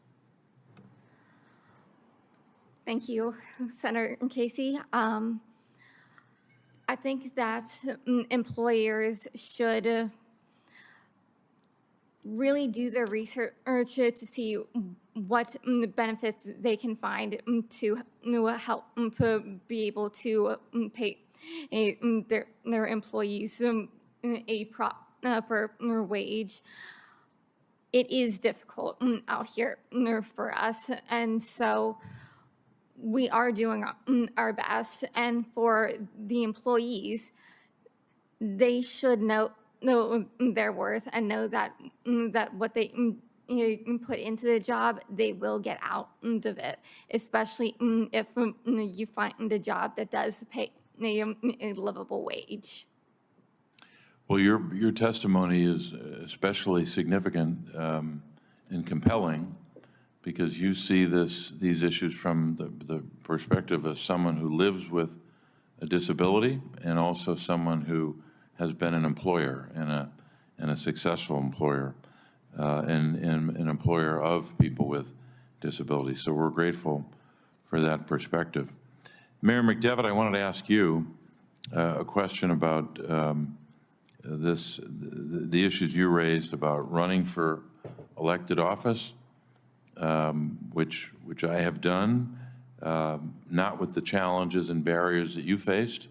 G: Thank you, Senator Casey. I think that employers should really do their research to see what benefits they can find to help be able to pay their employees a proper wage. It is difficult out here for us, and so we are doing our best. And for the employees, they should know their worth and know that what they put into the job, they will get out of it, especially if you find a job that does pay a livable wage.
C: Well, your testimony is especially significant and compelling because you see these issues from the perspective of someone who lives with a disability and also someone who has been an employer and a successful employer and an employer of people with disabilities. So we're grateful for that perspective. Mayor McDevitt, I wanted to ask you a question about the issues you raised about running for elected office, which I have done, not with the challenges and barriers that you faced.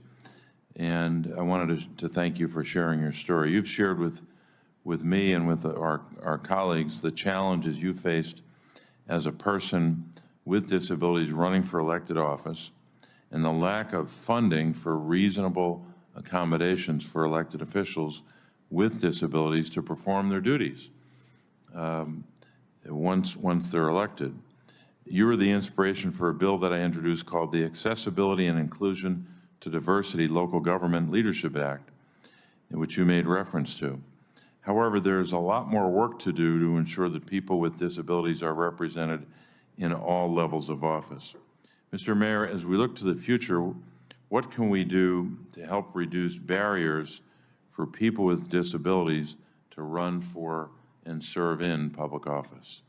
C: And I wanted to thank you for sharing your story. You've shared with me and with our colleagues the challenges you faced as a person with disabilities running for elected office and the lack of funding for reasonable accommodations for elected officials with disabilities to perform their duties once they're elected. You were the inspiration for a bill that I introduced called the Accessibility and Inclusion to Diversity Local Government Leadership Act, in which you made reference to. However, there's a lot more work to do to ensure that people with disabilities are represented in all levels of office. Mr. Mayor, as we look to the future, what can we do to help reduce barriers for people with disabilities to run for and serve in public office?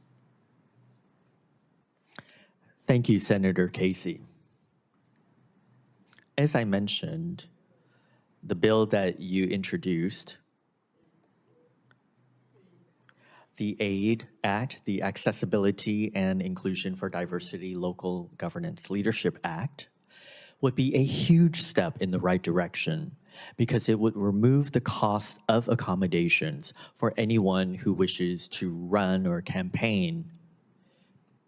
I: Thank you, Senator Casey. As I mentioned, the bill that you introduced, the AID Act, the Accessibility and Inclusion for Diversity Local Governance Leadership Act, would be a huge step in the right direction because it would remove the cost of accommodations for anyone who wishes to run or campaign.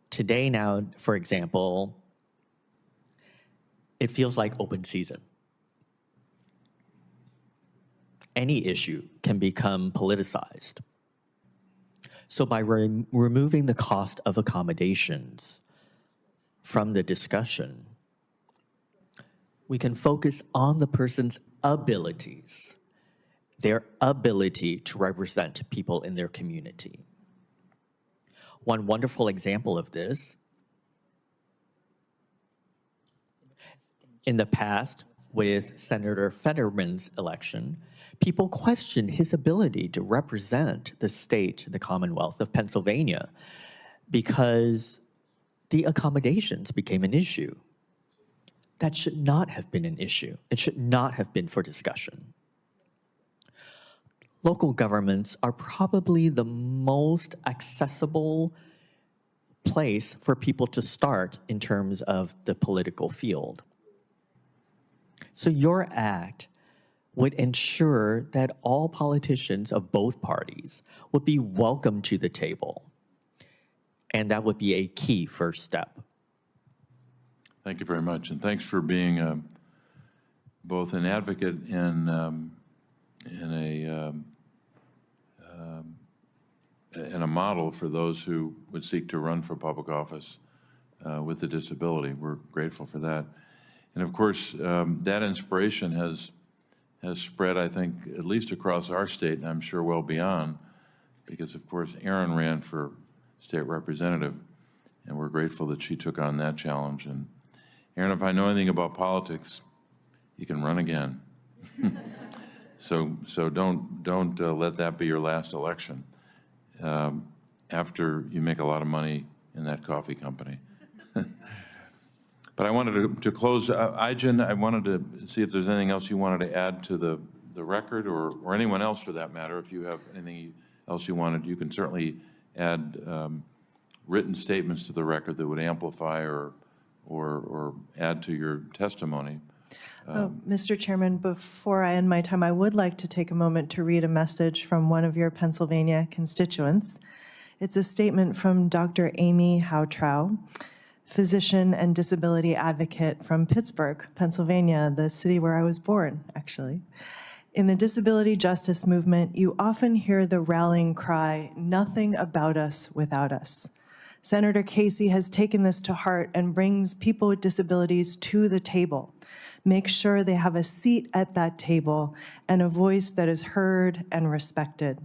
I: Today now, for example, it feels like open season. Any issue can become politicized. So by removing the cost of accommodations from the discussion, we can focus on the person's abilities, their ability to represent people in their community. One wonderful example of this, in the past, with Senator Fetterman's election, people questioned his ability to represent the state, the Commonwealth of Pennsylvania, because the accommodations became an issue. That should not have been an issue. It should not have been for discussion. Local governments are probably the most accessible place for people to start in terms of the political field. So your act would ensure that all politicians of both parties would be welcome to the table. And that would be a key first step.
C: Thank you very much, and thanks for being both an advocate and a model for those who would seek to run for public office with a disability. We're grateful for that. And of course, that inspiration has spread, I think, at least across our state, and I'm sure well beyond, because of course, Erin ran for state representative, and we're grateful that she took on that challenge. And Erin, if I know anything about politics, you can run again. So don't let that be your last election after you make a lot of money in that coffee company. But I wanted to close, Ijin, I wanted to see if there's anything else you wanted to add to the record, or anyone else for that matter. If you have anything else you wanted, you can certainly add written statements to the record that would amplify or add to your testimony.
J: Mr. Chairman, before I end my time, I would like to take a moment to read a message from one of your Pennsylvania constituents. It's a statement from Dr. Amy Houtrow, physician and disability advocate from Pittsburgh, Pennsylvania, the city where I was born, actually. In the disability justice movement, you often hear the rallying cry, "Nothing about us without us." Senator Casey has taken this to heart and brings people with disabilities to the table. Make sure they have a seat at that table and a voice that is heard and respected.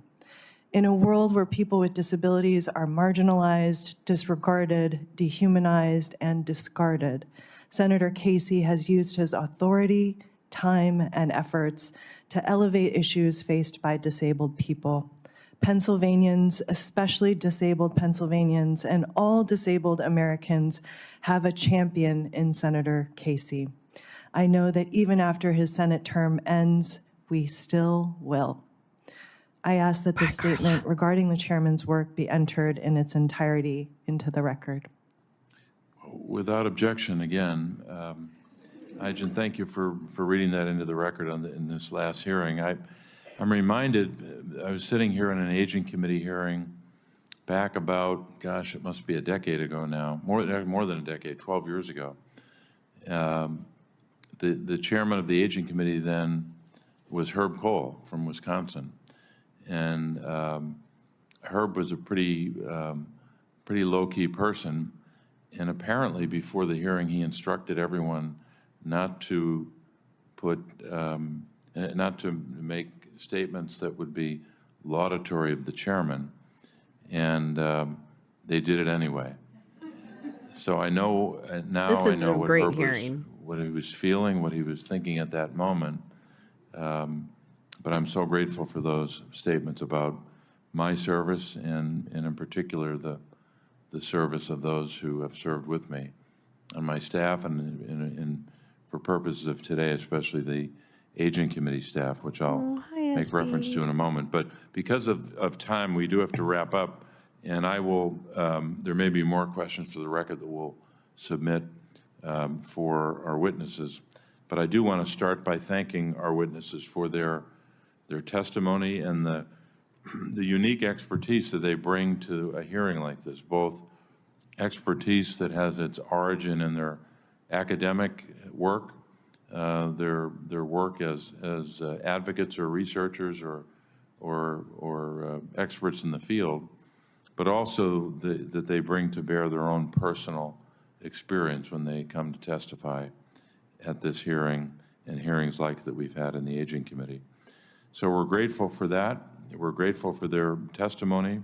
J: In a world where people with disabilities are marginalized, disregarded, dehumanized, and discarded, Senator Casey has used his authority, time, and efforts to elevate issues faced by disabled people. Pennsylvanians, especially disabled Pennsylvanians, and all disabled Americans have a champion in Senator Casey. I know that even after his Senate term ends, we still will. I ask that the statement regarding the chairman's work be entered in its entirety into the record.
C: Without objection, again, Ijin, thank you for reading that into the record in this last hearing. I'm reminded, I was sitting here in an aging committee hearing back about, gosh, it must be a decade ago now, more than a decade, 12 years ago. The chairman of the aging committee then was Herb Cole from Wisconsin. And Herb was a pretty low-key person, And apparently, before the hearing, he instructed everyone not to not to make statements that would be laudatory of the chairman, and they did it anyway. So I know now
A: This is
C: I know
A: a
C: what
A: great
C: Herb
A: hearing.
C: what he was feeling, what he was thinking at that moment. But I'm so grateful for those statements about my service and in particular the service of those who have served with me on my staff and for purposes of today, especially the Aging Committee staff, which I'll make reference to in a moment. But because of time, we do have to wrap up, and I will, there may be more questions for the record that we'll submit for our witnesses. But I do want to start by thanking our witnesses for their testimony and the unique expertise that they bring to a hearing like this, both expertise that has its origin in their academic work, their work as advocates or researchers or experts in the field, but also that they bring to bear their own personal experience when they come to testify at this hearing and hearings like that we've had in the Aging Committee. So we're grateful for that. We're grateful for their testimony.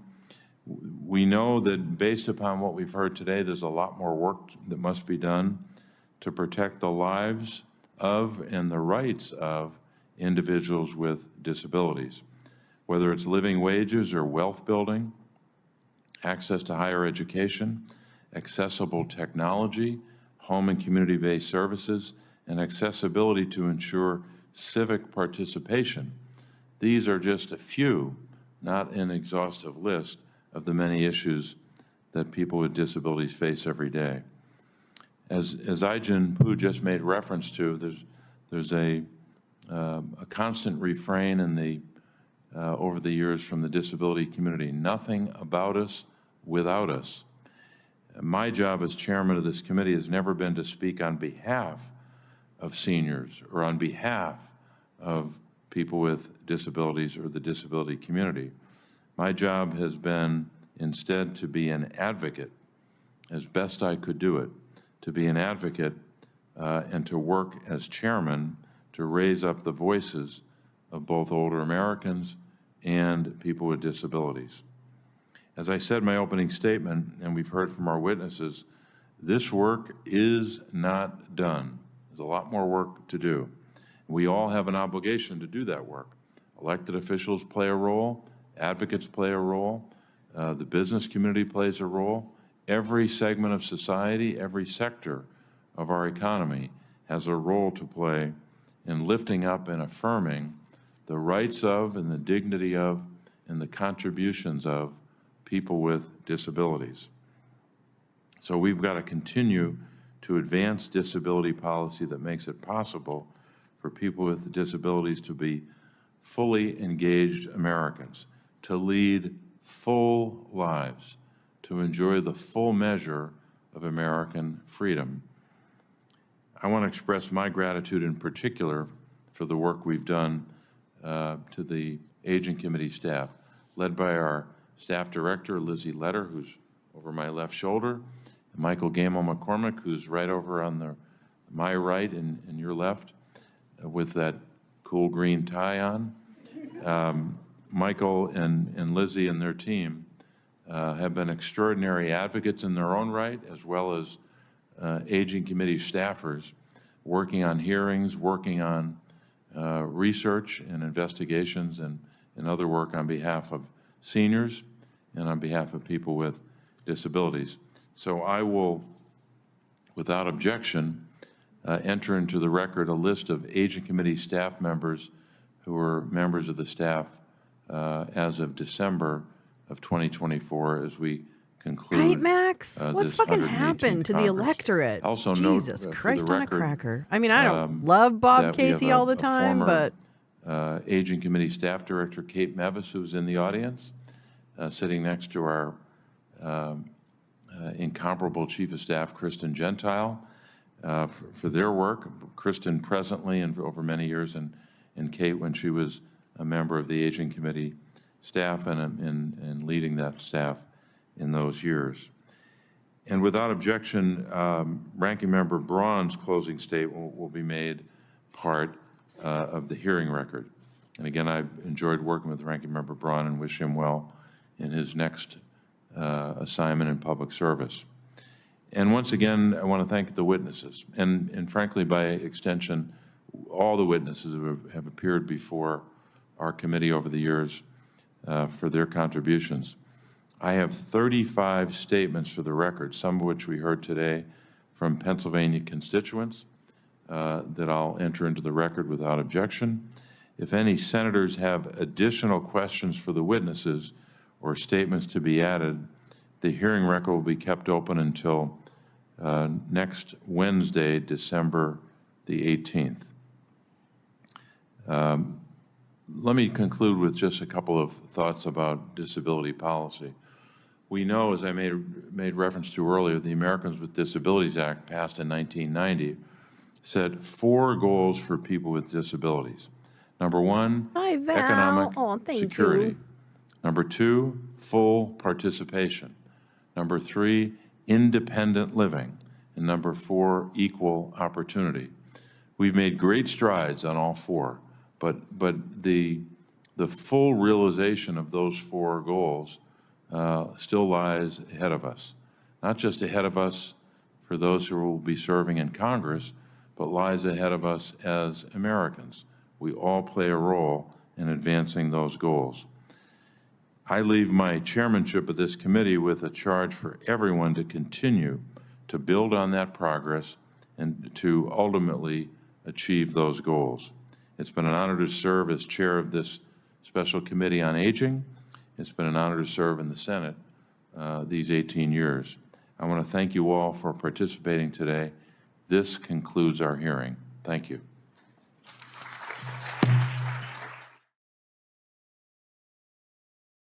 C: We know that based upon what we've heard today, there's a lot more work that must be done to protect the lives of and the rights of individuals with disabilities, whether it's living wages or wealth building, access to higher education, accessible technology, home and community-based services, and accessibility to ensure civic participation. These are just a few, not an exhaustive list, of the many issues that people with disabilities face every day. As Ai-jen Poo just made reference to, there's a constant refrain in the over the years from the disability community: nothing about us without us. My job as chairman of this committee has never been to speak on behalf of seniors or on behalf of people with disabilities or the disability community. My job has been instead to be an advocate, as best I could do it, to be an advocate and to work as chairman to raise up the voices of both older Americans and people with disabilities. As I said in my opening statement, and we've heard from our witnesses, this work is not done. There's a lot more work to do. We all have an obligation to do that work. Elected officials play a role, advocates play a role, the business community plays a role. Every segment of society, every sector of our economy has a role to play in lifting up and affirming the rights of and the dignity of and the contributions of people with disabilities. So we've got to continue to advance disability policy that makes it possible for people with disabilities to be fully engaged Americans, to lead full lives, to enjoy the full measure of American freedom. I want to express my gratitude in particular for the work we've done to the Aging Committee staff, led by our staff director, Lizzie Letter, who's over my left shoulder, and Michael Gamel-McCormick, who's right over on my right and your left, with that cool green tie on. Michael and Lizzie and their team have been extraordinary advocates in their own right, as well as Aging Committee staffers, working on hearings, working on research and investigations and other work on behalf of seniors and on behalf of people with disabilities. So I will, without objection, enter into the record a list of Aging Committee staff members who were members of the staff as of December of 2024 as we conclude.
A: Right, Max? What
C: this
A: fucking
C: 118th
A: happened to the
C: Congress.
A: electorate?
C: Also
A: Jesus
C: note,
A: Christ
C: for the
A: on
C: record,
A: a cracker. I mean, I don't love
C: that
A: Bob
C: we have
A: Casey all the time,
C: former,
A: but
C: Aging Committee Staff Director Kate Mevis, who's in the audience, sitting next to our incomparable Chief of Staff, Kristen Gentile, for their work. Kristen presently and over many years, and Kate when she was a member of the Aging Committee staff and leading that staff in those years. And without objection, Ranking Member Braun's closing statement will be made part of the hearing record. And again, I've enjoyed working with Ranking Member Braun and wish him well in his next assignment in public service. And once again, I want to thank the witnesses, and frankly, by extension, all the witnesses who have appeared before our committee over the years for their contributions. I have 35 statements for the record, some of which we heard today from Pennsylvania constituents that I'll enter into the record without objection. If any senators have additional questions for the witnesses or statements to be added, the hearing record will be kept open until next Wednesday, December the 18th. Let me conclude with just a couple of thoughts about disability policy. We know, as I made reference to earlier, the Americans with Disabilities Act, passed in 1990, set 4 goals for people with disabilities. Number 1,
A: Hi, Val.
C: economic security.
A: You.
C: Number 2, full participation. Number 3, independent living. And number 4, equal opportunity. We've made great strides on all 4, but the full realization of those 4 goals still lies ahead of us. Not just ahead of us for those who will be serving in Congress, but lies ahead of us as Americans. We all play a role in advancing those goals. I leave my chairmanship of this committee with a charge for everyone to continue to build on that progress and to ultimately achieve those goals. It's been an honor to serve as chair of this Special Committee on Aging. It's been an honor to serve in the Senate these 18 years. I want to thank you all for participating today. This concludes our hearing. Thank you.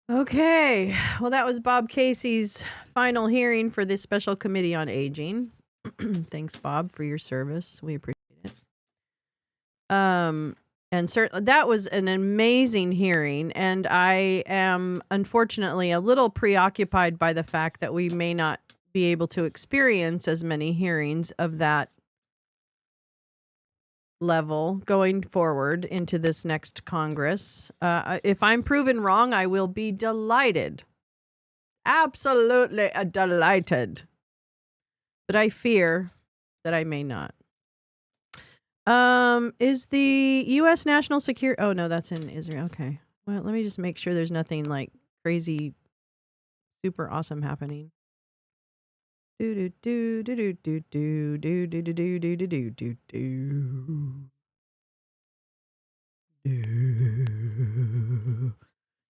A: Okay, well, that was Bob Casey's final hearing for this Special Committee on Aging. Thanks, Bob, for your service. We appreciate it. And certainly that was an amazing hearing, and I am unfortunately a little preoccupied by the fact that we may not be able to experience as many hearings of that level going forward into this next Congress. If I'm proven wrong, I will be delighted. Absolutely delighted. But I fear that I may not. Is the U.S. national security... Oh, no, that's in Israel. Okay. Well, let me just make sure there's nothing like crazy, super awesome happening. Do do do do do do do do do do do do do do do.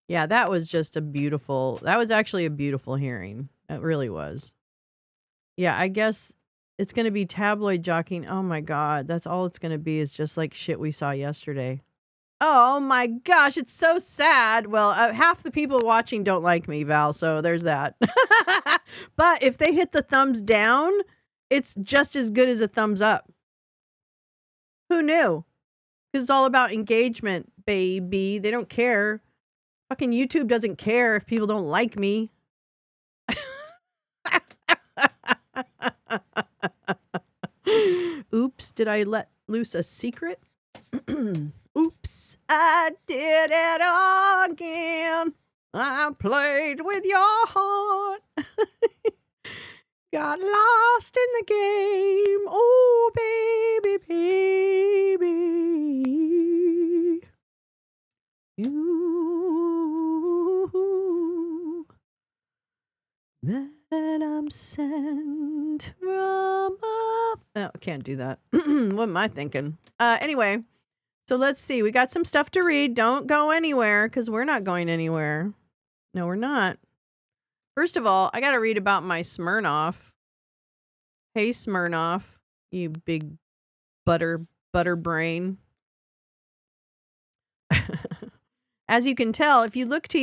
A: Yeah, that was just a beautiful. That was actually a beautiful hearing. It really was. Yeah, I guess it's going to be tabloid jockeying. Oh my God, that's all it's going to be is just like shit we saw yesterday. Oh my gosh, it's so sad. Well, half the people watching don't like me, Val, so there's that. But if they hit the thumbs down, it's just as good as a thumbs up. Who knew? Because it's all about engagement, baby. They don't care. Fucking YouTube doesn't care if people don't like me. Oops, did I let loose a secret? Oops, I did it again. I played with your heart. Got lost in the game. Oh, baby, baby. You that I'm sent from up. Oh, can't do that. What am I thinking? Anyway, so let's see. We got some stuff to read. Don't go anywhere because we're not going anywhere. No, we're not. First of all, I got to read about my Smirnov. Hey, Smirnov, you big butter brain. As you can tell, if you look to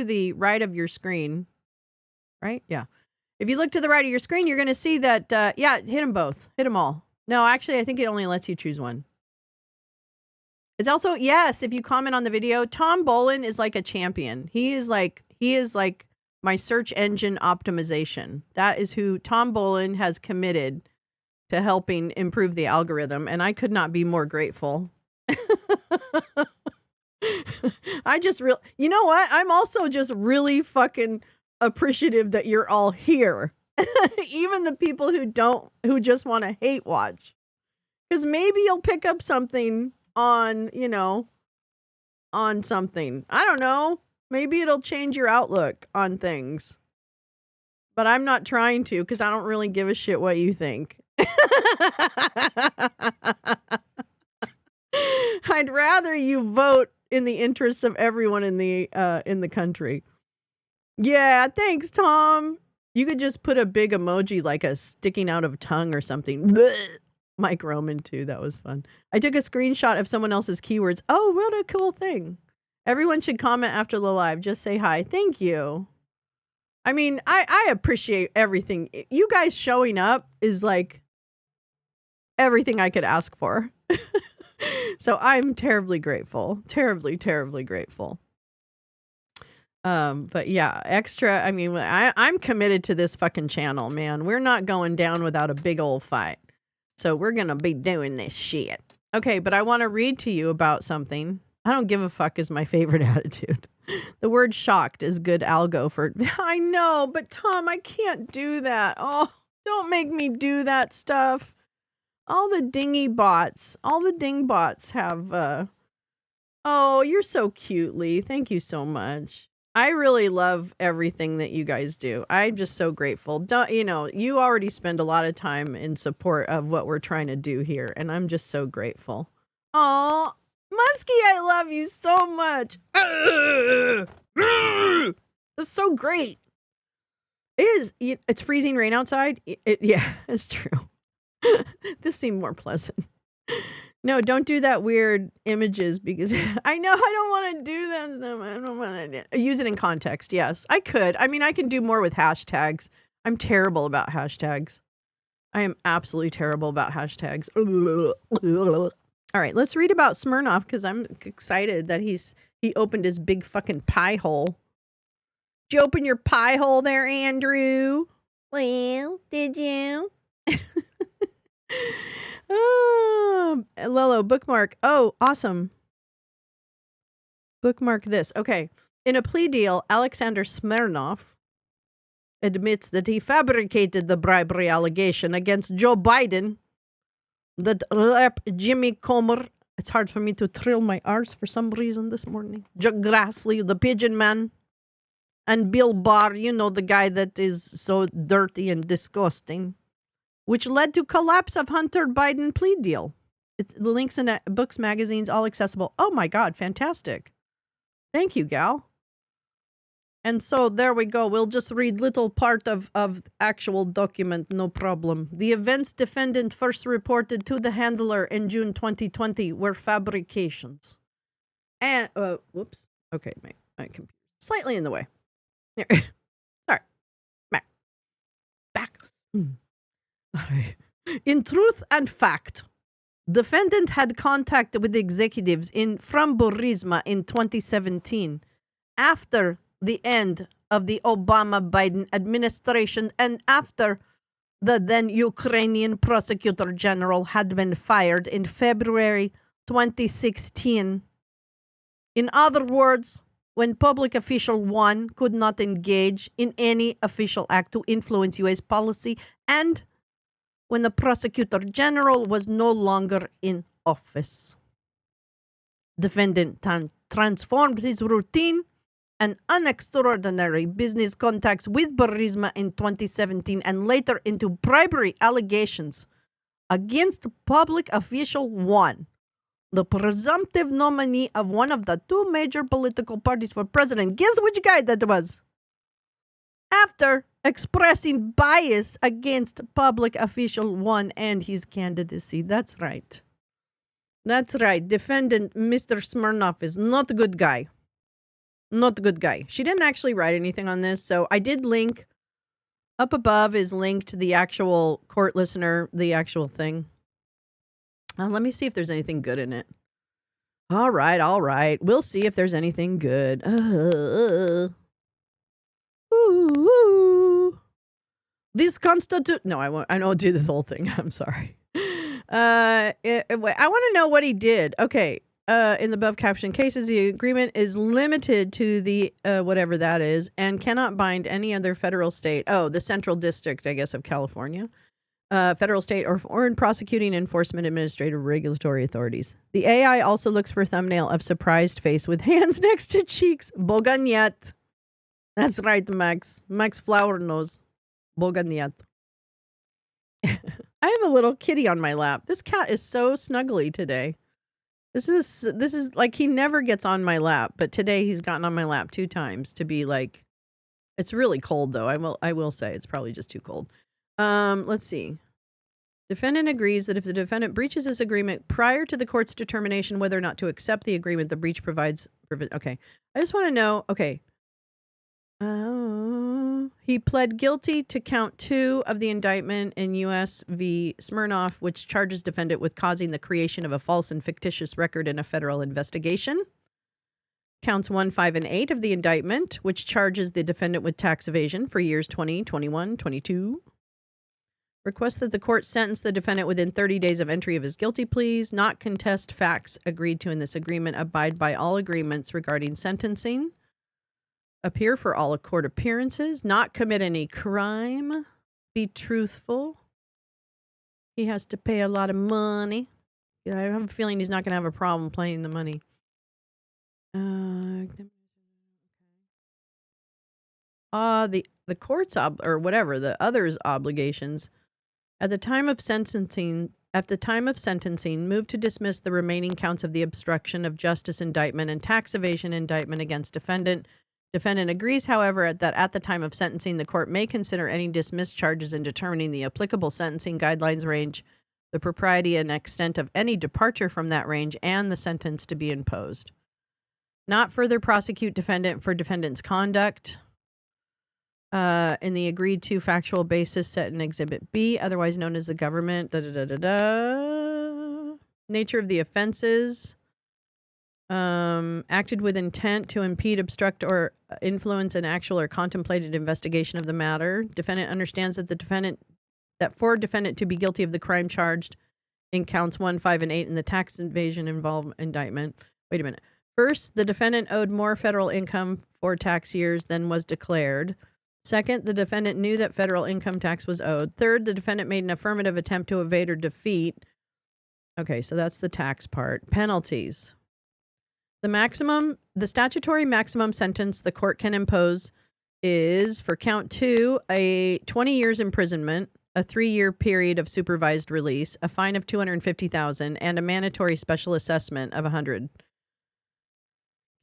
A: the right of your screen, right? Yeah. If you look to the right of your screen, you're going to see that, yeah, hit them both. Hit them all. No, actually, I think it only lets you choose one. It's also, yes, if you comment on the video, Tom Bolin is like a champion. He is like my search engine optimization. That is who Tom Bolin has committed to helping improve the algorithm, and I could not be more grateful. You know what? I'm also just really fucking appreciative that you're all here. Even the people who just want to hate watch. Because maybe you'll pick up something on, on something. I don't know. Maybe it'll change your outlook on things. But I'm not trying to because I don't really give a shit what you think. I'd rather you vote in the interests of everyone in the country. Yeah, thanks, Tom. You could just put a big emoji like a sticking out of tongue or something. Blech. Mike Roman too. That was fun. I took a screenshot of someone else's keywords. Oh, what a cool thing. Everyone should comment after the live. Just say hi. Thank you. I mean, I appreciate everything. You guys showing up is like everything I could ask for. So I'm terribly grateful. Terribly, terribly grateful. But yeah, extra. I mean, I'm committed to this fucking channel, man. We're not going down without a big old fight. So we're going to be doing this shit. Okay, but I want to read to you about something. I don't give a fuck is my favorite attitude. The word shocked is good algo for, I know, but Tom, I can't do that. Oh, don't make me do that stuff. All the ding bots have, oh, you're so cute, Lee. Thank you so much. I really love everything that you guys do. I'm just so grateful. You already spend a lot of time in support of what we're trying to do here, and I'm just so grateful. Oh, Muskie, I love you so much. That's so great. It's freezing rain outside. Yeah, it's true. This seemed more pleasant. No, don't do that weird images because I know I don't want to do that stuff. I don't want to use it in context. Yes, I could. I mean, I can do more with hashtags. I'm terrible about hashtags. I am absolutely terrible about hashtags. All right, let's read about Smirnov because I'm excited that he opened his big fucking pie hole. Did you open your pie hole there, Andrew? Well, did you? Oh, Lolo, bookmark. Oh, awesome. Bookmark this. Okay. In a plea deal, Alexander Smirnov admits that he fabricated the bribery allegation against Joe Biden, that Rep. Jimmy Comer, it's hard for me to trill my R's for some reason this morning, Chuck Grassley, the Pigeon Man, and Bill Barr, the guy that is so dirty and disgusting, which led to collapse of Hunter Biden plea deal. The links in books, magazines, all accessible. Oh my God, fantastic. Thank you, gal. And so there we go. We'll just read little part of actual document, no problem. The events defendant first reported to the handler in June 2020 were fabrications. And, whoops. Okay, my computer slightly in the way. Here. Sorry. Back. All right. In truth and fact, defendant had contact with executives from Burisma in 2017 after the end of the Obama-Biden administration and after the then Ukrainian prosecutor general had been fired in February 2016. In other words, when public official 1 could not engage in any official act to influence U.S. policy and when the prosecutor general was no longer in office. Defendant transformed his routine and unextraordinary business contacts with Burisma in 2017 and later into bribery allegations against public official 1, the presumptive nominee of one of the 2 major political parties for president. Guess which guy that was? After expressing bias against public official 1 and his candidacy. That's right. That's right. Defendant Mr. Smirnov is not a good guy. Not a good guy. She didn't actually write anything on this, so I did link. Up above is linked to the actual court listener, the actual thing. Let me see if there's anything good in it. All right. We'll see if there's anything good. Ooh. This constitute. No, I won't. I won't do the whole thing. I'm sorry. I want to know what he did. Okay. In the above captioned cases, the agreement is limited to the whatever that is and cannot bind any other federal state. Oh, the Central District, I guess, of California. Federal, state, or foreign prosecuting, enforcement, administrative, regulatory authorities. The AI also looks for a thumbnail of surprised face with hands next to cheeks. Boganyet. That's right, Max. Max Flower Nose. Boganyet. I have a little kitty on my lap. This cat is so snuggly today. This is like he never gets on my lap, but today he's gotten on my lap 2 times to be like. It's really cold though. I will say it's probably just too cold. Let's see. Defendant agrees that if the defendant breaches this agreement prior to the court's determination whether or not to accept the agreement, the breach provides. Okay, I just want to know. Okay. He pled guilty to count 2 of the indictment in U.S. v. Smirnov, which charges defendant with causing the creation of a false and fictitious record in a federal investigation. Counts 1, 5, and 8 of the indictment, which charges the defendant with tax evasion for years 20, 21, 22. Requests that the court sentence the defendant within 30 days of entry of his guilty pleas, not contest facts agreed to in this agreement, abide by all agreements regarding sentencing, appear for all court appearances, not commit any crime, be truthful. He has to pay a lot of money. I have a feeling he's not going to have a problem paying the money. The court's or whatever the others obligations at the time of sentencing. At the time of sentencing, move to dismiss the remaining counts of the obstruction of justice indictment and tax evasion indictment against defendant. Defendant agrees, however, that at the time of sentencing, the court may consider any dismissed charges in determining the applicable sentencing guidelines range, the propriety and extent of any departure from that range, and the sentence to be imposed. Not further prosecute defendant for defendant's conduct in the agreed to factual basis set in Exhibit B, otherwise known as the government. Nature of the offenses. Acted with intent to impede, obstruct, or influence an actual or contemplated investigation of the matter. Defendant understands that for defendant to be guilty of the crime charged in counts 1, 5, and 8 in the tax evasion involved indictment. Wait a minute. First, the defendant owed more federal income for tax years than was declared. Second, the defendant knew that federal income tax was owed. Third, the defendant made an affirmative attempt to evade or defeat. Okay, so that's the tax part. Penalties. The statutory maximum sentence the court can impose is, for count 2, a 20 years imprisonment, a 3-year period of supervised release, a fine of $250,000, and a mandatory special assessment of $100,000.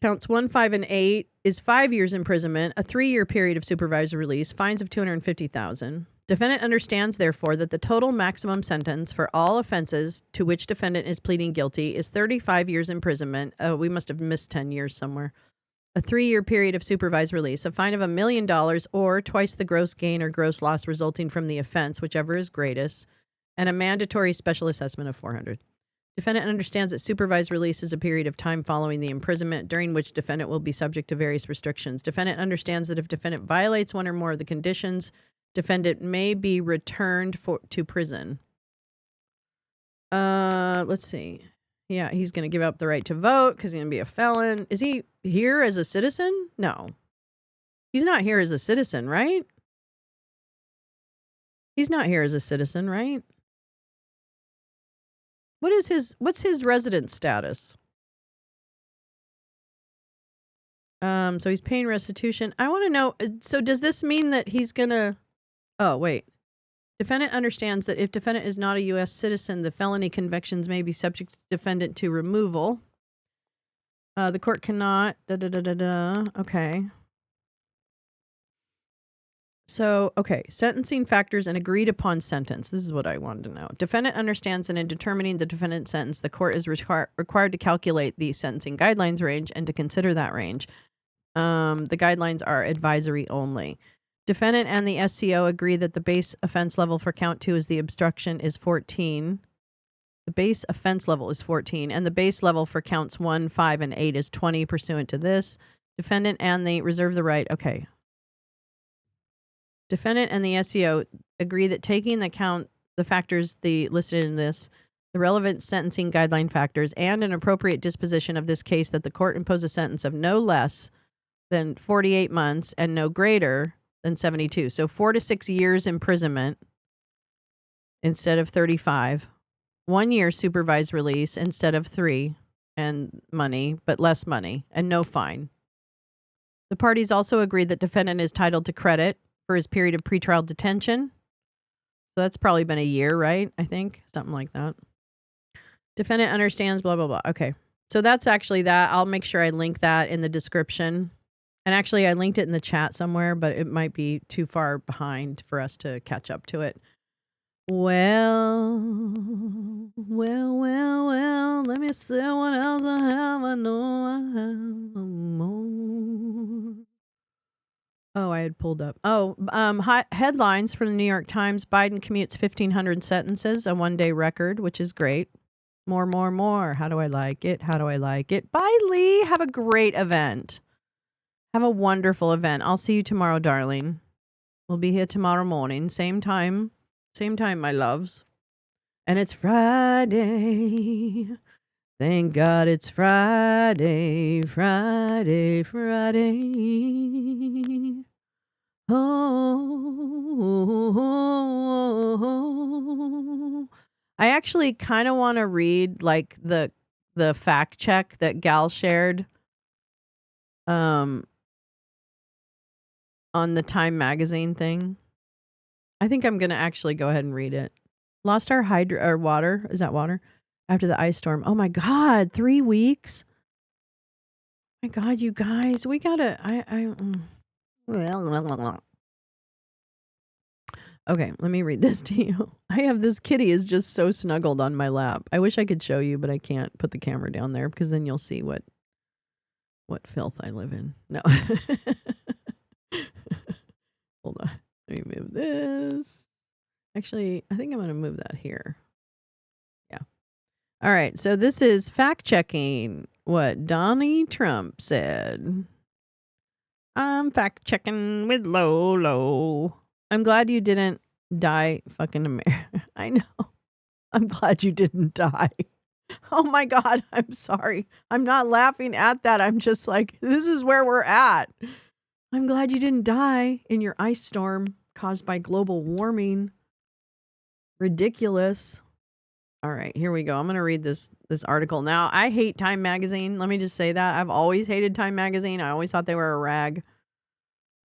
A: Counts 1, 5, and 8 is 5 years imprisonment, a 3-year period of supervised release, fines of $250,000. Defendant understands, therefore, that the total maximum sentence for all offenses to which defendant is pleading guilty is 35 years imprisonment. We must have missed 10 years somewhere. A 3-year period of supervised release, a fine of $1 million, or twice the gross gain or gross loss resulting from the offense, whichever is greatest, and a mandatory special assessment of $400,000. Defendant understands that supervised release is a period of time following the imprisonment during which defendant will be subject to various restrictions. Defendant understands that if defendant violates one or more of the conditions, defendant may be returned to prison. Let's see. Yeah, he's going to give up the right to vote because he's going to be a felon. Is he here as a citizen? No. He's not here as a citizen, right? He's not here as a citizen, right? What's his resident status? So he's paying restitution. I want to know, so does this mean that he's going to... Oh, wait. Defendant understands that if defendant is not a U.S. citizen, the felony convictions may be subject to defendant to removal. The court cannot... Okay. So, okay, sentencing factors and agreed upon sentence. This is what I wanted to know. Defendant understands that in determining the defendant's sentence, the court is required to calculate the sentencing guidelines range and to consider that range. The guidelines are advisory only. Defendant and the SCO agree that the base offense level for count 2 is the obstruction is 14. The base offense level is 14, and the base level for counts 1, 5, and 8 is 20 pursuant to this. Defendant and they reserve the right. Okay. Defendant and the SEO agree that taking into account the factors listed in this, the relevant sentencing guideline factors, and an appropriate disposition of this case, that the court impose a sentence of no less than 48 months and no greater than 72. So 4 to 6 years imprisonment instead of 35. 1 year supervised release instead of 3, and money, but less money, and no fine. The parties also agreed that defendant is entitled to credit for his period of pretrial detention. So that's probably been a year, right? I think something like that. Defendant understands, blah, blah, blah. Okay. So that's actually that. I'll make sure I link that in the description. And actually, I linked it in the chat somewhere, but it might be too far behind for us to catch up to it. Well, let me see what else I have. I know I have more. Oh, I had pulled up. Headlines from the New York Times. Biden commutes 1,500 sentences, a one-day record, which is great. More. How do I like it? How do I like it? Bye, Lee. Have a great event. Have a wonderful event. I'll see you tomorrow, darling. We'll be here tomorrow morning. Same time, my loves. And it's Friday. Thank God it's Friday. Oh, I actually kind of want to read like the fact check that Gal shared on the Time magazine thing. I think I'm going to actually go ahead and read it. Lost our water. Is that water? After the ice storm. Oh my God, 3 weeks. My God, you guys, we gotta. Okay, let me read this to you. I have this kitty is just so snuggled on my lap. I wish I could show you, but I can't put the camera down there because then you'll see what filth I live in. No. Hold on. Let me move this. Actually, I think I'm going to move that here. Yeah. All right. So this is fact checking what Donnie Trump said. I'm fact checking with Lolo. I'm glad you didn't die fucking America. I know. I'm glad you didn't die. Oh my God. I'm sorry. I'm not laughing at that. I'm just like, this is where we're at. I'm glad you didn't die in your ice storm caused by global warming. Ridiculous. All right, here we go. I'm going to read this article. Now, I hate Time magazine. Let me just say that. I've always hated Time magazine. I always thought they were a rag.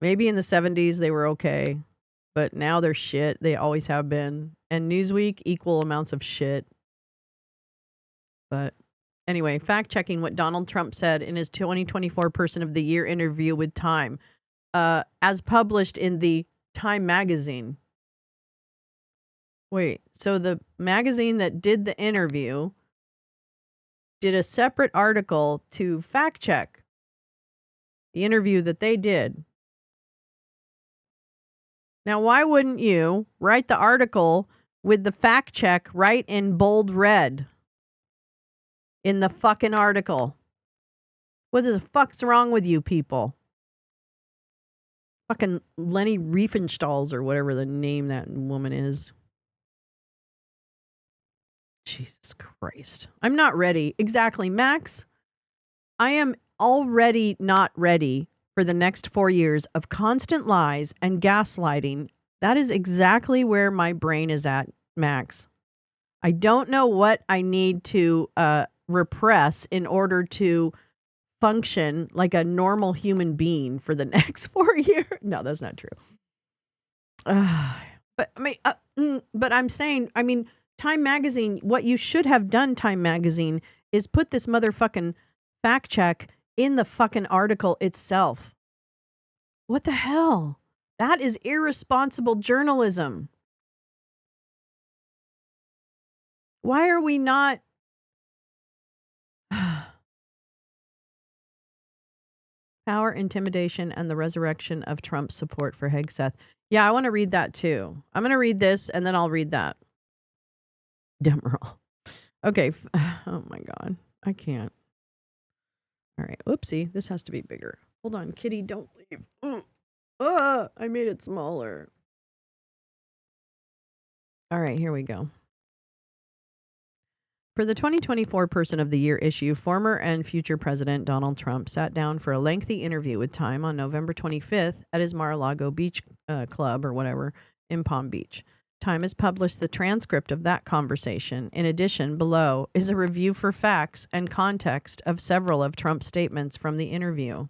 A: Maybe in the 70s they were okay, but now they're shit. They always have been. And Newsweek, equal amounts of shit. But anyway, fact checking what Donald Trump said in his 2024 Person of the Year interview with Time, as published in the Time magazine. Wait, so the magazine that did the interview did a separate article to fact check the interview that they did. Now, why wouldn't you write the article with the fact check right in bold red in the fucking article? What the fuck's wrong with you people? Fucking Lenny Riefenstahls or whatever the name that woman is. Jesus Christ. I'm not ready. Exactly, Max. I am already not ready for the next 4 years of constant lies and gaslighting. That is exactly where my brain is at, Max. I don't know what I need to repress in order to function like a normal human being for the next 4 years. No, that's not true. But I mean, but I'm saying, I mean, Time Magazine, what you should have done, Time Magazine, is put this motherfucking fact check in the fucking article itself. What the hell? That is irresponsible journalism. Why are we not? Power, intimidation, and the resurrection of Trump's support for Hegseth. Yeah, I want to read that too. I'm going to read this and then I'll read that. Demerol. Okay. Oh my God. I can't. All right. Whoopsie. This has to be bigger. Hold on, kitty. Don't leave. I made it smaller. All right, here we go. For the 2024 Person of the Year issue, former and future President Donald Trump sat down for a lengthy interview with Time on November 25th at his Mar-a-Lago Beach Club or whatever in Palm Beach. Time has published the transcript of that conversation. In addition, below is a review for facts and context of several of Trump's statements from the interview.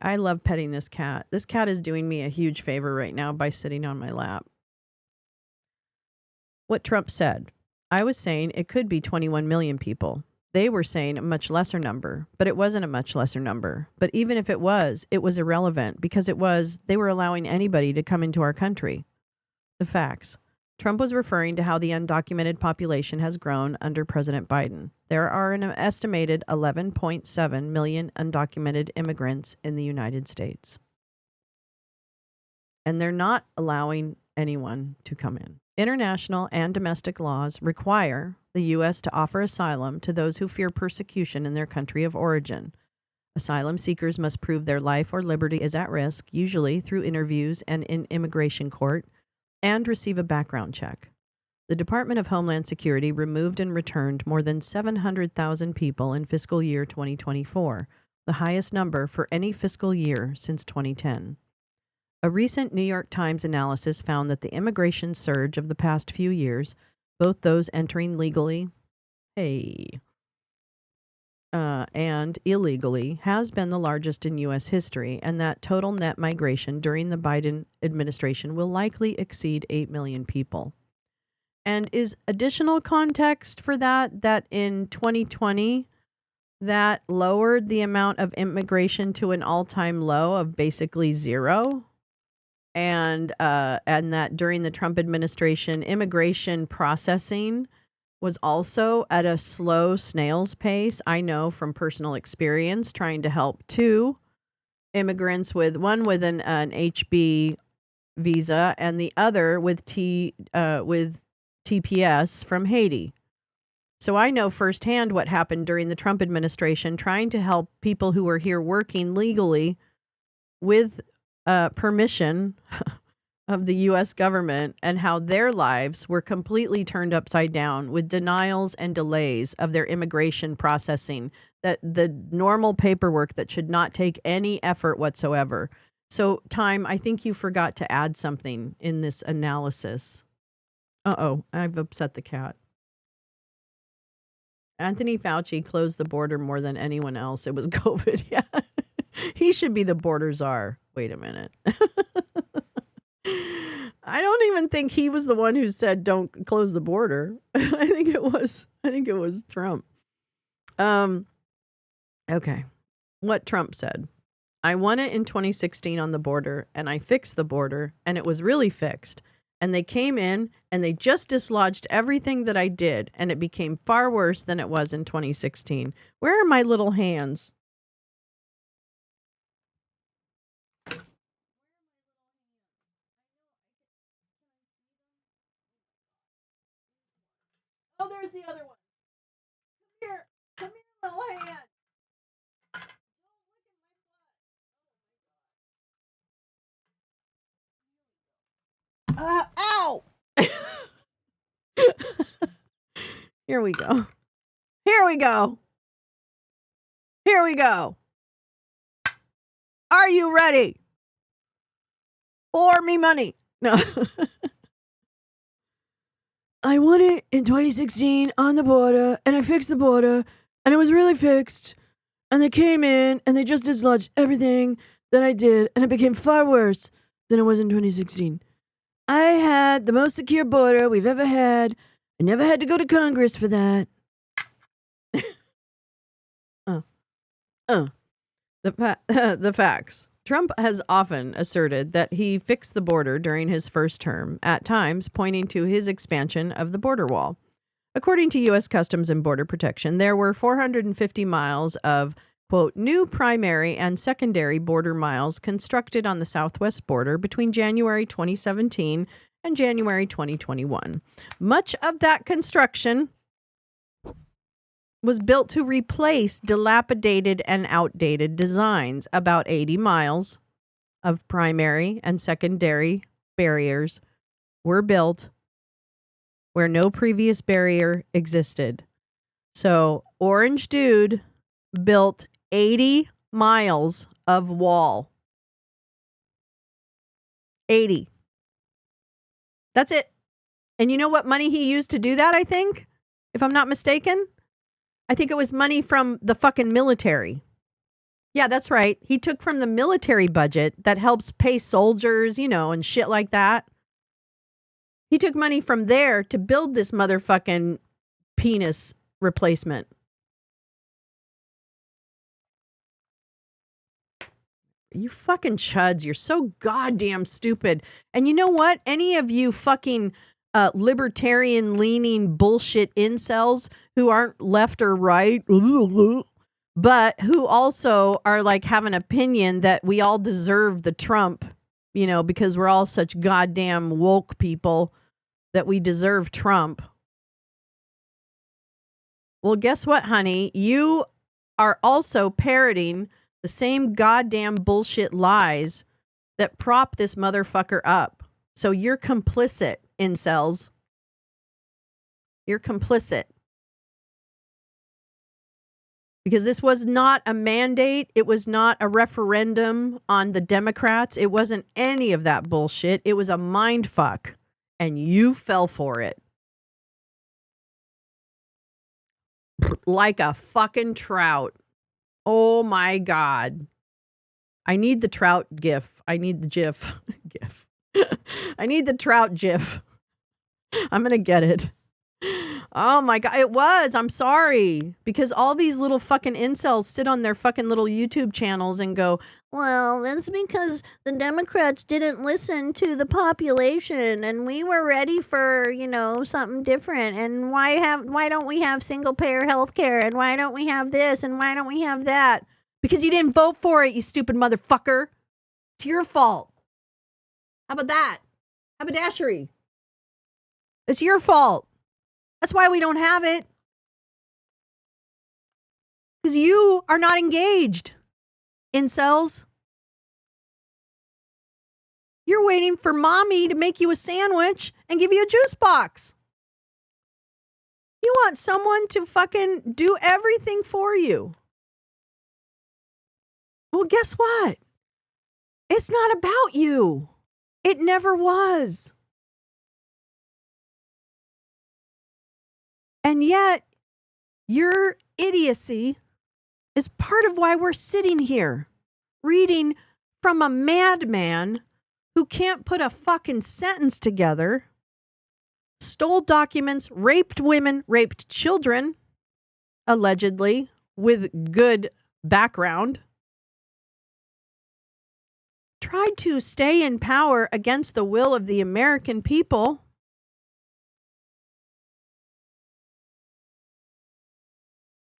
A: I love petting this cat. This cat is doing me a huge favor right now by sitting on my lap. What Trump said. I was saying it could be 21 million people. They were saying a much lesser number, but it wasn't a much lesser number. But even if it was irrelevant because they were allowing anybody to come into our country. The facts. Trump was referring to how the undocumented population has grown under President Biden. There are an estimated 11.7 million undocumented immigrants in the United States. And they're not allowing anyone to come in. International and domestic laws require the U.S. to offer asylum to those who fear persecution in their country of origin. Asylum seekers must prove their life or liberty is at risk, usually through interviews and in immigration court, and receive a background check. The Department of Homeland Security removed and returned more than 700,000 people in fiscal year 2024, the highest number for any fiscal year since 2010. A recent New York Times analysis found that the immigration surge of the past few years, both those entering legally and illegally, has been the largest in U.S. history, and that total net migration during the Biden administration will likely exceed 8 million people. And is additional context for that in 2020, that lowered the amount of immigration to an all-time low of basically zero? And that during the Trump administration, immigration processing was also at a slow snail's pace. I know from personal experience trying to help two immigrants one with an HB visa and the other with TPS from Haiti. So I know firsthand what happened during the Trump administration trying to help people who were here working legally with permission of the U.S. government, and how their lives were completely turned upside down with denials and delays of their immigration processing, that the normal paperwork that should not take any effort whatsoever. So, Time, I think you forgot to add something in this analysis. Uh-oh, I've upset the cat. Anthony Fauci closed the border more than anyone else. It was COVID. Yeah. He should be the border czar. Wait a minute. I don't even think he was the one who said don't close the border. I think it was Trump. Okay. What Trump said. I won it in 2016 on the border, and I fixed the border, and it was really fixed. And they came in and they just dislodged everything that I did, and it became far worse than it was in 2016. Where are my little hands? Oh, there's the other one. Come here, little hand. Ow! Here we go. Here we go. Here we go. Are you ready? Pour me money. No. I won it in 2016 on the border, and I fixed the border, and it was really fixed. And they came in, and they just dislodged everything that I did, and it became far worse than it was in 2016. I had the most secure border we've ever had. I never had to go to Congress for that. The facts. Trump has often asserted that he fixed the border during his first term, at times pointing to his expansion of the border wall. According to U.S. Customs and Border Protection, there were 450 miles of, quote, new primary and secondary border miles constructed on the southwest border between January 2017 and January 2021. Much of that construction was built to replace dilapidated and outdated designs. About 80 miles of primary and secondary barriers were built where no previous barrier existed. So Orange Dude built 80 miles of wall. 80. That's it. And you know what money he used to do that, I think? If I'm not mistaken? I think it was money from the fucking military. Yeah, that's right. He took from the military budget that helps pay soldiers, and shit like that. He took money from there to build this motherfucking penis replacement. You fucking chuds. You're so goddamn stupid. And you know what? Any of you fucking libertarian-leaning bullshit incels who aren't left or right, but who also are like have an opinion that we all deserve the Trump, because we're all such goddamn woke people that we deserve Trump. Well, guess what, honey? You are also parroting the same goddamn bullshit lies that prop this motherfucker up. So you're complicit, incels. You're complicit. Because this was not a mandate. It was not a referendum on the Democrats. It wasn't any of that bullshit. It was a mind fuck. And you fell for it. Like a fucking trout. Oh my God. I need the trout gif. I need the gif. gif. I need the trout gif. I'm going to get it. Oh my God. It was. I'm sorry. Because all these little fucking incels sit on their fucking little YouTube channels and go, well, that's because the Democrats didn't listen to the population and we were ready for, something different. And why don't we have single payer health care? And why don't we have this? And why don't we have that? Because you didn't vote for it, you stupid motherfucker. It's your fault. How about that? Haberdashery. It's your fault. That's why we don't have it. Because you are not engaged, incels. You're waiting for mommy to make you a sandwich and give you a juice box. You want someone to fucking do everything for you. Well, guess what? It's not about you. It never was. And yet, your idiocy is part of why we're sitting here reading from a madman who can't put a fucking sentence together, stole documents, raped women, raped children, allegedly, with good background, tried to stay in power against the will of the American people.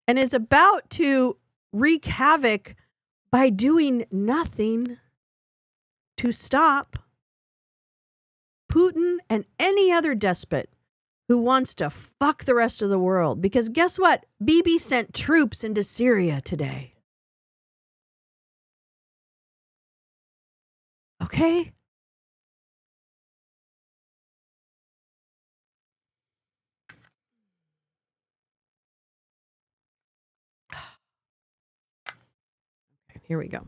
A: And is about to wreak havoc by doing nothing to stop Putin and any other despot who wants to fuck the rest of the world. Because guess what? Bibi sent troops into Syria today. Okay? Here we go.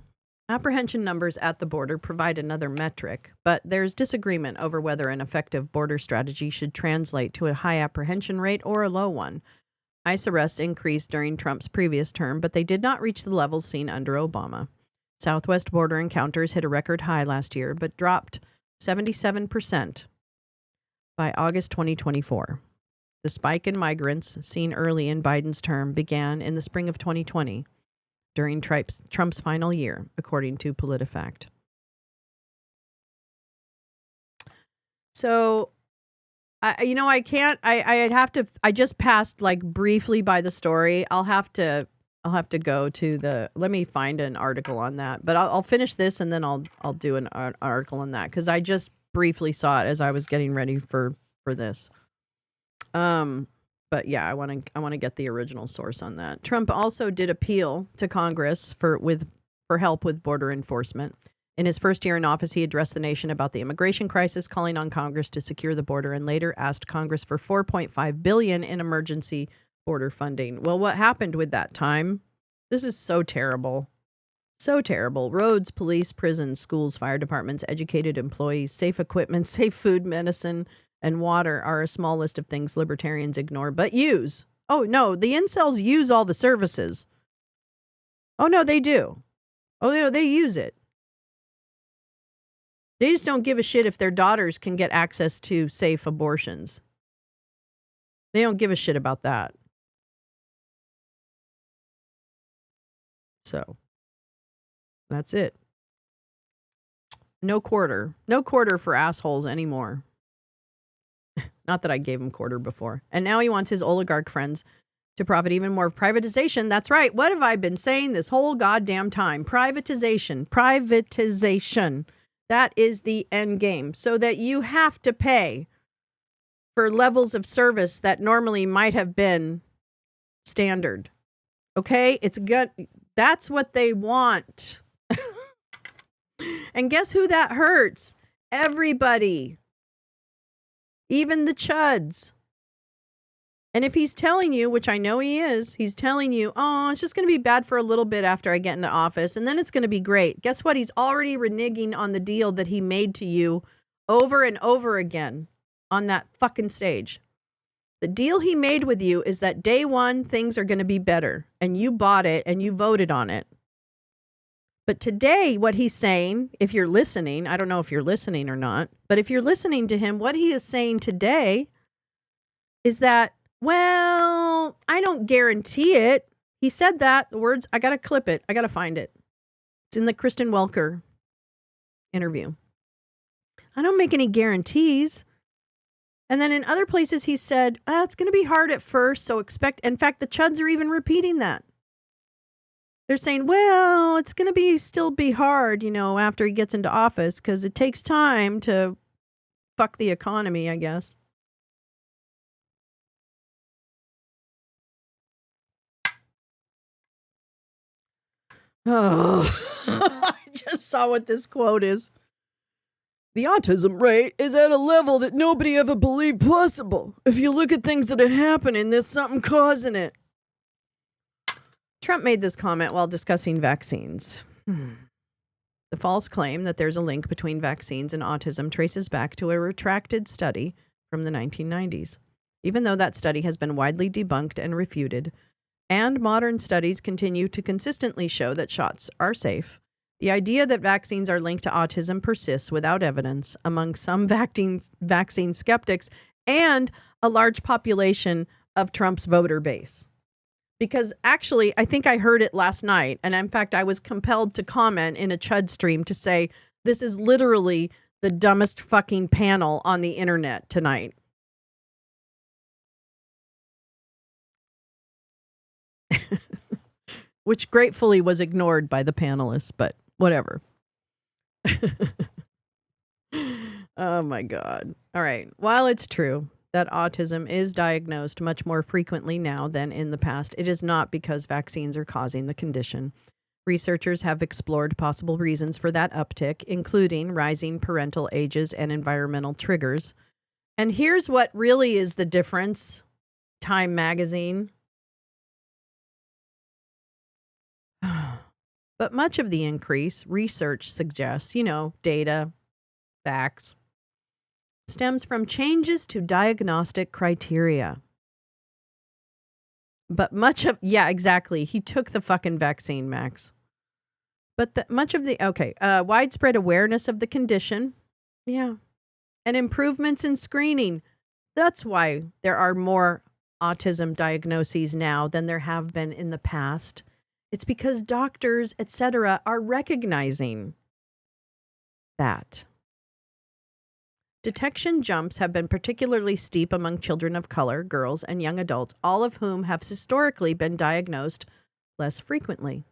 A: Apprehension numbers at the border provide another metric, but there's disagreement over whether an effective border strategy should translate to a high apprehension rate or a low one. ICE arrests increased during Trump's previous term, but they did not reach the levels seen under Obama. Southwest border encounters hit a record high last year, but dropped 77% by August 2024. The spike in migrants seen early in Biden's term began in the spring of 2020. During Trump's final year, according to PolitiFact. So, I'd have to, I just passed like briefly by the story. I'll have to go to let me find an article on that, but I'll finish this and then I'll do an article on that. Cause I just briefly saw it as I was getting ready for this. But yeah, I want to get the original source on that. Trump also did appeal to Congress for help with border enforcement. In his first year in office, he addressed the nation about the immigration crisis, calling on Congress to secure the border, and later asked Congress for $4.5 billion in emergency border funding. Well, what happened with that time? This is so terrible. So terrible. Roads, police, prisons, schools, fire departments, educated employees, safe equipment, safe food, medicine, and water are a small list of things libertarians ignore, but use. Oh, no, the incels use all the services. Oh, no, they do. Oh, no, they use it. They just don't give a shit if their daughters can get access to safe abortions. They don't give a shit about that. So, that's it. No quarter. No quarter for assholes anymore. Not that I gave him quarter before. And now he wants his oligarch friends to profit even more. Privatization. That's right. What have I been saying this whole goddamn time? Privatization. Privatization. That is the end game. So that you have to pay for levels of service that normally might have been standard. Okay? It's good. That's what they want. And guess who that hurts? Everybody. Even the chuds. And if he's telling you, which I know he is, he's telling you, oh, it's just going to be bad for a little bit after I get into office, and then it's going to be great. Guess what? He's already reneging on the deal that he made to you over and over again on that fucking stage. The deal he made with you is that day one, things are going to be better, and you bought it and you voted on it. But today, what he's saying, if you're listening, I don't know if you're listening or not, but if you're listening to him, what he is saying today is that, well, I don't guarantee it. He said that, the words, I got to clip it. I got to find it. It's in the Kristen Welker interview. I don't make any guarantees. And then in other places, he said, it's going to be hard at first, so expect. In fact, the chuds are even repeating that. They're saying, well, it's going to still be hard, after he gets into office, because it takes time to fuck the economy, I guess. Oh, I just saw what this quote is. The autism rate is at a level that nobody ever believed possible. If you look at things that are happening, there's something causing it. Trump made this comment while discussing vaccines. The false claim that there's a link between vaccines and autism traces back to a retracted study from the 1990s. Even though that study has been widely debunked and refuted, and modern studies continue to consistently show that shots are safe, the idea that vaccines are linked to autism persists without evidence among some vaccine skeptics and a large population of Trump's voter base. Because actually, I think I heard it last night, and in fact, I was compelled to comment in a Chud stream to say, this is literally the dumbest fucking panel on the internet tonight. Which gratefully was ignored by the panelists, but whatever. Oh my God. All right. While it's true that autism is diagnosed much more frequently now than in the past, it is not because vaccines are causing the condition. Researchers have explored possible reasons for that uptick, including rising parental ages and environmental triggers. And here's what really is the difference. Time magazine. But much of the increase, research suggests, data, facts, stems from changes to diagnostic criteria. But exactly. He took the fucking vaccine, Max. But widespread awareness of the condition. Yeah. And improvements in screening. That's why there are more autism diagnoses now than there have been in the past. It's because doctors, etc., are recognizing that. Detection jumps have been particularly steep among children of color, girls, and young adults, all of whom have historically been diagnosed less frequently.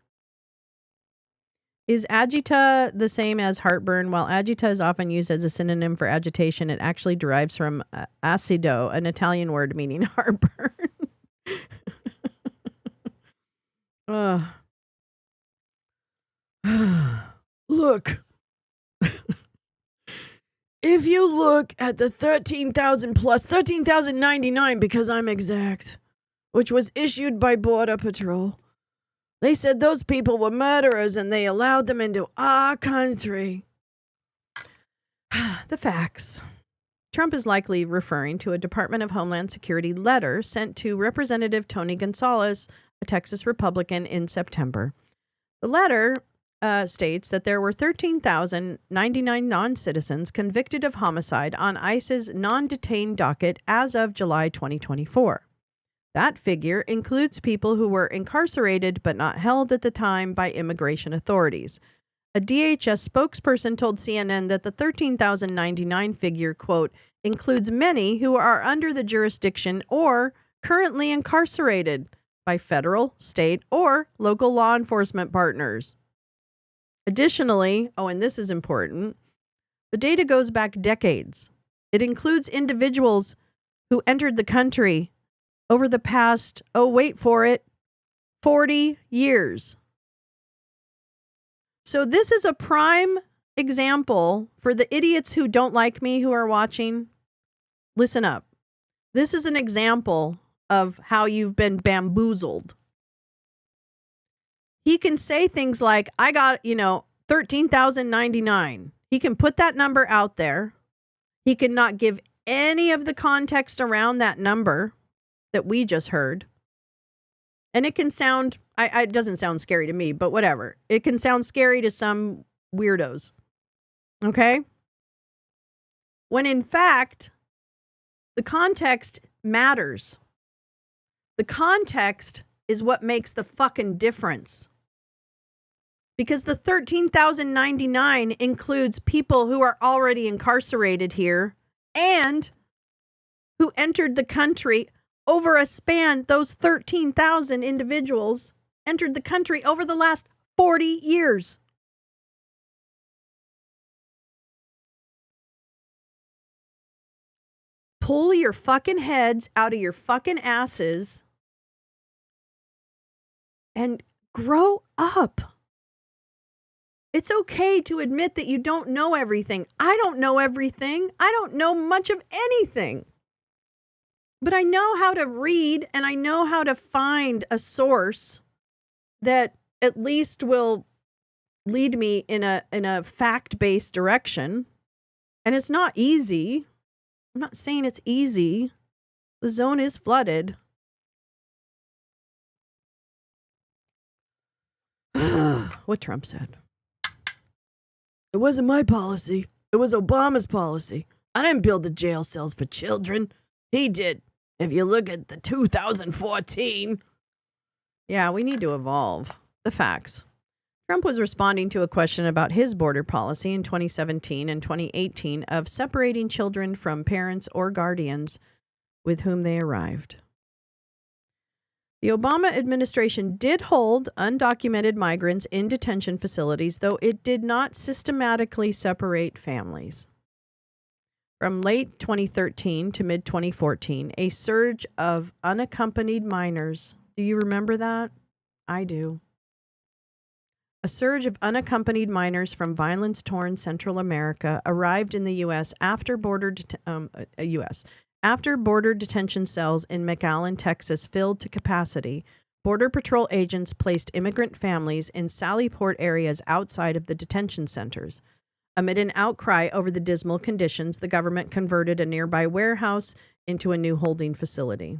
A: Is agita the same as heartburn? While agita is often used as a synonym for agitation, it actually derives from acido, an Italian word meaning heartburn. Look, if you look at the 13,000 plus 13,099 because I'm exact, which was issued by Border Patrol, they said those people were murderers and they allowed them into our country. The facts. Trump is likely referring to a Department of Homeland Security letter sent to Representative Tony Gonzalez, a Texas Republican, in September. The letter states that there were 13,099 non-citizens convicted of homicide on ICE's non-detained docket as of July 2024. That figure includes people who were incarcerated but not held at the time by immigration authorities. A DHS spokesperson told CNN that the 13,099 figure, quote, includes many who are under the jurisdiction or currently incarcerated by federal, state, or local law enforcement partners. Additionally, and this is important, the data goes back decades. It includes individuals who entered the country over the past, wait for it, 40 years. So this is a prime example for the idiots who don't like me who are watching. Listen up. This is an example of how you've been bamboozled. He can say things like, I got, 13,099. He can put that number out there. He cannot give any of the context around that number that we just heard. And it can sound, it doesn't sound scary to me, but whatever. It can sound scary to some weirdos. Okay? When in fact, the context matters. The context is what makes the fucking difference. Because the 13,099 includes people who are already incarcerated here and who entered the country over a span. Those 13,000 individuals entered the country over the last 40 years. Pull your fucking heads out of your fucking asses and grow up. It's okay to admit that you don't know everything. I don't know everything. I don't know much of anything. But I know how to read and I know how to find a source that at least will lead me in a fact-based direction. And it's not easy. I'm not saying it's easy. The zone is flooded. What Trump said. It wasn't my policy. It was Obama's policy. I didn't build the jail cells for children. He did. If you look at the 2014. Yeah, we need to evolve. The facts. Trump was responding to a question about his border policy in 2017 and 2018 of separating children from parents or guardians with whom they arrived. The Obama administration did hold undocumented migrants in detention facilities, though it did not systematically separate families. From late 2013 to mid-2014, a surge of unaccompanied minors. Do you remember that? I do. A surge of unaccompanied minors from violence-torn Central America arrived in the U.S. after border detention cells in McAllen, Texas filled to capacity. Border Patrol agents placed immigrant families in Sallyport areas outside of the detention centers. Amid an outcry over the dismal conditions, the government converted a nearby warehouse into a new holding facility.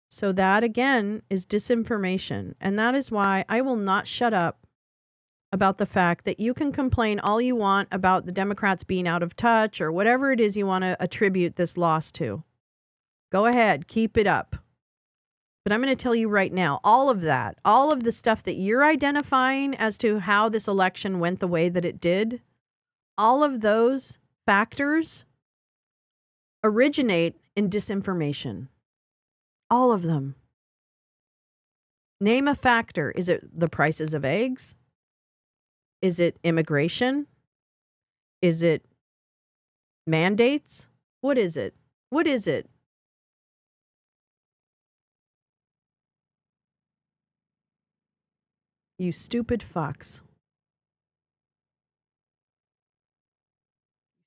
A: So that, again, is disinformation. And that is why I will not shut up about the fact that you can complain all you want about the Democrats being out of touch or whatever it is you want to attribute this loss to. Go ahead, keep it up. But I'm going to tell you right now, all of that, all of the stuff that you're identifying as to how this election went the way that it did, all of those factors originate in disinformation. All of them. Name a factor. Is it the prices of eggs? Is it immigration? Is it mandates? What is it? What is it? You stupid fucks.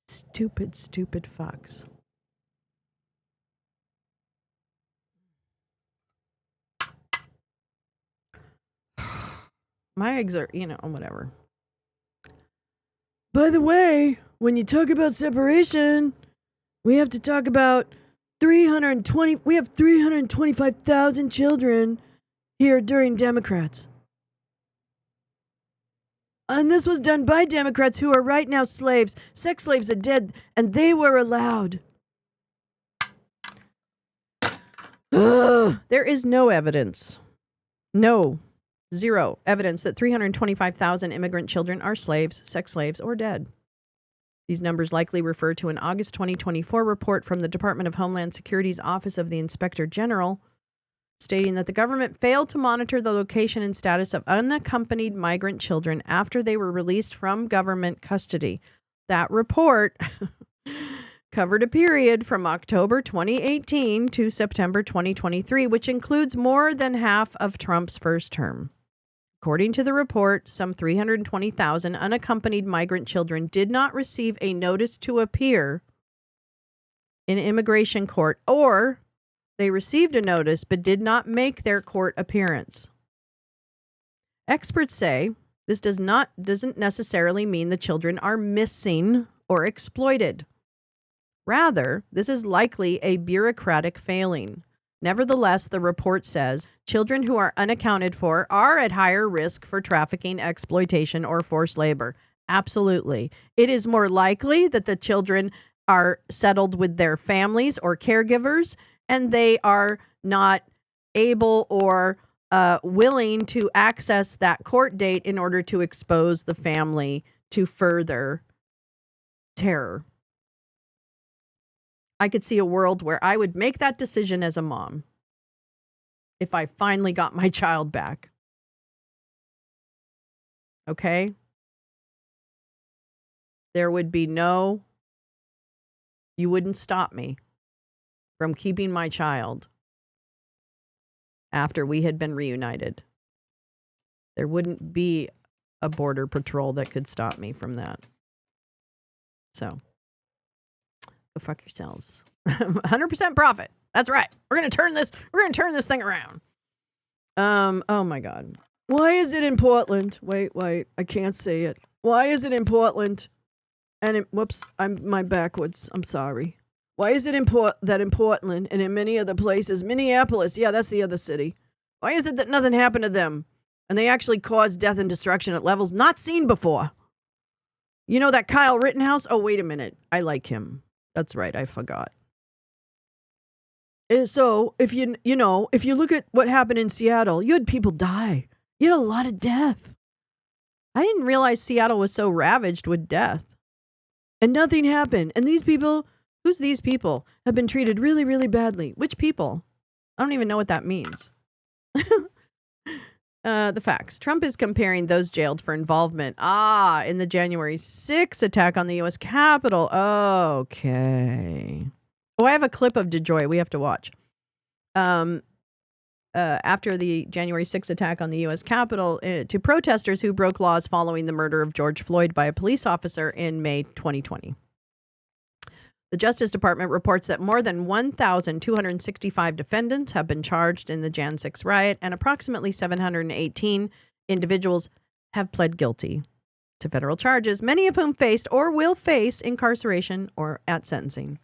A: Stupid, stupid fucks. My eggs are, whatever. By the way, when you talk about separation, we have to talk about we have 325,000 children here during Democrats. And this was done by Democrats who are right now slaves. Sex slaves are dead, and they were allowed. There is no evidence. No. Zero evidence that 325,000 immigrant children are slaves, sex slaves, or dead. These numbers likely refer to an August 2024 report from the Department of Homeland Security's Office of the Inspector General, stating that the government failed to monitor the location and status of unaccompanied migrant children after they were released from government custody. That report covered a period from October 2018 to September 2023, which includes more than half of Trump's first term. According to the report, some 320,000 unaccompanied migrant children did not receive a notice to appear in immigration court, or they received a notice but did not make their court appearance. Experts say this doesn't necessarily mean the children are missing or exploited. Rather, this is likely a bureaucratic failing. Nevertheless, the report says children who are unaccounted for are at higher risk for trafficking, exploitation, or forced labor. Absolutely. It is more likely that the children are settled with their families or caregivers, and they are not able or willing to access that court date in order to expose the family to further terror. I could see a world where I would make that decision as a mom if I finally got my child back. Okay? There would be you wouldn't stop me from keeping my child after we had been reunited. There wouldn't be a border patrol that could stop me from that. So, go fuck yourselves. 100% profit. That's right. We're going to turn this thing around. Oh my God. Why is it in Portland? Wait, I can't say it. Why is it in Portland? And my backwards. I'm sorry. Why is it in Portland and in many other places, Minneapolis, yeah, that's the other city. Why is it that nothing happened to them? And they actually caused death and destruction at levels not seen before. You know that Kyle Rittenhouse? Oh, wait a minute. I like him. That's right. I forgot. And so if you look at what happened in Seattle, you had people die. You had a lot of death. I didn't realize Seattle was so ravaged with death. And nothing happened. And these people, who's these people, have been treated really, really badly. Which people? I don't even know what that means. The facts. Trump is comparing those jailed for involvement. In the January 6th attack on the U.S. Capitol. Okay. Oh, I have a clip of DeJoy we have to watch. After the January 6th attack on the U.S. Capitol to protesters who broke laws following the murder of George Floyd by a police officer in May 2020. The Justice Department reports that more than 1,265 defendants have been charged in the Jan 6 riot, and approximately 718 individuals have pled guilty to federal charges, many of whom faced or will face incarceration or at sentencing.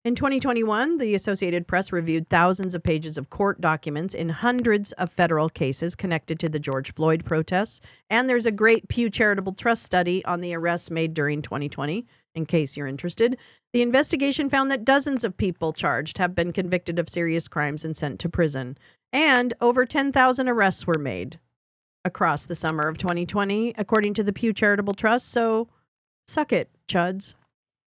A: In 2021, the Associated Press reviewed thousands of pages of court documents in hundreds of federal cases connected to the George Floyd protests, and there's a great Pew Charitable Trust study on the arrests made during 2020, in case you're interested. The investigation found that dozens of people charged have been convicted of serious crimes and sent to prison, and over 10,000 arrests were made across the summer of 2020, according to the Pew Charitable Trust, so suck it, chuds.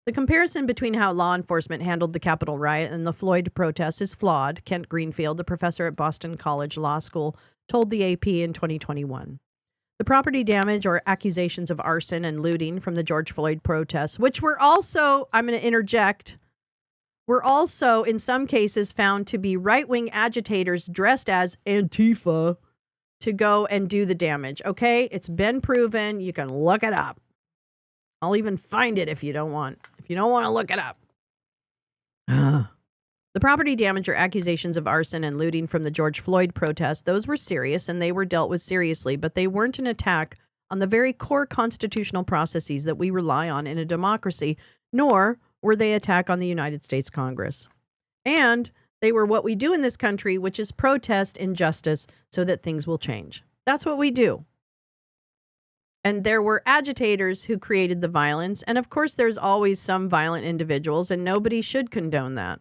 A: The comparison between how law enforcement handled the Capitol riot and the Floyd protests is flawed, Kent Greenfield, a professor at Boston College Law School, told the AP in 2021. The property damage or accusations of arson and looting from the George Floyd protests, which were also, I'm going to interject, were also in some cases found to be right-wing agitators dressed as Antifa to go and do the damage. Okay, it's been proven. You can look it up. I'll even find it if you don't want. If you don't want to look it up. The property damage or accusations of arson and looting from the George Floyd protest, those were serious and they were dealt with seriously, but they weren't an attack on the very core constitutional processes that we rely on in a democracy, nor were they attack on the United States Congress. And they were what we do in this country, which is protest injustice so that things will change. That's what we do. And there were agitators who created the violence. And of course, there's always some violent individuals, and nobody should condone that.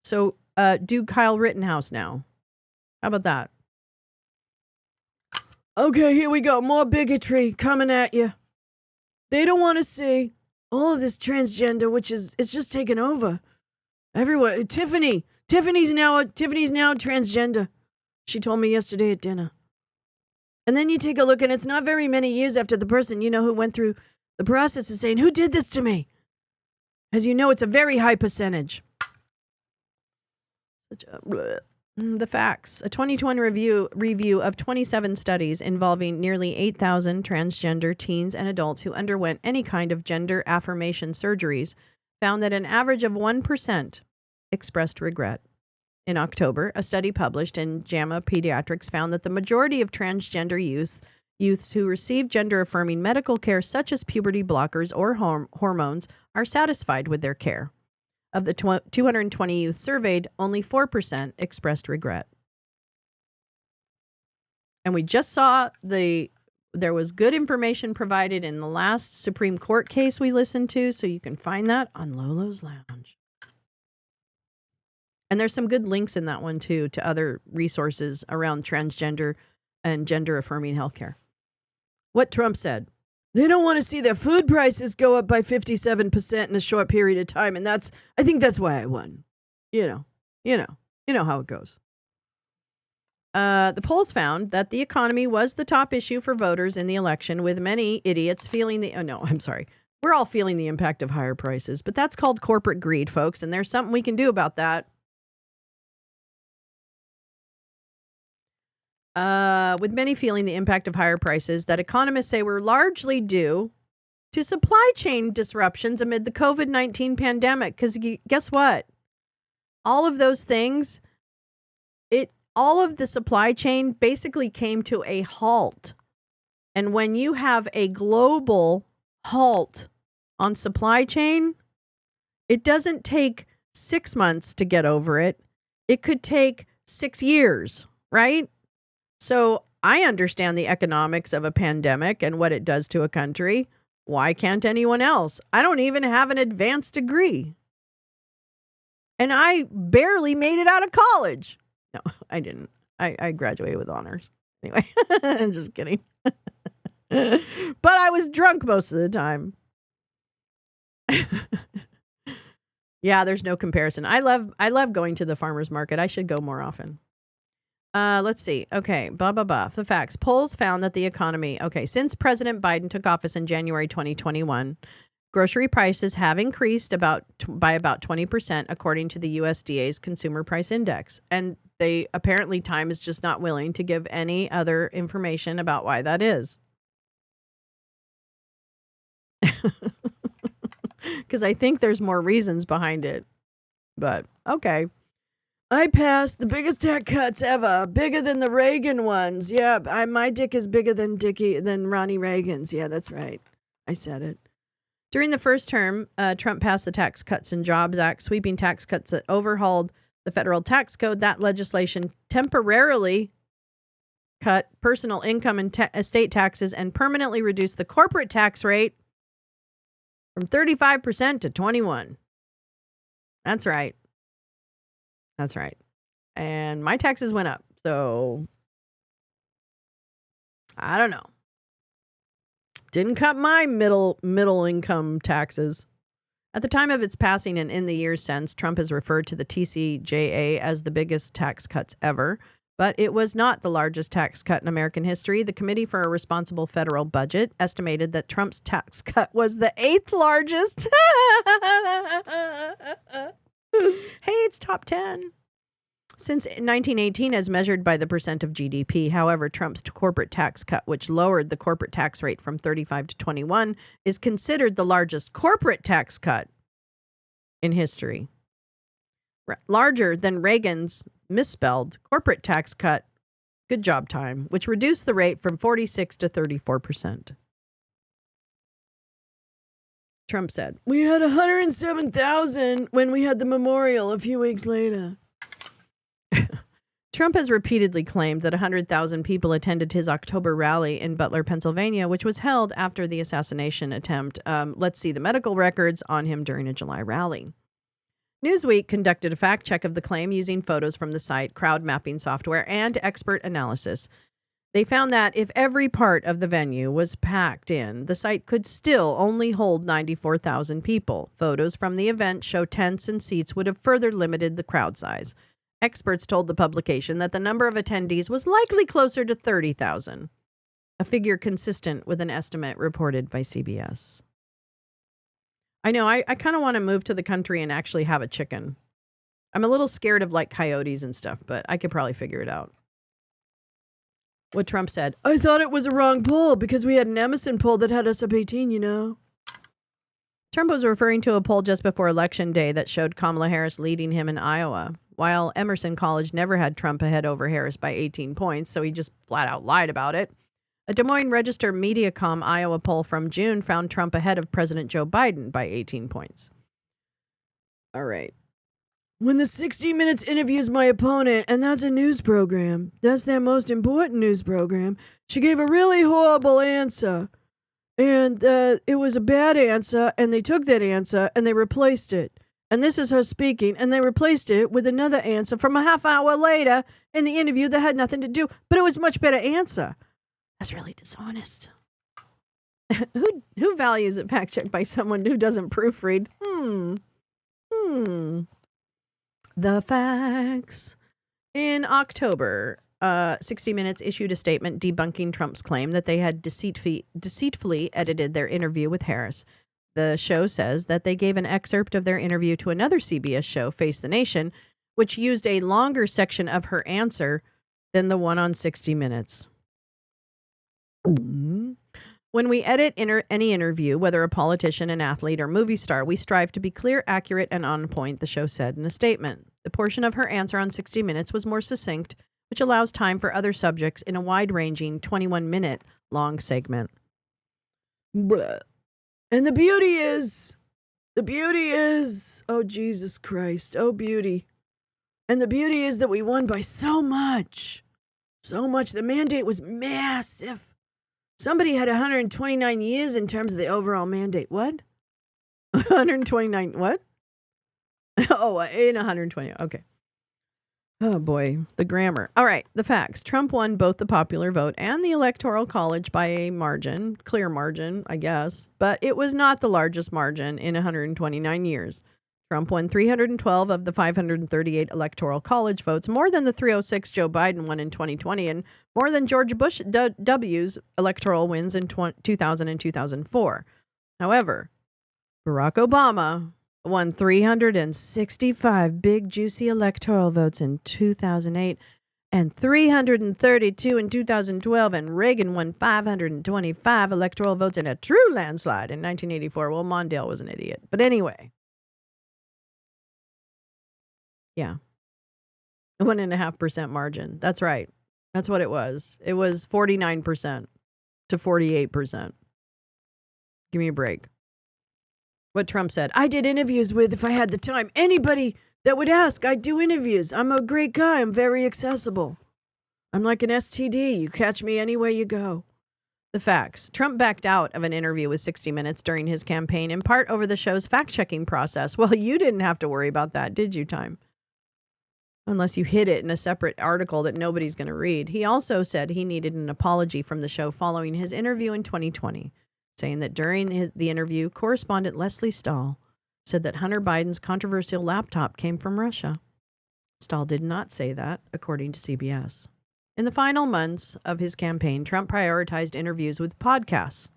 A: So do Kyle Rittenhouse now. How about that? Okay, here we go. More bigotry coming at you. They don't want to see all of this transgender, which is it's just taken over. Everyone, Tiffany's now transgender. She told me yesterday at dinner. And then you take a look, and it's not very many years after the person, who went through the process is saying, who did this to me? As you know, it's a very high percentage. The facts. A 2020 review of 27 studies involving nearly 8,000 transgender teens and adults who underwent any kind of gender affirmation surgeries found that an average of 1% expressed regret. In October, a study published in JAMA Pediatrics found that the majority of transgender youths who receive gender-affirming medical care such as puberty blockers or hormones are satisfied with their care. Of the 220 youth surveyed, only 4% expressed regret. And we just saw there was good information provided in the last Supreme Court case we listened to, so you can find that on Lolo's Lounge. And there's some good links in that one, too, to other resources around transgender and gender-affirming healthcare. What Trump said. They don't want to see their food prices go up by 57% in a short period of time. And I think that's why I won. You know how it goes. The polls found that the economy was the top issue for voters in the election, with many idiots feeling we're all feeling the impact of higher prices, but that's called corporate greed, folks. And there's something we can do about that. With many feeling the impact of higher prices that economists say were largely due to supply chain disruptions amid the COVID-19 pandemic. Because guess what? All of those things, all of the supply chain basically came to a halt. And when you have a global halt on supply chain, it doesn't take 6 months to get over it. It could take 6 years, right? So I understand the economics of a pandemic and what it does to a country. Why can't anyone else? I don't even have an advanced degree. And I barely made it out of college. No, I didn't. I graduated with honors. Anyway, just kidding. But I was drunk most of the time. Yeah, there's no comparison. I love going to the farmer's market. I should go more often. Let's see. Okay, The facts. Polls found that the economy, since President Biden took office in January 2021, grocery prices have increased by about 20%, according to the USDA's Consumer Price Index. And apparently Time is just not willing to give any other information about why that is. Because I think there's more reasons behind it. But, okay. I passed the biggest tax cuts ever, bigger than the Reagan ones. Yeah, my dick is bigger than Ronnie Reagan's. Yeah, that's right. I said it. During the first term, Trump passed the Tax Cuts and Jobs Act, sweeping tax cuts that overhauled the federal tax code. That legislation temporarily cut personal income and estate taxes and permanently reduced the corporate tax rate from 35% to 21%. That's right. That's right. And my taxes went up. So I don't know. Didn't cut my middle income taxes. At the time of its passing and in the years since, Trump has referred to the TCJA as the biggest tax cuts ever. But it was not the largest tax cut in American history. The Committee for a Responsible Federal Budget estimated that Trump's tax cut was the 8th largest. Hey, it's top 10. since 1918 as measured by the percent of GDP. However, Trump's corporate tax cut, which lowered the corporate tax rate from 35 to 21, is considered the largest corporate tax cut in history. Larger than Reagan's misspelled corporate tax cut, good job time, which reduced the rate from 46 to 34%. Trump said, "We had 107,000 when we had the memorial a few weeks later." Trump has repeatedly claimed that 100,000 people attended his October rally in Butler, Pennsylvania, which was held after the assassination attempt. Let's see the medical records on him during a July rally. Newsweek conducted a fact check of the claim using photos from the site, crowd mapping software, and expert analysis. They found that if every part of the venue was packed in, the site could still only hold 94,000 people. Photos from the event show tents and seats would have further limited the crowd size. Experts told the publication that the number of attendees was likely closer to 30,000, a figure consistent with an estimate reported by CBS. I know, I kind of want to move to the country and actually have a chicken. I'm a little scared of like coyotes and stuff, but I could probably figure it out. What Trump said, "I thought it was a wrong poll because we had an Emerson poll that had us up 18, you know." Trump was referring to a poll just before Election Day that showed Kamala Harris leading him in Iowa, while Emerson College never had Trump ahead over Harris by 18 points, so he just flat out lied about it. A Des Moines Register Mediacom Iowa poll from June found Trump ahead of President Joe Biden by 18 points. All right. "When the 60 Minutes interviews my opponent, and that's a news program, that's their most important news program, she gave a really horrible answer. And it was a bad answer, and they took that answer, and they replaced it. And this is her speaking, and they replaced it with another answer from a half hour later in the interview that had nothing to do, but it was a much better answer." That's really dishonest. Who values a fact check by someone who doesn't proofread? The facts. In October, 60 Minutes issued a statement debunking Trump's claim that they had deceitfully edited their interview with Harris. The show says that they gave an excerpt of their interview to another CBS show, Face the Nation, which used a longer section of her answer than the one on 60 Minutes. When we edit any interview, whether a politician, an athlete, or movie star, we strive to be clear, accurate, and on point, the show said in a statement. The portion of her answer on 60 Minutes was more succinct, which allows time for other subjects in a wide-ranging 21-minute long segment. Blah. And the beauty is, oh, Jesus Christ, oh, beauty. And the beauty is that we won by so much. The mandate was massive. Somebody had 129 years in terms of the overall mandate. What? 129, what? Oh, in 120. Okay. Oh, boy. The grammar. All right. The facts. Trump won both the popular vote and the Electoral College by a margin, clear margin, I guess. But it was not the largest margin in 129 years. Trump won 312 of the 538 Electoral College votes, more than the 306 Joe Biden won in 2020, and more than George Bush W's electoral wins in 2000 and 2004. However, Barack Obama won 365 big, juicy electoral votes in 2008 and 332 in 2012, and Reagan won 525 electoral votes in a true landslide in 1984. Well, Mondale was an idiot. But anyway. Yeah. 1.5% margin. That's right. That's what it was. It was 49% to 48%. Give me a break. What Trump said, "I did interviews with, if I had the time, anybody that would ask, I'd do interviews. I'm a great guy. I'm very accessible. I'm like an STD. You catch me anywhere you go." The facts. Trump backed out of an interview with 60 Minutes during his campaign, in part over the show's fact-checking process. Well, you didn't have to worry about that, did you, Time? Unless you hid it in a separate article that nobody's going to read. He also said he needed an apology from the show following his interview in 2020, saying that during the interview, correspondent Leslie Stahl said that Hunter Biden's controversial laptop came from Russia. Stahl did not say that, according to CBS. In the final months of his campaign, Trump prioritized interviews with podcasts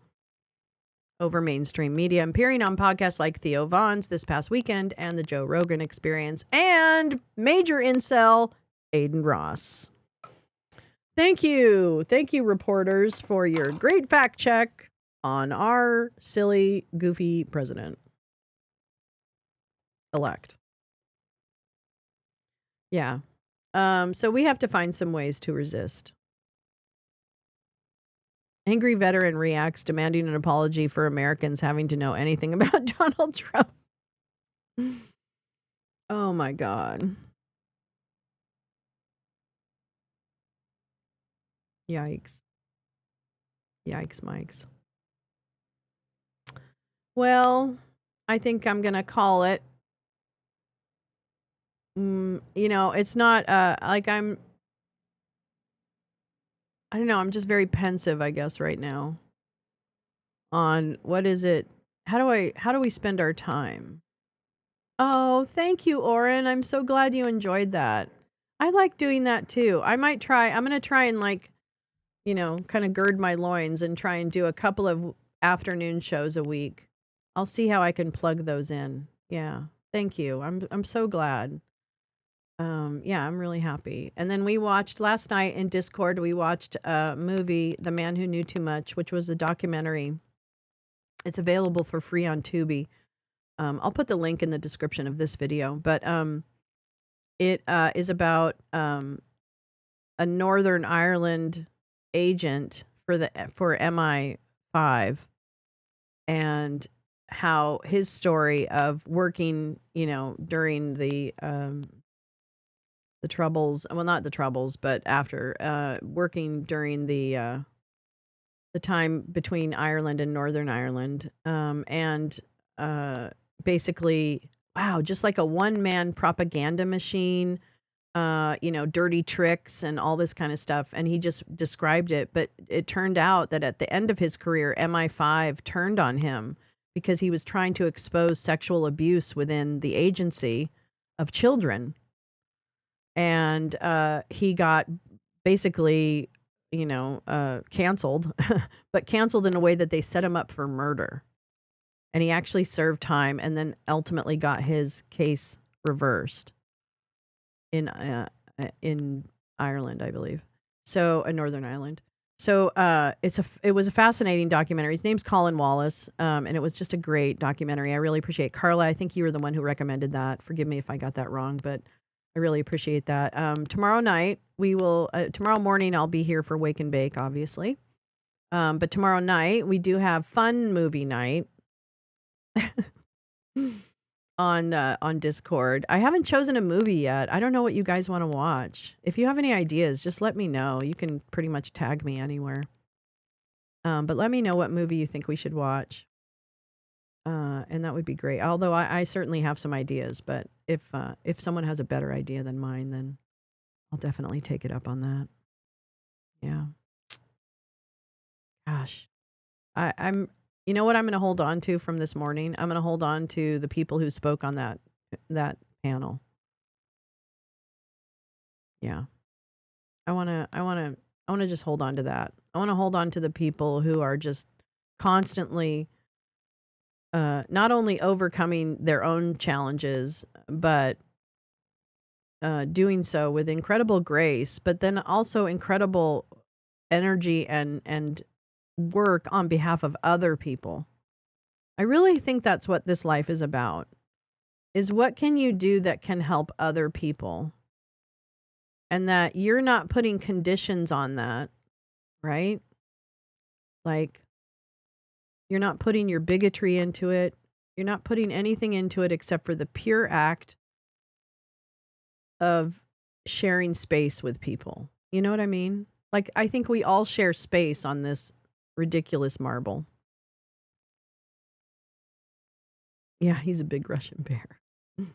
A: over mainstream media, appearing on podcasts like Theo Vaughn's this past weekend and the Joe Rogan Experience, and major incel Aiden Ross. Thank you. Thank you, reporters, for your great fact check on our silly, goofy president-elect. Yeah. So we have to find some ways to resist. Angry veteran reacts demanding an apology for Americans having to know anything about Donald Trump. Oh my God. Yikes. Yikes, Mikes. Well, I think I'm going to call it. It's not like I don't know, I'm just very pensive, I guess, right now on what is it? How do we spend our time? Oh, thank you, Oren. I'm so glad you enjoyed that. I like doing that too. I'm going to try and kind of gird my loins and try and do a couple of afternoon shows a week. I'll see how I can plug those in. Yeah. Thank you. I'm so glad. Yeah, I'm really happy. And then we watched last night in Discord, we watched a movie, The Man Who Knew Too Much, which was a documentary. It's available for free on Tubi. I'll put the link in the description of this video, but it is about a Northern Ireland agent for MI5 and how his story of working, during the troubles, well, not the troubles, but after working during the time between Ireland and Northern Ireland, and basically, wow, just like a one-man propaganda machine, dirty tricks and all this kind of stuff. And he just described it. But it turned out that at the end of his career, MI5 turned on him because he was trying to expose sexual abuse within the agency of children. And he got basically, canceled, but canceled in a way that they set him up for murder. And he actually served time and then ultimately got his case reversed in Ireland, I believe. So, Northern Ireland. So, it was a fascinating documentary. His name's Colin Wallace, and it was just a great documentary. I really appreciate it. Carla, I think you were the one who recommended that. Forgive me if I got that wrong, but I really appreciate that. Tomorrow night, tomorrow morning, I'll be here for Wake and Bake, obviously. But tomorrow night, we do have fun movie night on Discord. I haven't chosen a movie yet. I don't know what you guys want to watch. If you have any ideas, just let me know. You can pretty much tag me anywhere. But let me know what movie you think we should watch. And that would be great. Although I certainly have some ideas, but if someone has a better idea than mine, then I'll definitely take it up on that. Yeah. Gosh. I'm you know what I'm going to hold on to from this morning? I'm going to hold on to the people who spoke on that panel. Yeah. I want to just hold on to that. I want to hold on to the people who are just constantly not only overcoming their own challenges, but doing so with incredible grace, but then also incredible energy and work on behalf of other people. I really think that's what this life is about. Is what can you do that can help other people? And that you're not putting conditions on that, right? Like, you're not putting your bigotry into it. You're not putting anything into it except for the pure act of sharing space with people. You know what I mean? Like, I think we all share space on this ridiculous marble. Yeah, he's a big Russian bear. He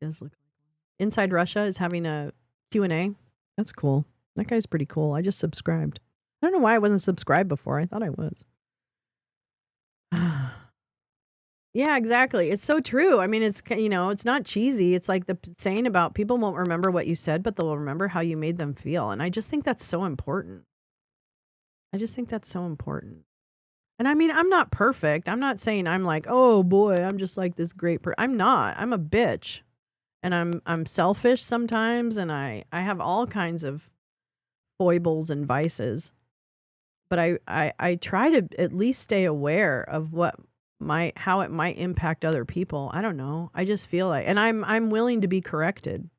A: does look like one. Inside Russia is having a Q&A. That's cool. That guy's pretty cool. I just subscribed. I don't know why I wasn't subscribed before. I thought I was. Yeah, exactly. It's so true. I mean, it's not cheesy. It's like the saying about people won't remember what you said, but they'll remember how you made them feel. And I just think that's so important. I just think that's so important. And I mean, I'm not perfect. I'm not saying I'm like, oh boy, I'm just like this great I'm not. I'm a bitch. And I'm selfish sometimes, and I have all kinds of foibles and vices. But I try to at least stay aware of how it might impact other people. I don't know. I just feel like, and I'm willing to be corrected.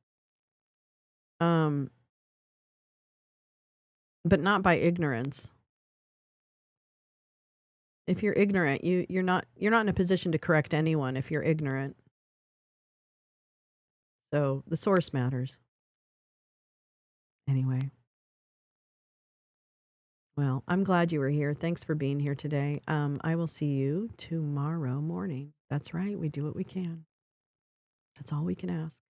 A: But not by ignorance. If you're ignorant, you're not in a position to correct anyone if you're ignorant. So the source matters. Anyway. Well, I'm glad you were here. Thanks for being here today. I will see you tomorrow morning. That's right. We do what we can. That's all we can ask.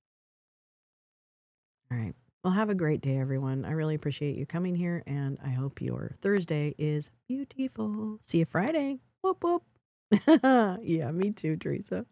A: All right. Well, have a great day, everyone. I really appreciate you coming here, and I hope your Thursday is beautiful. See you Friday. Whoop, whoop. Yeah, me too, Teresa.